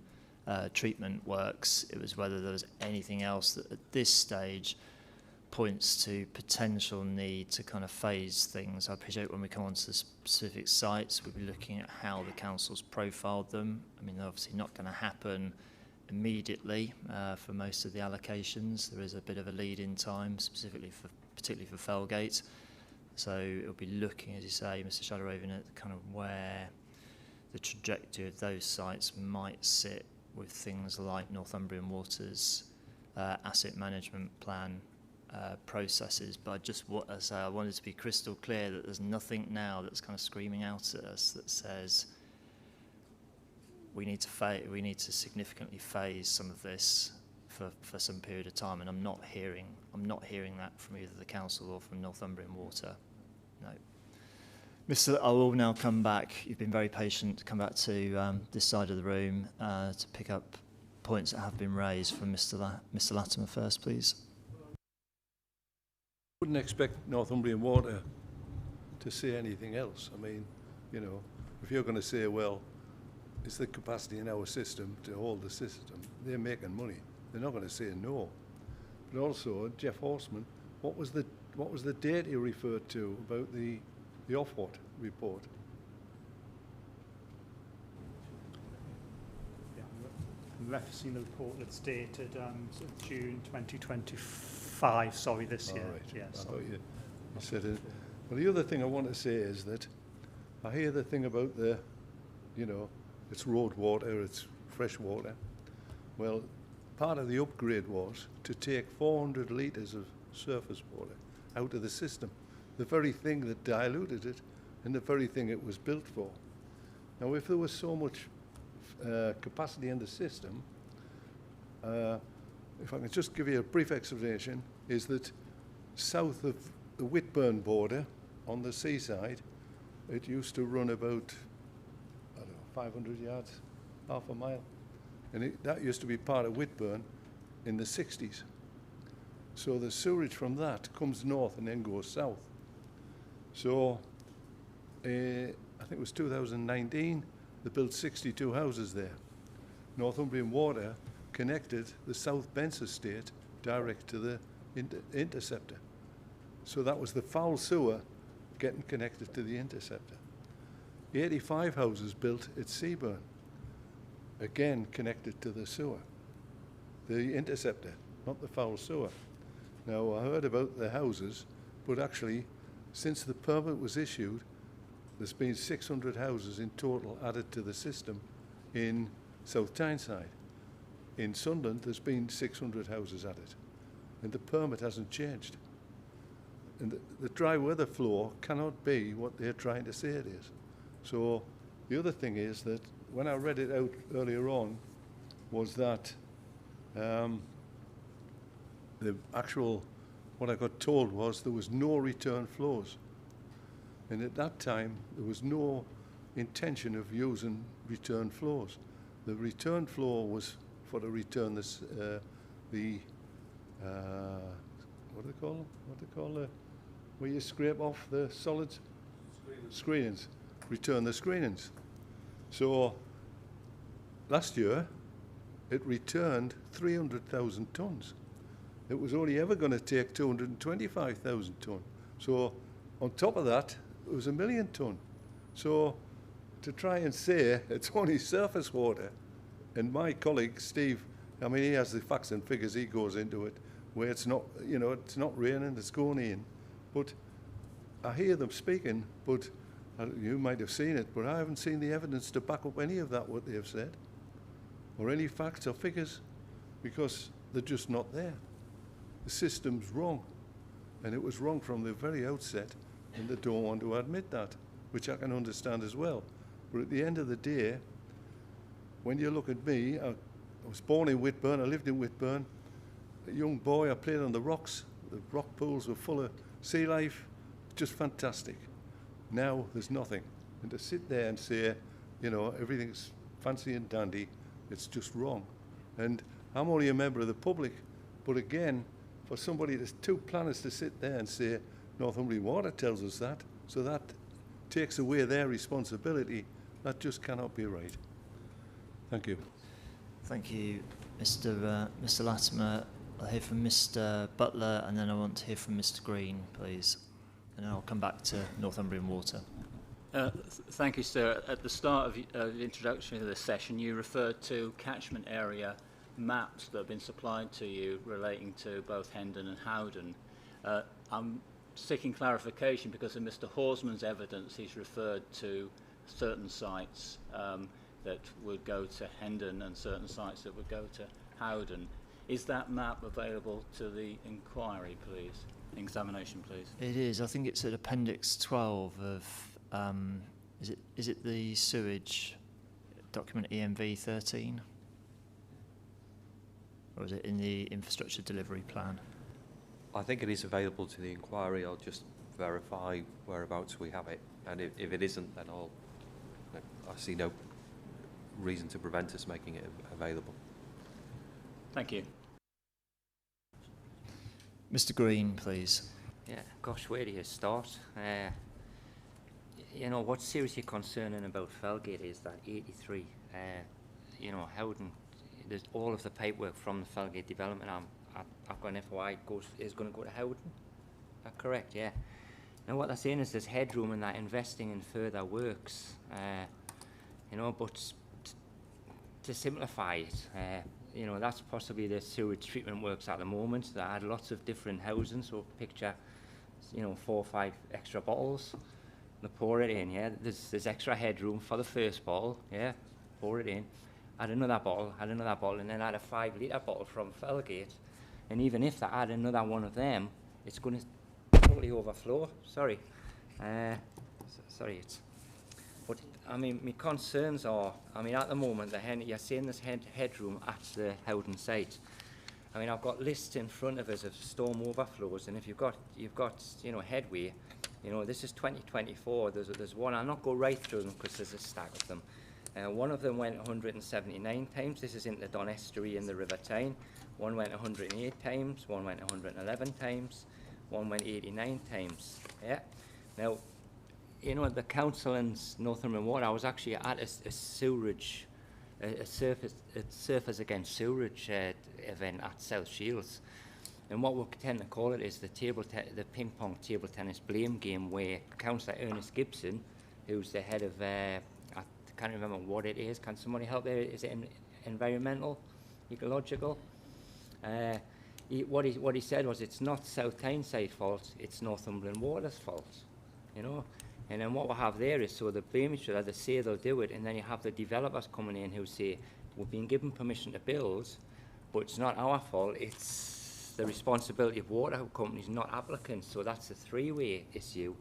treatment works. It was whether there was anything else that at this stage points to potential need to kind of phase things. I appreciate when we come on to the specific sites, we'll be looking at how the council's profiled them. I mean, they're obviously not going to happen immediately for most of the allocations. There is a bit of a lead in time, particularly for Felgate. So it'll be looking, as you say, Mr. Shadowraven, at kind of where the trajectory of those sites might sit with things like Northumbrian Water's asset management plan processes. But I wanted to be crystal clear that there's nothing now that's kind of screaming out at us that says we need to significantly phase some of this for some period of time, and I'm not hearing that from either the council or from Northumbrian Water. No. I will now come back. You've been very patient to come back to this side of the room to pick up points that have been raised from Mr. Latimer first, please. Wouldn't expect Northumbrian Water to say anything else. I mean, you know, if you're going to say, well, it's the capacity in our system to hold the system, they're making money. They're not going to say no. But also, Jeff Horseman, what was the date you referred to about the Ofwat report? Yeah, I'm referencing the report that's dated sort of June 2025. Sorry, this year. Right. Yeah, I sorry. thought you said it. Well, the other thing I want to say is that I hear the thing about the, you know, it's road water, it's fresh water. Well, part of the upgrade was to take 400 litres of surface water out of the system, the very thing that diluted it and the very thing it was built for. Now, if there was so much capacity in the system, if I can just give you a brief explanation, is that south of the Whitburn border on the seaside, it used to run about, I don't know, 500 yards, half a mile. And that used to be part of Whitburn in the 60s. So the sewage from that comes north and then goes south. So I think it was 2019, they built 62 houses there. Northumbrian Water connected the South Bents estate direct to the interceptor. So that was the foul sewer getting connected to the interceptor. 85 houses built at Seaburn, again connected to the sewer, the interceptor, not the foul sewer. Now, I heard about the houses, but actually, since the permit was issued, there's been 600 houses in total added to the system in South Tyneside. In Sunderland, there's been 600 houses added, and the permit hasn't changed. And the dry weather flow cannot be what they're trying to say it is. So the other thing is that when I read it out earlier on, was that the actual, what I got told was there was no return flows. And at that time, there was no intention of using return flows. The return flow was for to return this, what do they call them? What do they call the, where you scrape off the solids? Screenings. Return the screenings. So last year, it returned 300,000 tonnes. It was only ever going to take 225,000 tonne. So on top of that, it was 1 million tonne. So to try and say it's only surface water, and my colleague Steve, I mean, he has the facts and figures, he goes into it, where it's not, you know, it's not raining, it's going in. But I hear them speaking, but you might have seen it, but I haven't seen the evidence to back up any of that, what they have said, or any facts or figures, because they're just not there. The system's wrong, and it was wrong from the very outset, and they don't want to admit that, which I can understand as well. But at the end of the day, when you look at me, I was born in Whitburn, I lived in Whitburn. A young boy, I played on the rocks. The rock pools were full of sea life, just fantastic. Now there's nothing. And to sit there and say, you know, everything's fancy and dandy, it's just wrong. And I'm only a member of the public, but again, for somebody, there's two planners to sit there and say, Northumbrian Water tells us that, so that takes away their responsibility. That just cannot be right. Thank you. Thank you, Mr. Latimer. I'll hear from Mr. Butler, and then I want to hear from Mr. Green, please. And then I'll come back to Northumbrian Water. Thank you, sir. At the start of the introduction to this session, you referred to catchment area maps that have been supplied to you relating to both Hendon and Howden. I'm seeking clarification because of Mr. Horsman's evidence. He's referred to certain sites that would go to Hendon and certain sites that would go to Howden. Is that map available to the inquiry, please? Examination, please. It is. I think it's at Appendix 12 of, is it the sewage document EMV 13? Or is it in the infrastructure delivery plan? I think it is available to the inquiry. I'll just verify whereabouts we have it. And if it isn't, then I see no reason to prevent us making it available. Thank you. Mr. Green, please. Yeah, gosh, where do you start? You know, what's seriously concerning about Felgate is that 83, you know, Howden, there's all of the paperwork from the Felgate development. I've got an FOI is going to go to Howden. Is that correct? Yeah. Now what they're saying is there's headroom and they're investing in further works. You know, but to simplify it, you know, that's possibly the sewage treatment works at the moment. They had lots of different housing, so picture, you know, 4 or 5 extra bottles. They pour it in, yeah. There's extra headroom for the first bottle, yeah. Pour it in. Add another bottle, and then add a 5-litre bottle from Felgate. And even if they add another one of them, it's going to totally overflow. Sorry. Sorry, it's... But, I mean, my concerns are, I mean, at the moment, you're seeing this headroom at the Howden site. I mean, I've got lists in front of us of storm overflows, and if you've got, you know, headway, you know, this is 2024. There's one, I'll not go right through them because there's a stack of them. One of them went 179 times. This is into Don Estuary in the River Tyne. One went 108 times. One went 111 times. One went 89 times. Yeah. Now, you know, the council in Northumbrian Water, I was actually at a sewerage, a surface against sewerage event at South Shields. And what we tend to call it is the ping pong table tennis blame game, where Councillor Ernest Gibson, who's the head of, I can't remember what it is. Can somebody help there? Is it environmental, ecological? What he said was, it's not South Tyneside fault, it's Northumbrian Water's fault, you know. And then what we have there is, so they blame each other, they say they'll do it, and then you have the developers coming in who say, we've been given permission to build, but it's not our fault, it's the responsibility of water companies, not applicants, so that's a three-way issue.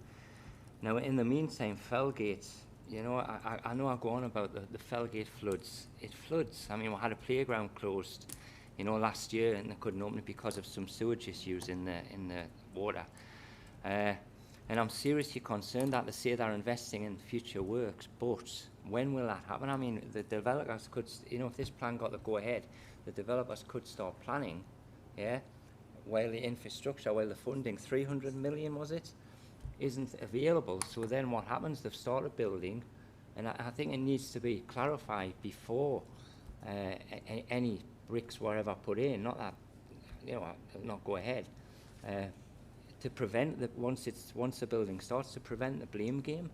Now, in the meantime, Felgate, you know, I know I go on about the Felgate floods. It floods. I mean, we had a playground closed, you know, last year, and they couldn't open it because of some sewage issues in the water. And I'm seriously concerned that they say they're investing in future works, but when will that happen? I mean, the developers could, you know, if this plan got to go ahead, the developers could start planning, yeah, while the infrastructure, while the funding, 300 million was it, isn't available. So then what happens? They've started building, and I think it needs to be clarified before any bricks were ever put in, not that, you know, not go ahead. To prevent that once the building starts, to prevent the blame game,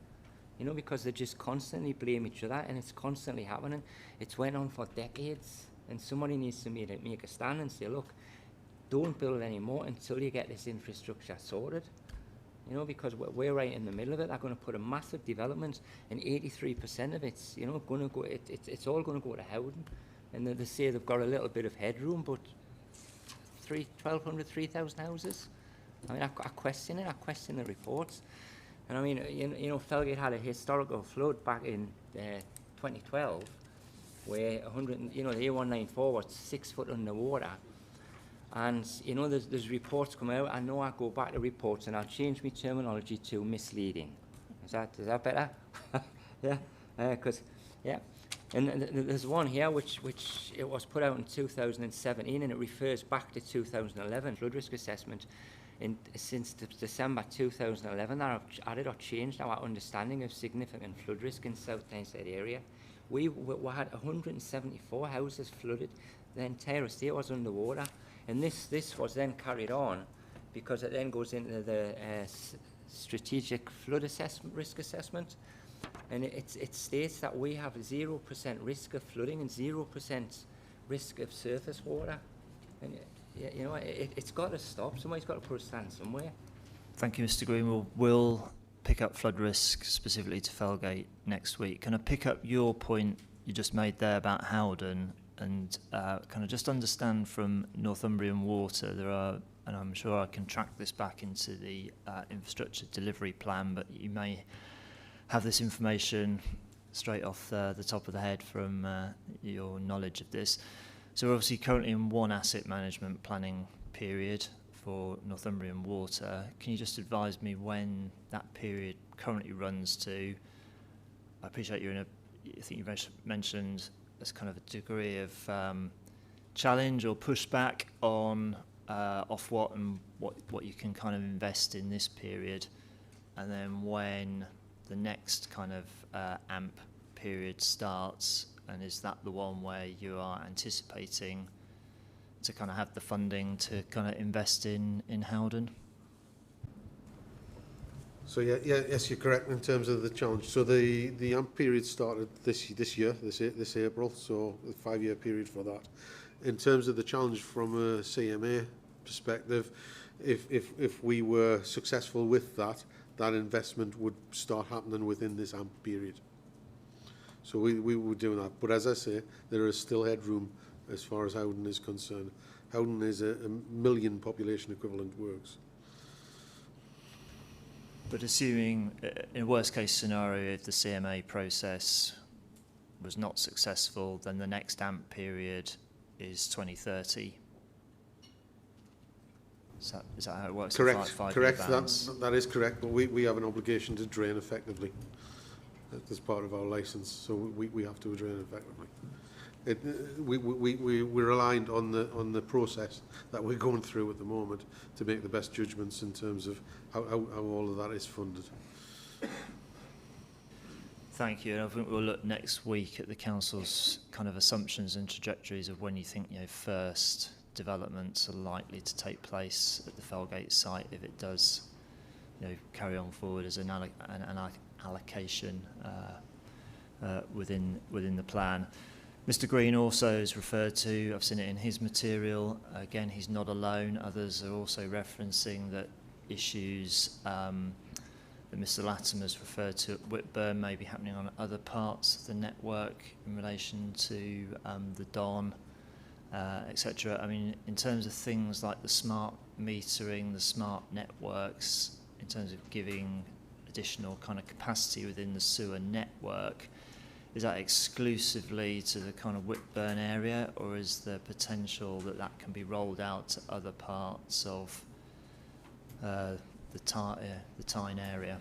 you know, because they just constantly blame each other, and it's constantly happening. It's went on for decades, and somebody needs to make a stand and say, look, don't build anymore until you get this infrastructure sorted, you know, because we're right in the middle of it. They're going to put a massive development, and 83% of it's, you know, going to go. It's all going to go to Howden, and they say they've got a little bit of headroom, but 1,200, 3,000 houses. I mean, I question it. I question the reports. And I mean, you know, Felgate had a historical flood back in 2012, where you know, the A194 was 6 foot underwater. And you know, there's reports come out. I know I go back to reports, and I'll change my terminology to misleading. Is that better? Yeah, because yeah. And there's one here which it was put out in 2017, and it refers back to 2011 flood risk assessment. And since December 2011, that have added or changed our understanding of significant flood risk in South Tyneside area. We had 174 houses flooded. The entire estate was underwater, and this was then carried on because it then goes into the strategic flood assessment, risk assessment. And it states that we have 0% risk of flooding and 0% risk of surface water. And you know, it's got to stop. Somebody's got to put a stand somewhere. Thank you, Mr. Green. We'll pick up flood risk specifically to Felgate next week. Can I pick up your point you just made there about Howden and kind of just understand from Northumbrian Water, there are, and I'm sure I can track this back into the infrastructure delivery plan, but you may have this information straight off the top of the head from your knowledge of this. So we're obviously currently in one asset management planning period for Northumbrian Water. Can you just advise me when that period currently runs to? I appreciate you're in I think you mentioned as kind of a degree of challenge or pushback on Ofwat and what you can kind of invest in this period, and then when the next kind of AMP period starts, and is that the one where you are anticipating to kind of have the funding to kind of invest in Howden? So yes, you're correct in terms of the challenge. So the AMP period started this April, so a 5-year period for that. In terms of the challenge from a CMA perspective, if we were successful with that investment would start happening within this AMP period. So we were doing that. But as I say, there is still headroom as far as Howden is concerned. Howden is a million population equivalent works. But assuming, in a worst case scenario, if the CMA process was not successful, then the next AMP period is 2030. Is that how it works? Correct. That is correct. But we have an obligation to drain effectively as part of our licence, so we have to drain effectively. We're aligned on the process that we're going through at the moment to make the best judgments in terms of how all of that is funded. Thank you. And I think we'll look next week at the council's kind of assumptions and trajectories of when you think first developments are likely to take place at the Felgate site if it does carry on forward as an allocation within the plan. Mr. Green also is referred to, I've seen it in his material, again he's not alone, others are also referencing that issues that Mr. Latimer's referred to at Whitburn may be happening on other parts of the network in relation to the Don, etc. I mean, in terms of things like the smart metering, the smart networks, in terms of giving additional kind of capacity within the sewer network, is that exclusively to the kind of Whitburn area, or is there potential that that can be rolled out to other parts of the Tyne area?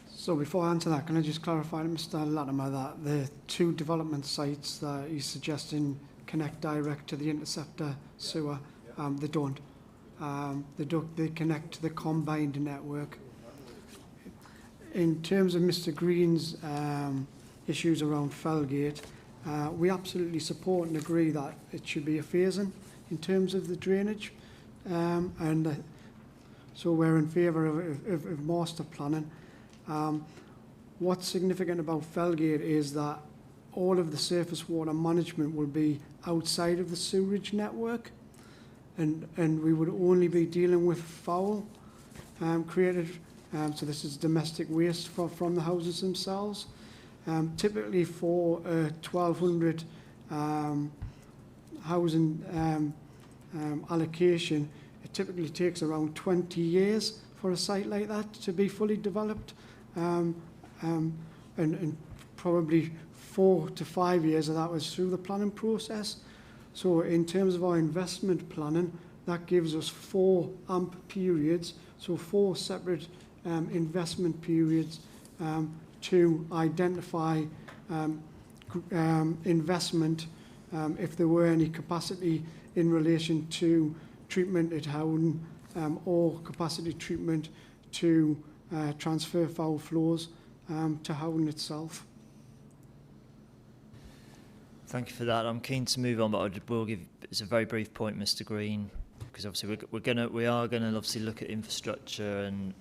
So before I answer that, can I just clarify to Mr. Latimer that the two development sites that he's suggesting connect direct to the interceptor sewer, they don't. They connect to the combined network. In terms of Mr. Green's issues around Felgate, we absolutely support and agree that it should be a phasing in terms of the drainage, so we're in favour of master planning. What's significant about Felgate is that all of the surface water management will be outside of the sewerage network, and we would only be dealing with foul created. So this is domestic waste from the houses themselves. Typically for 1,200 housing allocation, it typically takes around 20 years for a site like that to be fully developed, and probably 4 to 5 years of that was through the planning process. So in terms of our investment planning, that gives us 4 AMP periods, so 4 separate investment periods to identify investment if there were any capacity in relation to treatment at Howden or capacity treatment to transfer foul flows to Howden itself. Thank you for that. I'm keen to move on, but I will give, it's a very brief point, Mr. Green, because obviously we are gonna obviously look at infrastructure and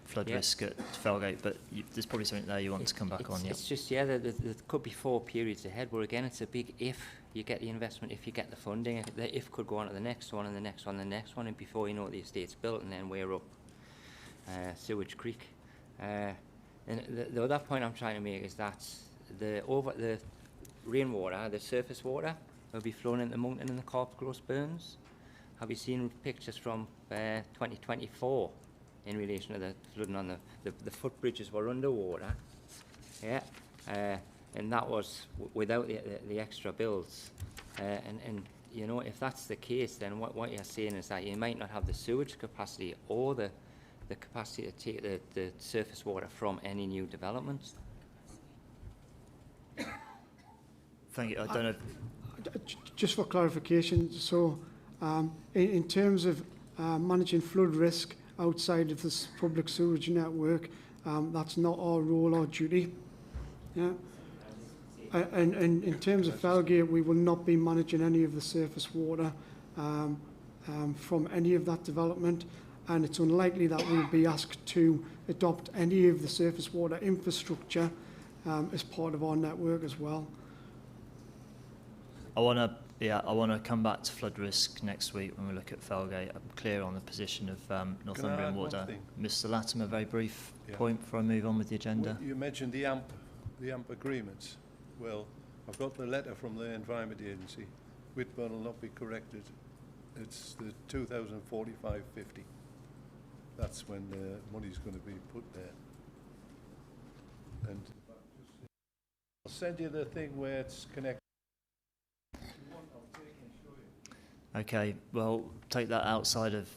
flood risk at Felgate, but there's probably something there you want to come back on. It's just, yeah, there could be 4 periods ahead, but again, it's a big if. You get the investment, if you get the funding, the if could go on to the next one and the next one and the next one, and before you know it, the estate's built, and then we're up Sewage Creek. And the other point I'm trying to make is that the rainwater, the surface water, will be flowing into the mountain and the Corp Gross burns. Have you seen pictures from 2024 in relation to the flooding on the footbridges were underwater? Yeah, and that was without the extra bills. And you know, if that's the case, then what you're saying is that you might not have the sewage capacity or the capacity to take the surface water from any new developments. Thank you. I don't know. Just for clarification, so in terms of managing flood risk outside of this public sewage network, that's not our role or duty. Yeah. And in terms of Felgate, we will not be managing any of the surface water from any of that development, and it's unlikely that we'll be asked to adopt any of the surface water infrastructure as part of our network as well. I want to come back to flood risk next week when we look at Felgate. I'm clear on the position of Northumbrian Water. Mr. Latham, a very brief point before I move on with the agenda. Well, you mentioned the AMP agreements. Well, I've got the letter from the Environment Agency. Whitburn will not be corrected. It's the 2045-50. That's when the money's going to be put there. And I'll send you the thing where it's connected. Okay, well, take that outside of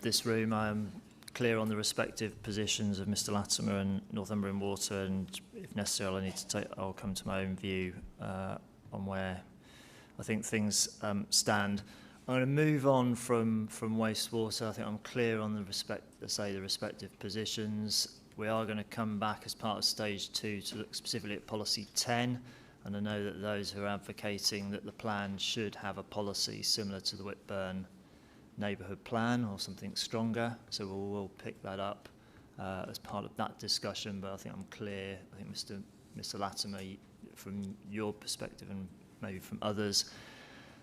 this room. I am clear on the respective positions of Mr. Latimer and Northumbrian Water, and if necessary, I'll come to my own view on where I think things stand. I'm going to move on from wastewater. I think I'm clear on the respective positions. We are going to come back as part of stage 2 to look specifically at policy 10. And I know that those who are advocating that the plan should have a policy similar to the Whitburn neighbourhood plan or something stronger. So we'll pick that up as part of that discussion. But I think I'm clear. I think Mr. Latimer, from your perspective and maybe from others,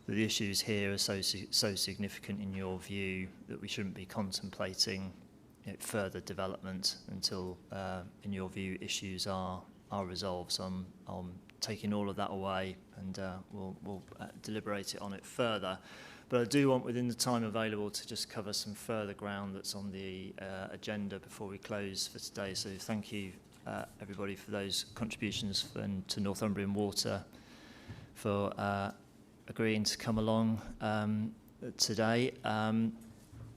that the issues here are so significant in your view that we shouldn't be contemplating further development until, in your view, issues are resolved. So I'm taking all of that away, and we'll deliberate on it further. But I do want, within the time available, to just cover some further ground that's on the agenda before we close for today. So thank you, everybody, for those contributions, and to Northumbrian Water for agreeing to come along today.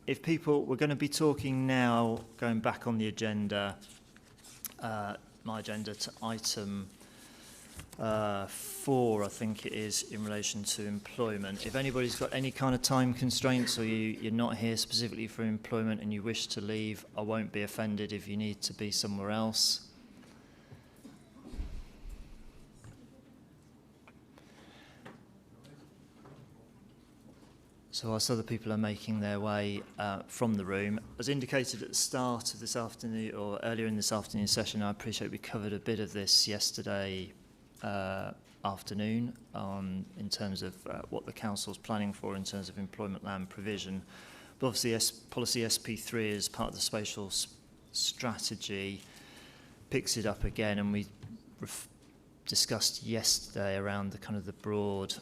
If people, we're going to be talking now, going back on the agenda, my agenda, to item 4, I think it is, in relation to employment. If anybody's got any kind of time constraints, or you're not here specifically for employment and you wish to leave, I won't be offended if you need to be somewhere else. So whilst other people are making their way from the room, as indicated at the start of this afternoon, or earlier in this afternoon session, I appreciate we covered a bit of this yesterday afternoon in terms of what the Council's planning for in terms of employment land provision. But obviously policy SP3 as part of the spatial strategy picks it up again, and we discussed yesterday around the kind of the broad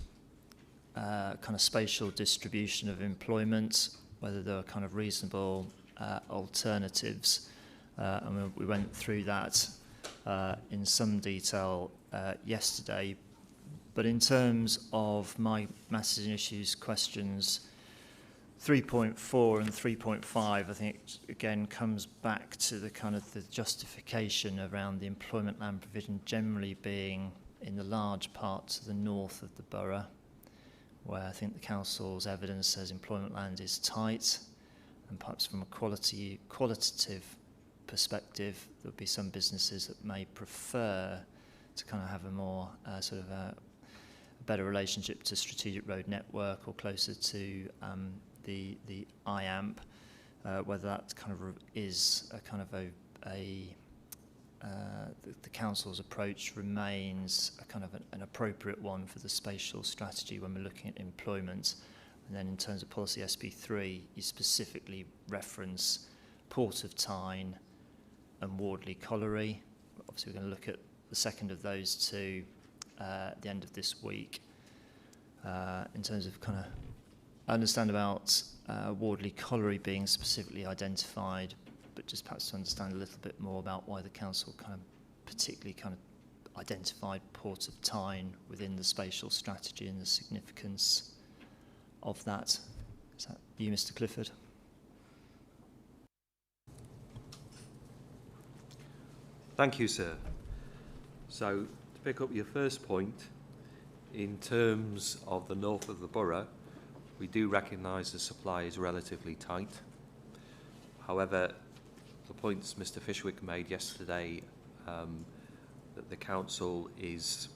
kind of spatial distribution of employment, whether there are kind of reasonable alternatives, and we went through that in some detail yesterday. But in terms of my matters and issues questions 3.4 and 3.5, I think, again, comes back to the kind of the justification around the employment land provision generally being in the large parts of the north of the borough, where I think the council's evidence says employment land is tight, and perhaps from a qualitative perspective, there'll be some businesses that may prefer to kind of have a more sort of a better relationship to strategic road network or closer to the IAMP, whether that kind of is a kind of the council's approach remains a kind of an appropriate one for the spatial strategy when we're looking at employment. And then in terms of policy SB3, you specifically reference Port of Tyne and Wardley Colliery. Obviously, we're going to look at the second of those two at the end of this week. In terms of kind of, I understand about Wardley Colliery being specifically identified, but just perhaps to understand a little bit more about why the council kind of particularly kind of identified Port of Tyne within the spatial strategy and the significance of that. Is that you, Mr. Clifford? Thank you, sir. So, to pick up your first point, in terms of the north of the borough, we do recognise the supply is relatively tight. However, the points Mr. Fishwick made yesterday, that the council is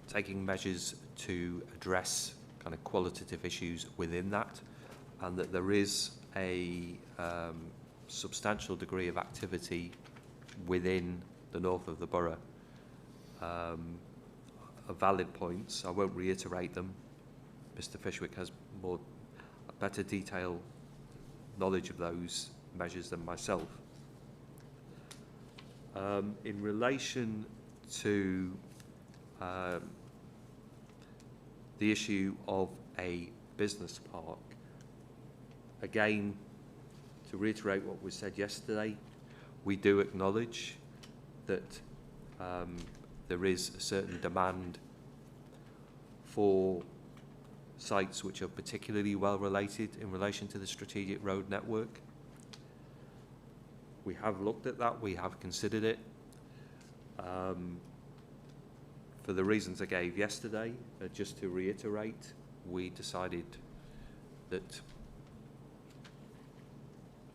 taking measures to address kind of qualitative issues within that, and that there is a substantial degree of activity within the north of the borough. Are valid points. I won't reiterate them. Mr. Fishwick has a better detailed knowledge of those measures than myself. In relation to the issue of a business park, again, to reiterate what was said yesterday, we do acknowledge that there is a certain demand for sites which are particularly well related in relation to the strategic road network. We have looked at that, we have considered it. For the reasons I gave yesterday, just to reiterate, we decided that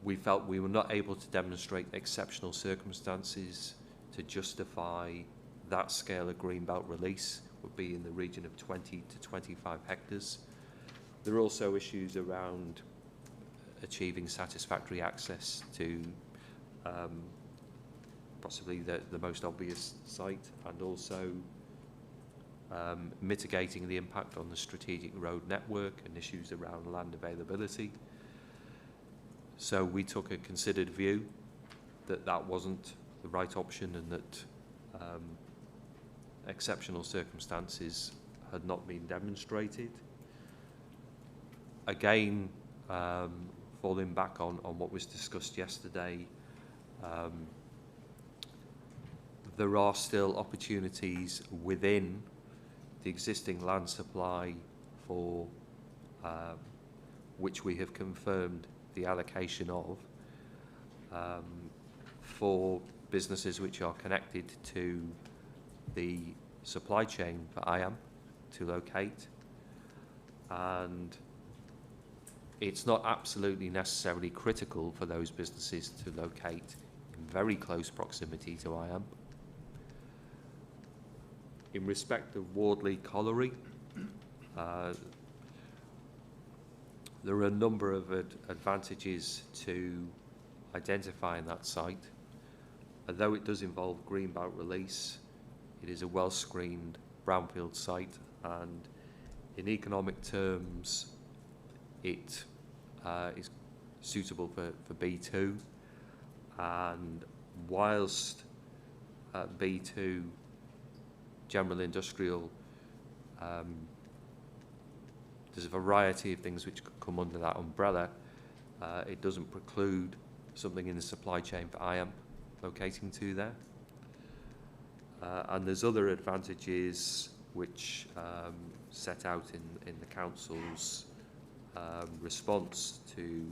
we felt we were not able to demonstrate exceptional circumstances to justify that scale of greenbelt release. Would be in the region of 20 to 25 hectares. There are also issues around achieving satisfactory access to possibly the most obvious site, and also mitigating the impact on the strategic road network and issues around land availability. So we took a considered view that that wasn't the right option, and that exceptional circumstances had not been demonstrated. Again, falling back on what was discussed yesterday, there are still opportunities within the existing land supply for which we have confirmed the allocation of for businesses which are connected to the supply chain for IAM to locate, and it's not absolutely necessarily critical for those businesses to locate in very close proximity to IAM. In respect of Wardley Colliery, there are a number of advantages to identifying that site. Although it does involve greenbelt release, it is a well-screened brownfield site, and in economic terms, it is suitable for B2. And whilst B2 general industrial, there's a variety of things which could come under that umbrella, it doesn't preclude something in the supply chain for IAM locating to there. And there's other advantages which set out in the council's response to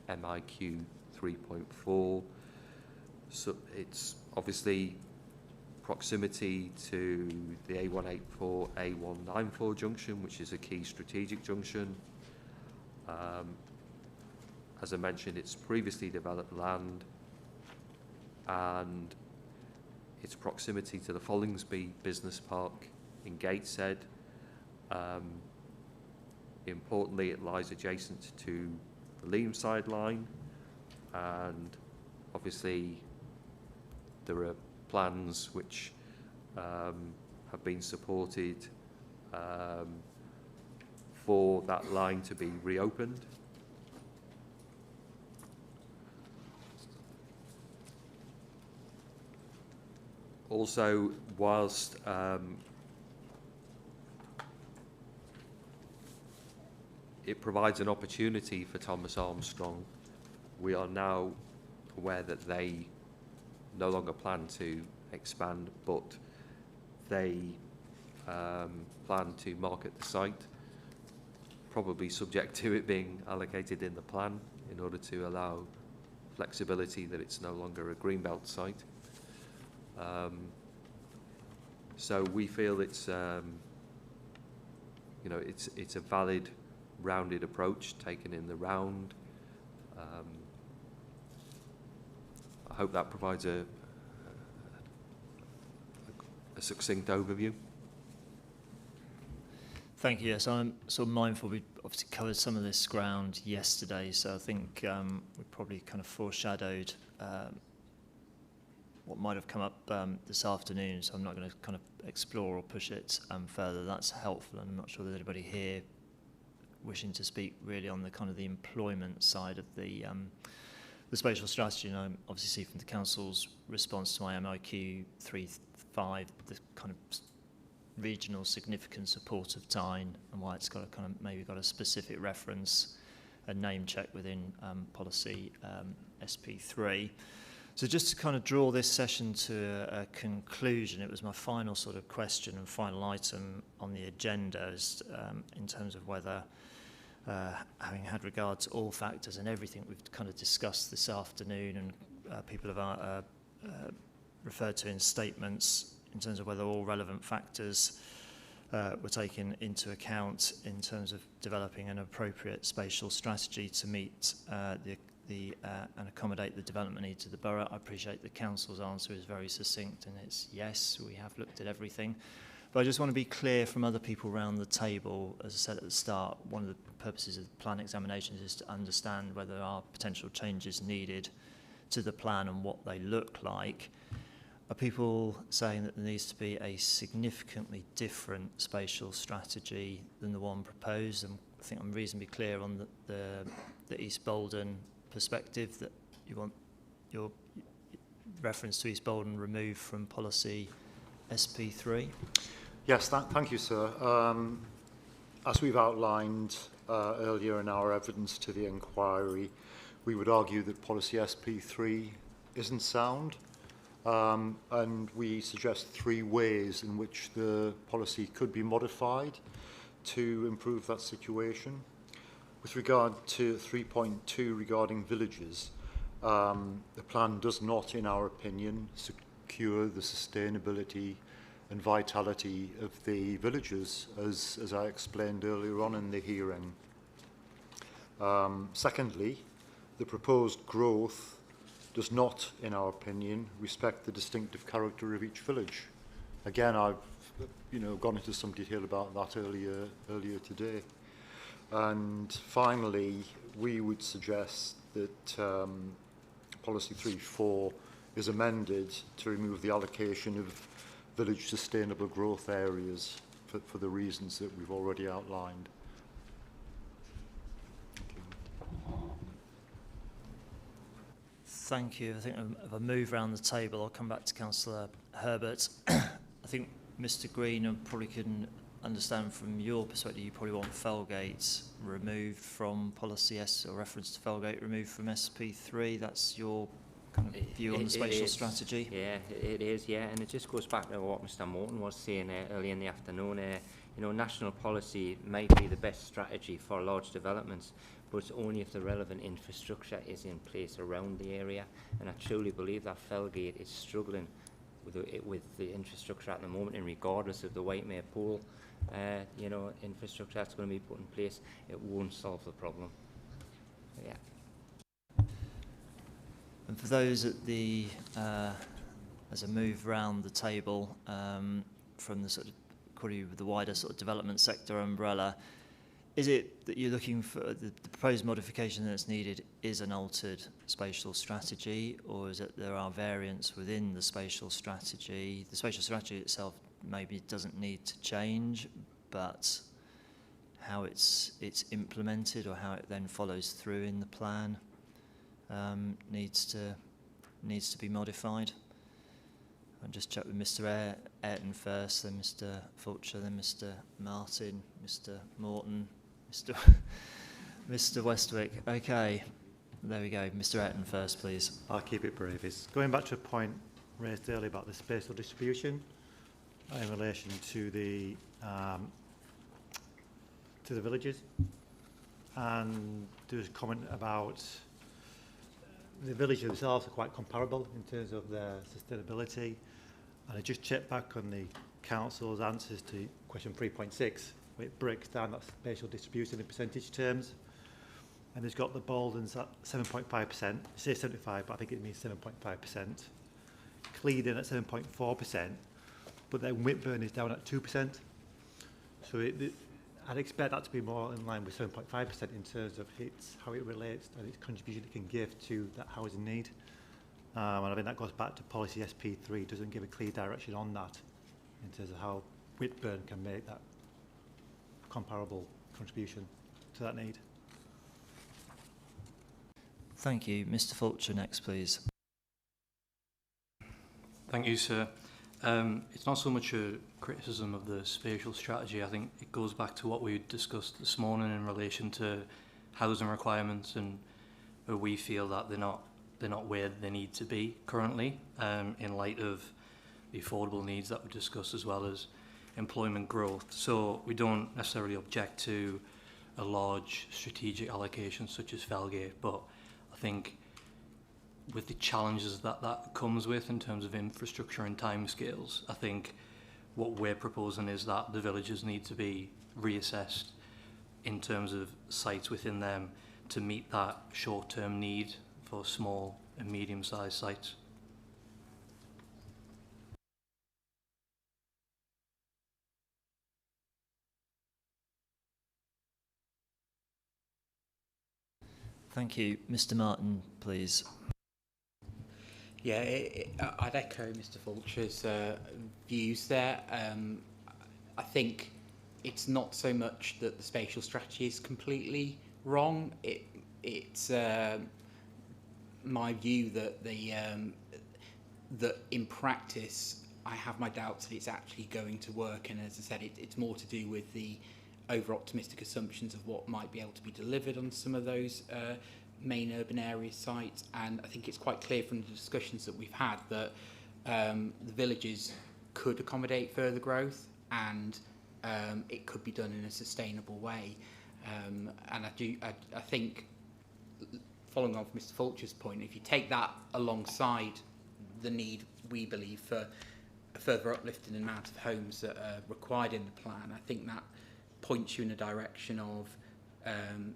MIQ 3.4. So it's obviously proximity to the A184, A194 junction, which is a key strategic junction. As I mentioned, it's previously developed land, and its proximity to the Follingsby Business Park in Gateshead. Importantly, it lies adjacent to the Leamside line, and obviously there are plans which have been supported for that line to be reopened. Also, whilst it provides an opportunity for Thomas Armstrong, we are now aware that they no longer plan to expand, but they plan to market the site, probably subject to it being allocated in the plan in order to allow flexibility that it's no longer a greenbelt site. So we feel it's you know, it's a valid, rounded approach taken in the round. I hope that provides a succinct overview. Thank you. Yes, I'm sort of mindful we obviously covered some of this ground yesterday, so I think we probably kind of foreshadowed what might have come up this afternoon, so I'm not going to kind of explore or push it further. That's helpful. I'm not sure there's anybody here wishing to speak really on the kind of the employment side of the spatial strategy. And I obviously see from the council's response to my MIQ 3.5 the kind of regional significant support of Tyne and why it's got a kind of maybe got a specific reference, a name check within policy SP3. So just to kind of draw this session to a conclusion, it was my final sort of question and final item on the agenda is, in terms of whether, having had regard to all factors and everything we've kind of discussed this afternoon and people have referred to in statements, in terms of whether all relevant factors were taken into account in terms of developing an appropriate spatial strategy to meet and accommodate the development needs of the borough. I appreciate the council's answer is very succinct and it's yes, we have looked at everything. But I just want to be clear from other people around the table, as I said at the start, one of the purposes of the plan examinations is to understand whether there are potential changes needed to the plan and what they look like. Are people saying that there needs to be a significantly different spatial strategy than the one proposed? And I think I'm reasonably clear on the East Bolden perspective that you want your reference to East Bolden removed from policy SP3? Yes, thank you, sir. As we've outlined earlier in our evidence to the inquiry, we would argue that policy SP3 isn't sound. And we suggest 3 ways in which the policy could be modified to improve that situation. With regard to 3.2 regarding villages, the plan does not, in our opinion, secure the sustainability and vitality of the villages, as I explained earlier on in the hearing. Secondly, the proposed growth does not, in our opinion, respect the distinctive character of each village. Again, I've gone into some detail about that earlier today. And finally, we would suggest that policy 3.4 is amended to remove the allocation of village sustainable growth areas for the reasons that we've already outlined. Thank you. I think if I move around the table, I'll come back to Councillor Herbert. I think Mr. Green probably can understand from your perspective, you probably want Felgate removed from policy S, or reference to Felgate removed from SP3. That's your kind of view on the spatial strategy? Yeah, it is, yeah. And it just goes back to what Mr. Morton was saying earlier in the afternoon. You know, national policy may be the best strategy for large developments, but it's only if the relevant infrastructure is in place around the area. And I truly believe that Felgate is struggling with the infrastructure at the moment, and regardless of the Whitemare Pool, you know, infrastructure that's going to be put in place, it won't solve the problem. Yeah. And for those at the, as I move round the table, from the sort of with the wider sort of development sector umbrella, is it that you're looking for the proposed modification that's needed is an altered spatial strategy, or is it there are variants within the spatial strategy? The spatial strategy itself maybe doesn't need to change, but how it's implemented or how it then follows through in the plan needs to be modified. I'll just check with Mr. Ayrton first, then Mr. Fulcher, then Mr. Martin, Mr. Morton, Mr. Westwick. Okay, there we go. Mr. Ayrton first, please. I'll keep it brief. It's going back to a point raised earlier about the spatial distribution in relation to the villages, and there was a comment about the villages themselves are quite comparable in terms of their sustainability. And I just checked back on the council's answers to question 3.6, where it breaks down that spatial distribution in percentage terms. And it's got the Baldens at 7.5%. It says 75, but I think it means 7.5%. Cleedon at 7.4%, but then Whitburn is down at 2%. So I'd expect that to be more in line with 7.5% in terms of how it relates and its contribution it can give to that housing need. And I think that goes back to policy SP3, doesn't give a clear direction on that in terms of how Whitburn can make that comparable contribution to that need. Thank you. Mr. Fulcher next, please. Thank you, sir. It's not so much a criticism of the spatial strategy. I think it goes back to what we discussed this morning in relation to housing requirements, and where we feel that they're not where they need to be currently, in light of the affordable needs that we discussed, as well as employment growth. So we don't necessarily object to a large strategic allocation such as Felgate, but I think with the challenges that comes with in terms of infrastructure and timescales, I think what we're proposing is that the villages need to be reassessed in terms of sites within them to meet that short-term need for small and medium-sized sites. Thank you. Mr. Martin, please. Yeah, I'd echo Mr. Fulcher's views there. I think it's not so much that the spatial strategy is completely wrong. It's my view that that in practice I have my doubts that it's actually going to work. And as I said, it's more to do with the over-optimistic assumptions of what might be able to be delivered on some of those main urban area sites. And I think it's quite clear from the discussions that we've had that the villages could accommodate further growth, and it could be done in a sustainable way. And I think, following on from Mr. Fulcher's point, if you take that alongside the need, we believe, for a further uplift in the amount of homes that are required in the plan, I think that points you in a direction of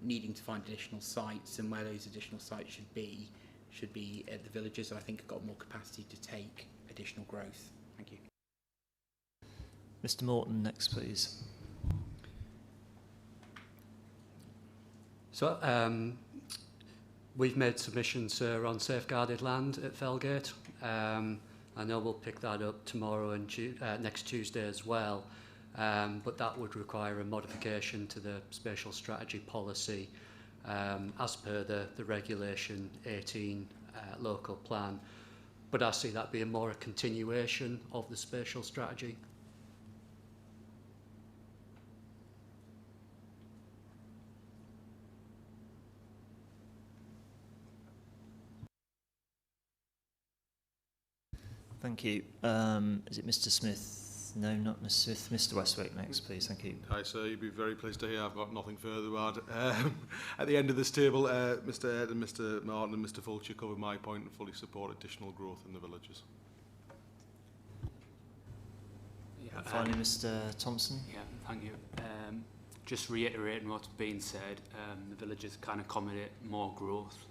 needing to find additional sites, and where those additional sites should be at the villages, I think have got more capacity to take additional growth. Thank you. Mr. Morton next, please. So we've made submissions, sir, on safeguarded land at Felgate. I know we'll pick that up tomorrow and next Tuesday as well. But that would require a modification to the spatial strategy policy as per the Regulation 18 local plan. But I see that being more a continuation of the spatial strategy. Thank you. Is it Mr. Smith No, not Ms. Smith. Mr. Westwick next, please. Thank you. Hi, sir. You'd be very pleased to hear I've got nothing further to add. At the end of this table, Mr. Ed and Mr. Martin and Mr. Fulcher covered my point and fully support additional growth in the villages. Yeah, finally, Mr. Thompson. Yeah, thank you. Just reiterating what's been said, the villages can accommodate more growth.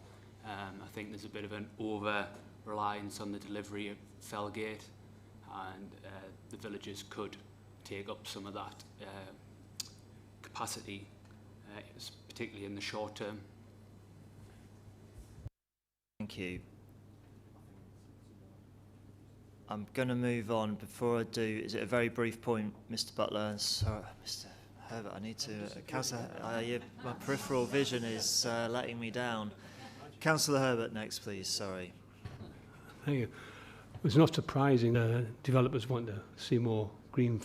I think there's a bit of an over-reliance on the delivery of Felgate, and the villages could take up some of that capacity, particularly in the short term. Thank you. I'm going to move on. Before I do, is it a very brief point, Mr. Butler? Sorry, Mr. Herbert, I need to... Councillor, my peripheral vision is letting me down. Councillor Herbert next, please. Sorry. Thank you. It's not surprising developers want to see more green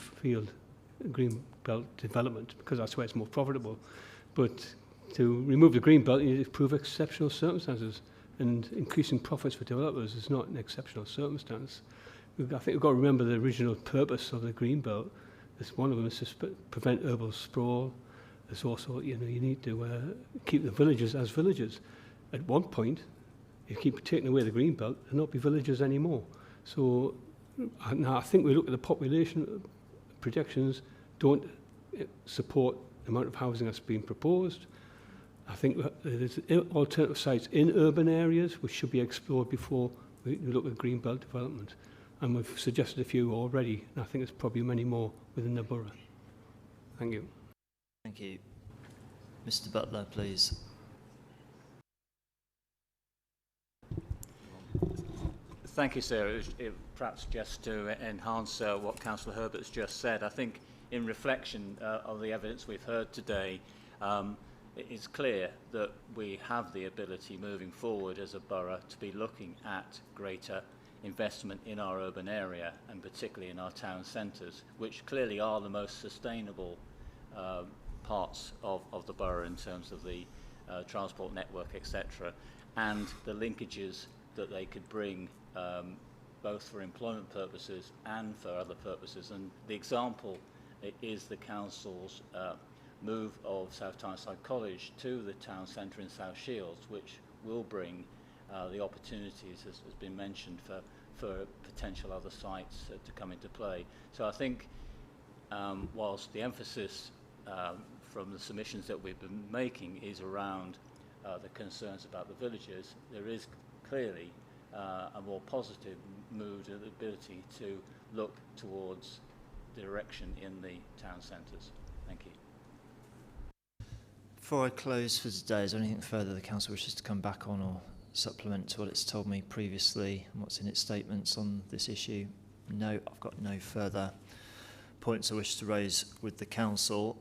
belt development because that's where it's more profitable. But to remove the green belt, you need to prove exceptional circumstances, and increasing profits for developers is not an exceptional circumstance. I think we've got to remember the original purpose of the green belt. One of them is to prevent urban sprawl. There's also, you need to keep the villages as villages. At one point, if you keep taking away the green belt, there'll not be villages anymore. So now I think we look at the population projections don't support the amount of housing that's been proposed. I think there's alternative sites in urban areas which should be explored before we look at green belt development. And we've suggested a few already, and I think there's probably many more within the borough. Thank you. Thank you. Mr. Butler, please. Thank you, sir. Perhaps just to enhance what Councillor Herbert's just said, I think in reflection of the evidence we've heard today, it is clear that we have the ability moving forward as a borough to be looking at greater investment in our urban area, and particularly in our town centres, which clearly are the most sustainable parts of the borough in terms of the transport network, etc., and the linkages that they could bring both for employment purposes and for other purposes. And the example is the council's move of South Tyneside College to the town centre in South Shields, which will bring the opportunities, as has been mentioned, for potential other sites to come into play. So I think whilst the emphasis from the submissions that we've been making is around the concerns about the villages, there is clearly a more positive mood and ability to look towards the direction in the town centres. Thank you. Before I close for today, is there anything further the council wishes to come back on or supplement to what it's told me previously and what's in its statements on this issue? No, I've got no further points I wish to raise with the council.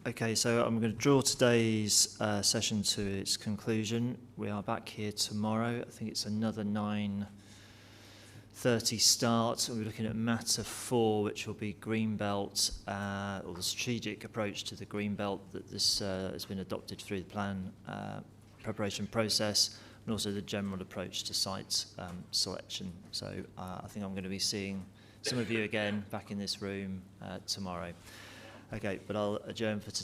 Okay, so I'm going to draw today's session to its conclusion. We are back here tomorrow. I think it's another 9:30 start. We're looking at matter 4, which will be Greenbelt, or the strategic approach to the Greenbelt that this has been adopted through the plan preparation process, and also the general approach to site selection. So I think I'm going to be seeing some of you again back in this room tomorrow. Okay, but I'll adjourn for today.